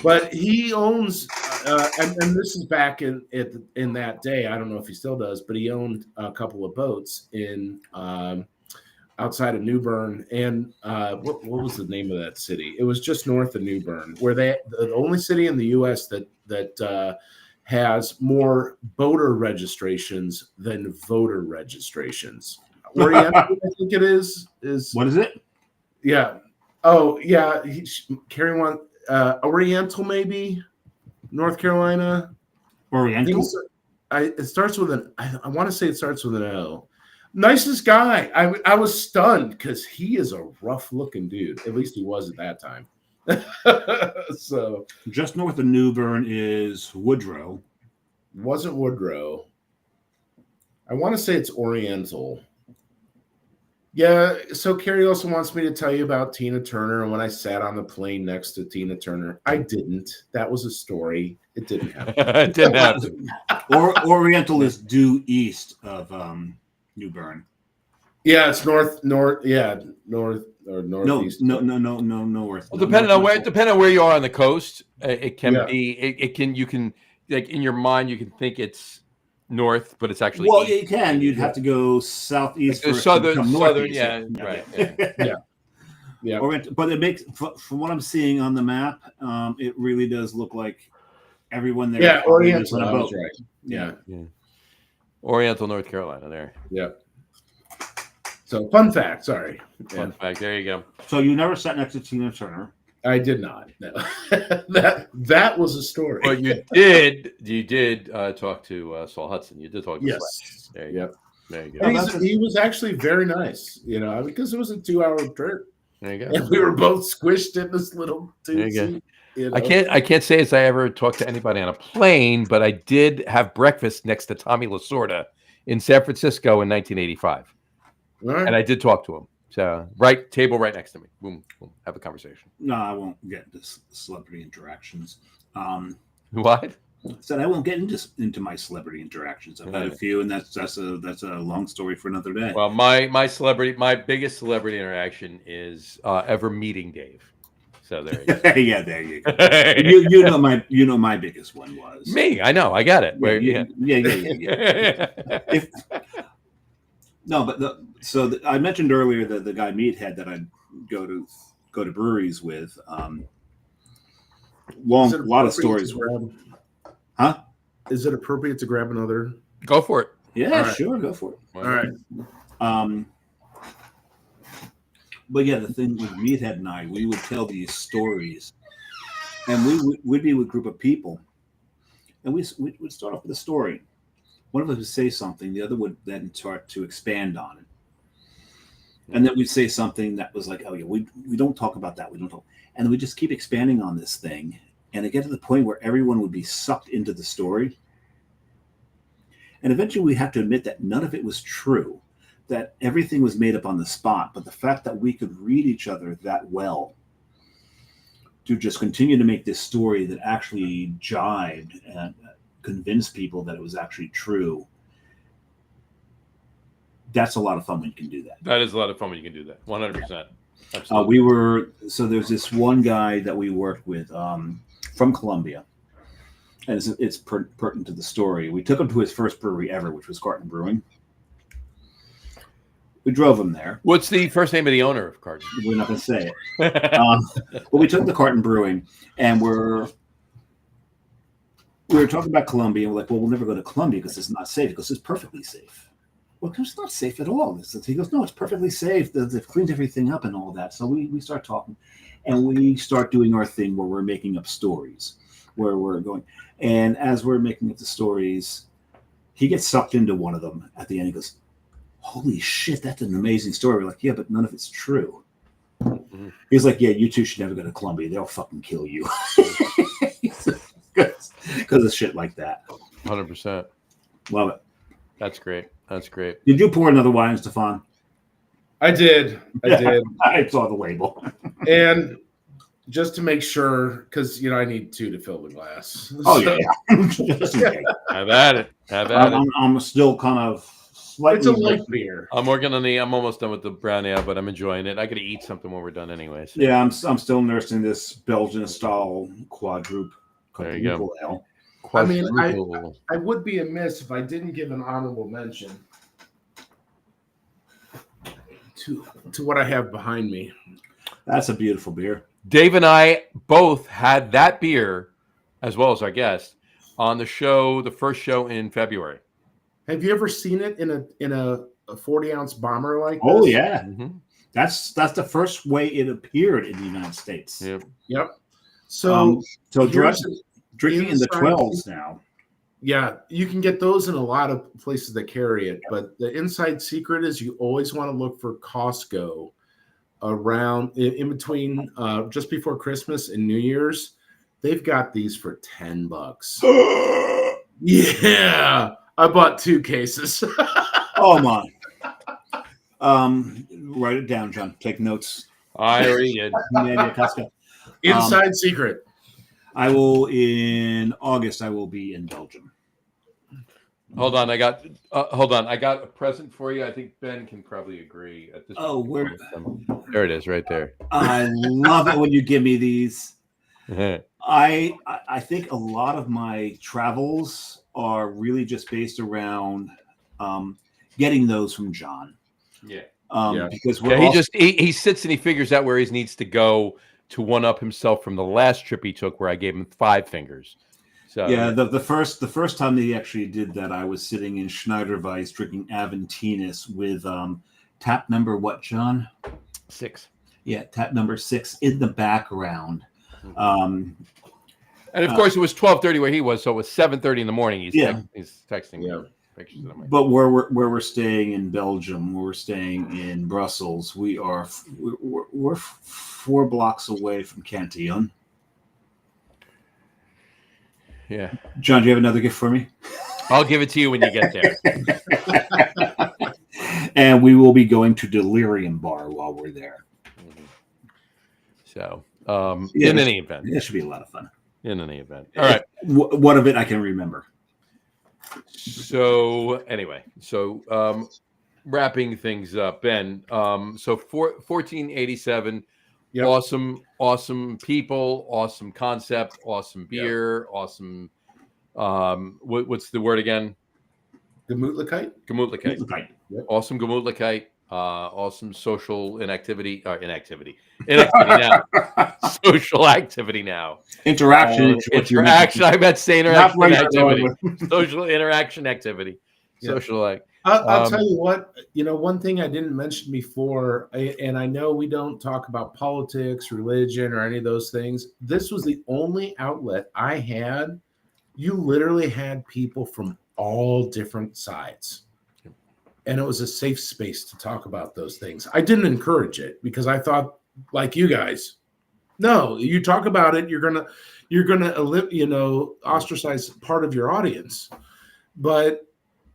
But he owns, and this is back in that day. I don't know if he still does, but he owned a couple of boats in outside of New Bern. And what was the name of that city? It was just north of New Bern, where the only city in the U.S. that has more boater registrations than voter registrations. Oriental, I think it is. What is it? Yeah. Oh, yeah. Carry one. Oriental, maybe North Carolina. Oriental. It starts with an. I want to say it starts with an O. Nicest guy. I was stunned because he is a rough looking dude. At least he was at that time. So just north of New Bern is Woodrow. Wasn't Woodrow. I want to say it's Oriental. Yeah, so Carrie also wants me to tell you about Tina Turner and when I sat on the plane next to Tina Turner. I didn't. That was a story. It didn't happen. It didn't happen. Oriental is due east of New Bern. Yeah, it's north or northeast. No, north. Well, depending on where you are on the coast, it can be. You can like in your mind you can think it's north, but it's actually east. You can. You'd have to go southeast for southern. Yeah. Right. Yeah. But it makes, from what I'm seeing on the map, it really does look like everyone there. Yeah, Oriental. Right. Yeah. Oriental, North Carolina. There. Yeah. So, fun fact. Sorry. Fun fact. There you go. So you never sat next to Tina Turner. I did not. No. that was a story. But you did talk to Saul Hudson. You did talk to Slash. There you go. There you go. He was actually very nice, because it was a 2-hour trip. There you go. And we were both squished in this little seat. I can't say as I ever talked to anybody on a plane, but I did have breakfast next to Tommy Lasorda in San Francisco in 1985. Right. And I did talk to him. So table right next to me. Boom, boom. Have a conversation. No, I won't get into celebrity interactions. What? Said I won't get into my celebrity interactions. I've had a few, and that's a long story for another day. Well, my biggest celebrity interaction is ever meeting Dave. So there you go. Yeah, there you go. you know my biggest one was me. I know. I got it. Yeah. I mentioned earlier that the guy Meathead that I'd go to breweries with. A lot of stories. Huh? Is it appropriate to grab another? Go for it. Yeah, right. Sure. Go for it. All right. But yeah, the thing with Meathead and I, we would tell these stories, and we'd be with a group of people, and we'd start off with a story. One of us would say something, the other would then start to expand on it. And then we'd say something that was like, oh yeah, we don't talk about that. We don't talk. And we just keep expanding on this thing. And it get to the point where everyone would be sucked into the story. And eventually we have to admit that none of it was true, that everything was made up on the spot. But the fact that we could read each other that well to just continue to make this story that actually jibed and convinced people that it was actually true, that's a lot of fun when you can do that. That is a lot of fun when you can do that. 100%. There's this one guy that we worked with from Colombia, and it's pertinent to the story. We took him to his first brewery ever, which was Carton Brewing. We drove him there. What's the first name of the owner of Carton? We're not going to say it. But we took him to Carton Brewing, and we were talking about Colombia, and we're like, well, we'll never go to Colombia because it's not safe. He goes, it's perfectly safe. Well, it's not safe at all. He goes, no, it's perfectly safe. They've cleaned everything up and all that. So we start talking, and we start doing our thing where we're making up stories, where we're going. And as we're making up the stories, he gets sucked into one of them. At the end, he goes, holy shit, that's an amazing story. We're like, yeah, but none of it's true. Mm-hmm. He's like, yeah, you two should never go to Colombia. They'll fucking kill you. Because of shit like that. 100%. Love it. That's great. That's great. Did you pour another wine, Stefan? I did. I saw the label. And just to make sure, because I need two to fill the glass. Oh yeah. Have at it. I'm still kind of slightly. It's a light beer. I'm almost done with the brown ale, but I'm enjoying it. I got to eat something when we're done, anyways. Yeah, I'm still nursing this Belgian style quadruple. There you go. Ale. I mean, I would be amiss if I didn't give an honorable mention to what I have behind me. That's a beautiful beer. Dave and I both had that beer, as well as our guest, on the show, the first show in February. Have you ever seen it in a 40-ounce bomber like this? Oh yeah, mm-hmm. That's the first way it appeared in the United States. Yep. So drinking in the 12s now. Yeah, you can get those in a lot of places that carry it. But the inside secret is you always want to look for Costco around in between just before Christmas and New Year's. They've got these for $10. Yeah, I bought 2 cases. Oh my! Write it down, John. Take notes. I already did. Yeah, Costco. Inside secret. In August. I will be in Belgium. Hold on, I got a present for you. I think Ben can probably agree at this. Oh, where? There it is, right there. I love it when you give me these. I think a lot of my travels are really just based around getting those from John. Yeah. Because he sits and he figures out where he needs to go to one up himself from the last trip he took, where I gave him 5 fingers. So yeah, the first time they actually did that, I was sitting in Schneiderweiss drinking Aventinus with tap number what, John? 6. Yeah, tap number 6 in the background. And of course, it was 12:30 where he was, so it was 7:30 in the morning. He's texting. Yeah. Pictures of but where we're staying in Belgium, where we're staying in Brussels, we're 4 blocks away from Cantillon. Yeah. John, do you have another gift for me? I'll give it to you when you get there. And we will be going to Delirium Bar while we're there. So, Yeah, in any event, it should be a lot of fun. In any event, all right. What of it I can remember. So anyway, wrapping things up, Ben. 1487. Yep. Awesome people, awesome concept, awesome beer, awesome. What's the word again? Gemütlichkeit. Gemütlichkeit. Yep. Awesome Gemütlichkeit. Awesome social inactivity now. Social activity now. Interaction. Interaction. I meant say interaction Not right activity. Social interaction activity. Yeah. Social like. I'll tell you what, one thing I didn't mention before, and I know we don't talk about politics, religion, or any of those things. This was the only outlet I had. You literally had people from all different sides. And it was a safe space to talk about those things. I didn't encourage it because I thought, like you guys, no, you talk about it, you're gonna ostracize part of your audience. But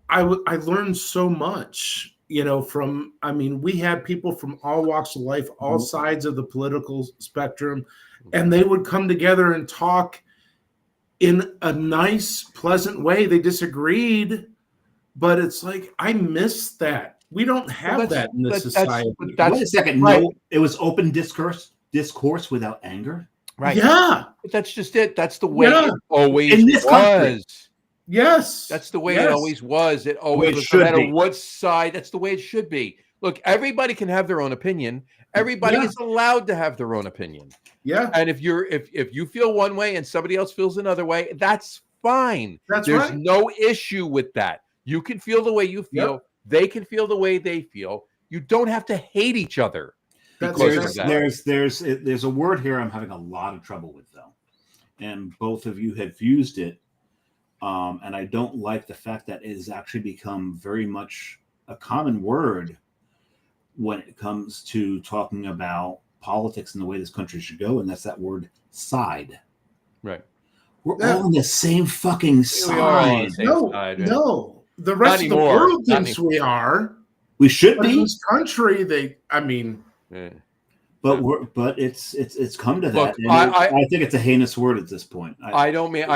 I learned so much, we had people from all walks of life, all sides of the political spectrum, and they would come together and talk in a nice, pleasant way. They disagreed, but it's like, I miss that. We don't have that in this society. Wait a second. Right. No, it was open discourse without anger. Right. Yeah. But that's just it. That's the way it always in this was. Country. Yes. That's the way it always was. It always was, no matter what side. That's the way it should be. Look, everybody can have their own opinion. Everybody is allowed to have their own opinion. Yeah. And if you feel one way and somebody else feels another way, that's fine. There's no issue with that. You can feel the way you feel. Yep. They can feel the way they feel. You don't have to hate each other. There's a word here I'm having a lot of trouble with, though. And both of you have used it. And I don't like the fact that it has actually become very much a common word when it comes to talking about politics and the way this country should go. And that's that word side. Right. We're all on the same fucking side. No. The rest of the world thinks we are. We should be. In this country, But it's come to that. Look, I think it's a heinous word at this point. I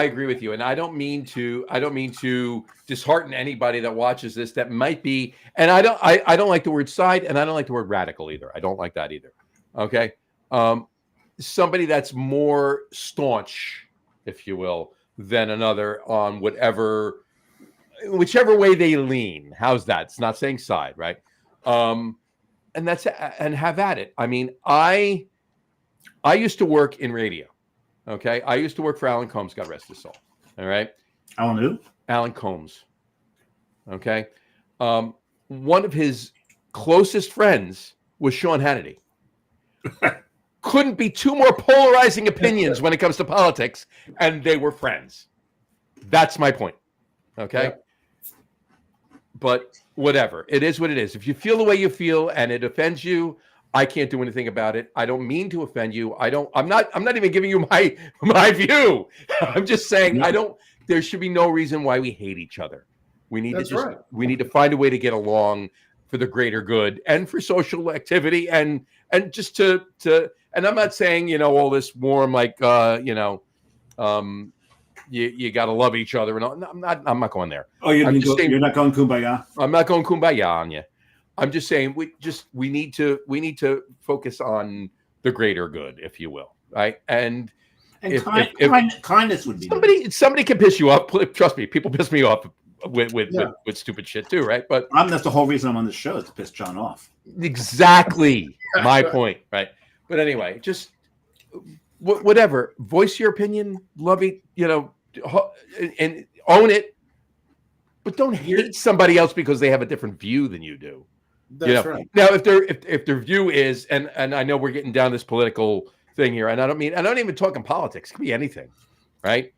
agree with you, and I don't mean to dishearten anybody that watches this that might be. And I don't like the word side, and I don't like the word radical either. I don't like that either. Okay, somebody that's more staunch, if you will, than another on whichever way they lean. How's that? It's not saying side, right? And have at it. I mean, I used to work in radio. Okay. I used to work for Alan Combs, God rest his soul. All right. Alan who? Alan Combs. Okay. One of his closest friends was Sean Hannity. Couldn't be two more polarizing opinions when it comes to politics, and they were friends. That's my point. Okay. Yeah. But whatever, it is what it is. If you feel the way you feel and it offends you, I can't do anything about it. I don't mean to offend you. I'm not even giving you my view. I'm just saying there should be no reason why we hate each other. We need we need to find a way to get along for the greater good and for social activity and just to and I'm not saying, all this warm, like, you got to love each other. And I'm not going there. Oh, you're not going kumbaya? I'm not going kumbaya on you. I'm just saying we need to focus on the greater good, if you will. Right. And kindness would be somebody can piss you off. Trust me, people piss me off with stupid shit too. Right. But that's the whole reason I'm on this show, is to piss John off. Exactly. My point. Right. But anyway, just whatever, voice your opinion, love it, and own it, but don't hate somebody else because they have a different view than you do. That's right. Now, if their view is, and I know we're getting down this political thing here, and I don't even talking politics. It could be anything, right?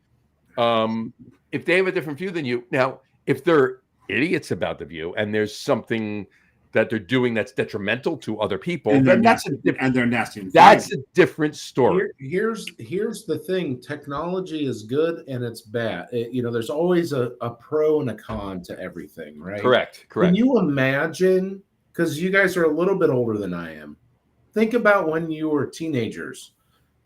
If they have a different view than you, now, if they're idiots about the view and there's something that they're doing that's detrimental to other people, then they're nasty. That's a different story. Here's the thing: technology is good and it's bad. There's always a pro and a con to everything, right? Correct. Can you imagine because you guys are a little bit older than I am. Think about when you were teenagers.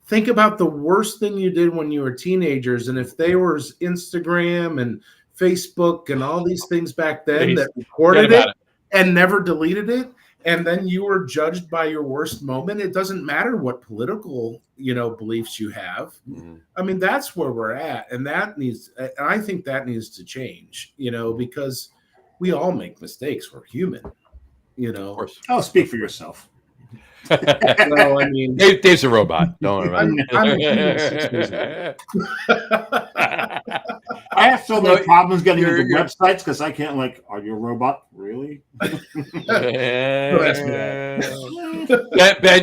Think about the worst thing you did when you were teenagers. And if there was Instagram and Facebook and all these things back then that recorded it and never deleted it, and then you were judged by your worst moment, it doesn't matter what political, beliefs you have. Mm-hmm. I mean, that's where we're at. And I think that needs to change, because we all make mistakes. We're human, Of course. Oh, speak for yourself. Well, I mean, Dave's a robot. Don't worry about I'm a it. human 6 years ago. I have so many problems getting into websites because I can't, are you a robot? Really? Ben,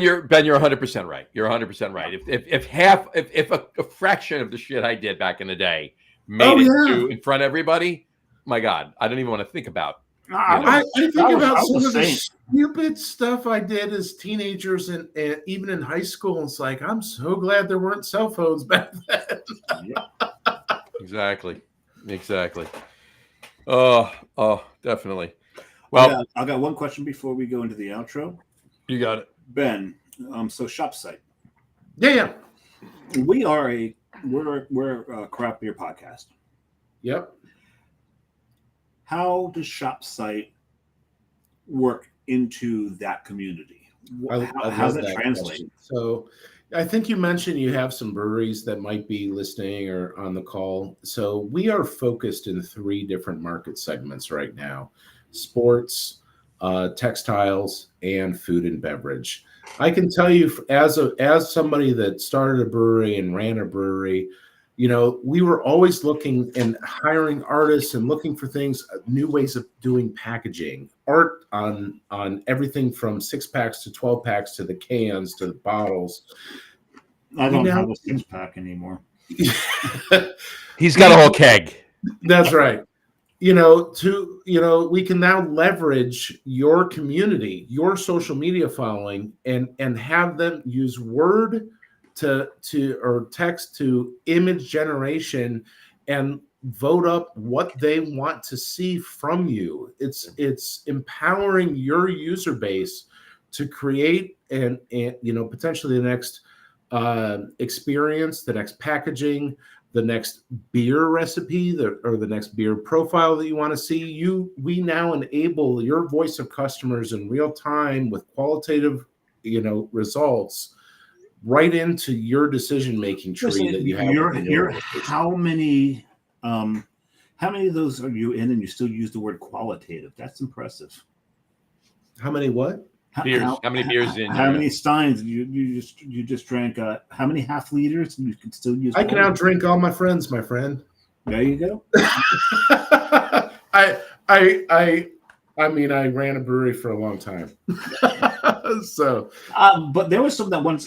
you're 100% right. You're 100% right. If a fraction of the shit I did back in the day made it to in front of everybody, my God, I don't even want to think about. I think about some of the stupid stuff I did as teenagers and even in high school. It's like, I'm so glad there weren't cell phones back then. Exactly. Oh, definitely. Well, I got one question before we go into the outro. You got it, Ben. So ShopSite. Yeah. We're a craft beer podcast. Yep. How does ShopSite work into that community? How does that translate? Question. So I think you mentioned you have some breweries that might be listening or on the call. So we are focused in 3 different market segments right now: sports, textiles, and food and beverage. I can tell you, as somebody that started a brewery and ran a brewery, we were always looking and hiring artists and looking for things, new ways of doing packaging, art on everything from 6-packs to 12-packs to the cans to the bottels. I don't have a 6-pack anymore. He's got a whole keg. That's right. We can now leverage your community, your social media following, and have them use word to or text to image generation and vote up what they want to see from you. It's empowering your user base to create and potentially the next experience, the next packaging, the next beer recipe, or the next beer profile that you want to see. We now enable your voice of customers in real time with qualitative results right into your decision-making tree that you have. How many of those are you in, and you still use the word qualitative? That's impressive. How many what? Beers. How many beers in? How many steins you just drank? How many half liters? And you can still use. I can outdrink all my friends, my friend. There you go. I mean, I ran a brewery for a long time. So, but there was someone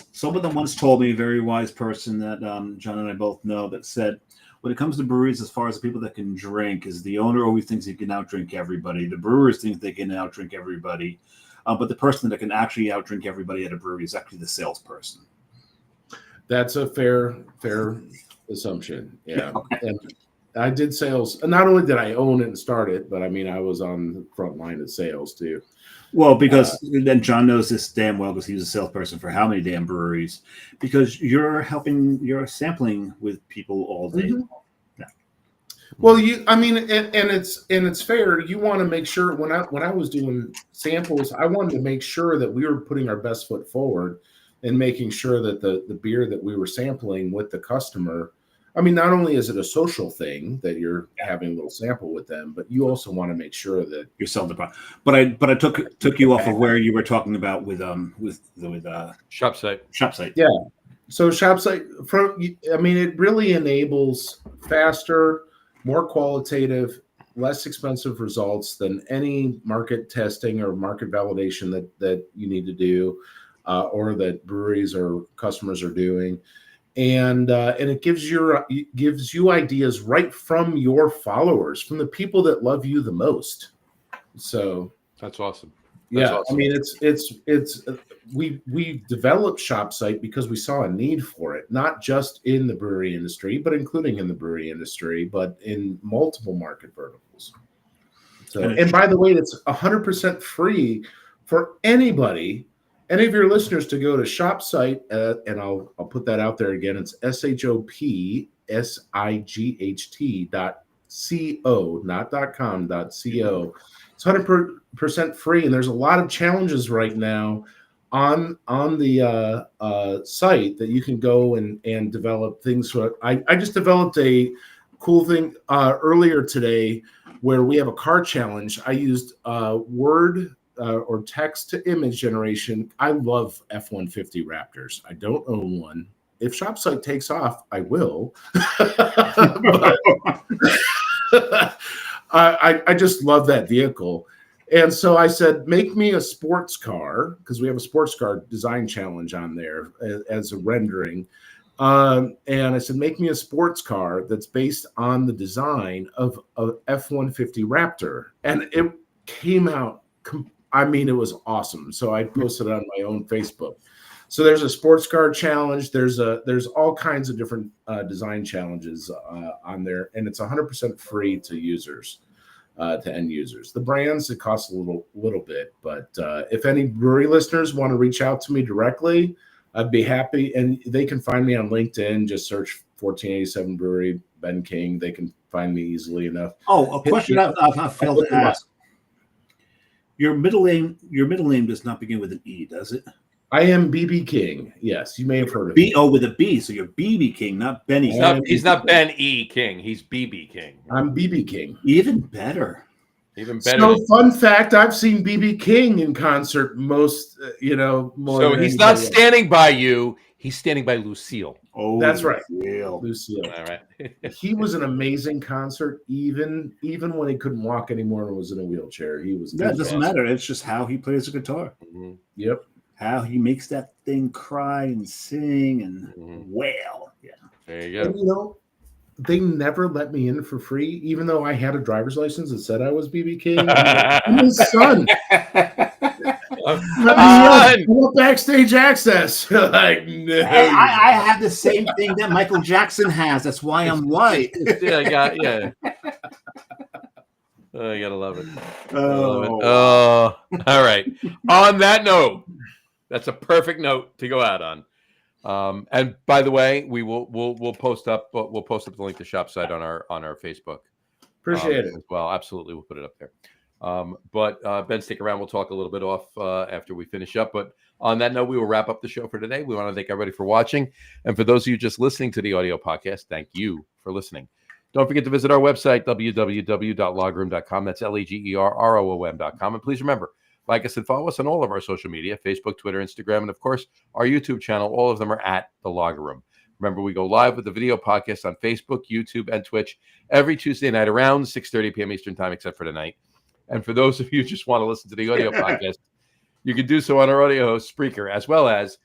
that once told me, a very wise person that John and I both know, that said, when it comes to breweries, as far as the people that can drink, is the owner always thinks he can outdrink everybody. The brewers think they can outdrink everybody. But the person that can actually outdrink everybody at a brewery is actually the salesperson. That's a fair assumption. Yeah. And I did sales. Not only did I own it and start it, but I mean, I was on the front line of sales too. Well, because then John knows this damn well, because he was a salesperson for how many damn breweries? Because you're sampling with people all day. Mm-hmm. Yeah. Well, it's fair. You want to make sure when I was doing samples, I wanted to make sure that we were putting our best foot forward and making sure that the beer that we were sampling with the customer. I mean, not only is it a social thing that you're having a little sample with them, but you also want to make sure that you're selling the product. But I took you off of where you were talking about with ShopSite. ShopSite. Yeah. So ShopSite, it really enables faster, more qualitative, less expensive results than any market testing or market validation that you need to do, or that breweries or customers are doing. And it gives you ideas right from your followers, from the people that love you the most. So that's awesome. Awesome. I mean, we developed ShopSite because we saw a need for it, not just in the brewery industry, but including in the brewery industry, but in multiple market verticals. So, and by the way, it's 100% free for anybody, any of your listeners, to go to shop site, and I'll put that out there again. It's shopsight.co, not .com, .co. It's 100% free, and there's a lot of challenges right now on the site that you can go and develop things. So I just developed a cool thing earlier today where we have a car challenge. I used word or text to image generation. I love F-150 Raptors. I don't own one. If ShopSite takes off, I will. I just love that vehicle. And so I said, make me a sports car, because we have a sports car design challenge on there as a rendering. And I said, make me a sports car that's based on the design of a F-150 Raptor. And it came out, it was awesome. So I posted it on my own Facebook. So there's a sports car challenge. There's all kinds of different design challenges on there. And it's 100% free to users. To end users. The brands, it costs a little bit, but if any brewery listeners want to reach out to me directly, I'd be happy. And they can find me on LinkedIn. Just search 1487 Brewery, Ben King. They can find me easily enough. Oh, a question I've failed to ask. Your middle name does not begin with an E, does it? I am BB King. Yes, you may have heard of it. With a B. So you're BB King, not Benny. He's not Ben E. King. He's BB King. I'm BB King. Even better. So, fun fact: I've seen BB King in concert more. So he's not standing by you; he's standing by Lucille. Oh, that's right, Lucille. All right. He was an amazing concert, even when he couldn't walk ananymore and was in a wheelchair. He was. That doesn't matter. It's just how he plays the guitar. Mm-hmm. Yep. How he makes that thing cry and sing and wail. Yeah. There you go. And, they never let me in for free, even though I had a driver's license that said I was BB King. I'm his son. I want backstage access. Like, no. I have the same thing that Michael Jackson has. That's why I'm white. Yeah. Oh, you gotta love it. Oh, all right. On that note, that's a perfect note to go out on. And by the way, we'll post up the link to shop site on our Facebook. Appreciate it as well. Absolutely, we'll put it up there. But Ben, stick around. We'll talk a little bit off after we finish up. But on that note, we will wrap up the show for today. We want to thank everybody for watching, and for those of you just listening to the audio podcast, thank you for listening. Don't forget to visit our website, www.logroom.com. That's LEGERROOM.com. And please remember, like us and follow us on all of our social media, Facebook, Twitter, Instagram, and of course, our YouTube channel. All of them are at The Lager Room. Remember, we go live with the video podcast on Facebook, YouTube, and Twitch every Tuesday night around 6:30 p.m. Eastern time, except for tonight. And for those of you who just want to listen to the audio podcast, you can do so on our audio host, Spreaker, as well as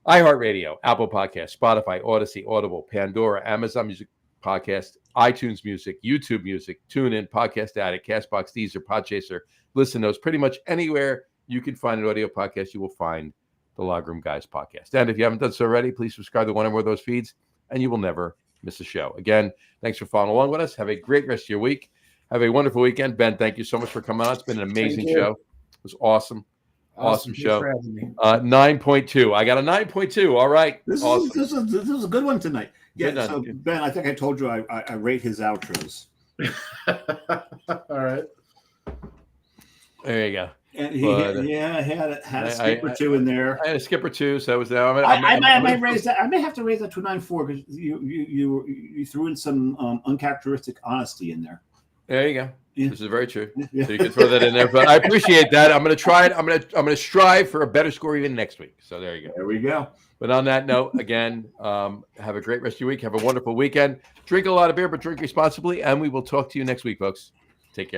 iHeartRadio, Apple Podcasts, Spotify, Odyssey, Audible, Pandora, Amazon Music Podcast, iTunes Music, YouTube Music, TuneIn, Podcast Addict, CastBox, Deezer, Podchaser, Listen Notes. Pretty much anywhere you can find an audio podcast, you will find the Log Room Guys podcast. And if you haven't done so already, please subscribe to one or more of those feeds, and you will never miss a show. Again, thanks for following along with us. Have a great rest of your week. Have a wonderful weekend. Ben, thank you so much for coming on. It's been an amazing show. It was awesome. Awesome show. 9.2. I got a 9.2. All right. This is a good one tonight. Yeah. So Ben, I think I told you I rate his outros. All right. There you go. And he had a skip or two in there. I had a skip or two, so it was now. I might raise that. I may have to raise that to 9.4 because you threw in some uncharacteristic honesty in there. There you go. Yeah. This is very true. Yeah. So you can throw that in there. But I appreciate that. I'm going to try it. I'm going to strive for a better score even next week. So there you go. There we go. But on that note, again, have a great rest of your week. Have a wonderful weekend. Drink a lot of beer, but drink responsibly. And we will talk to you next week, folks. Take care.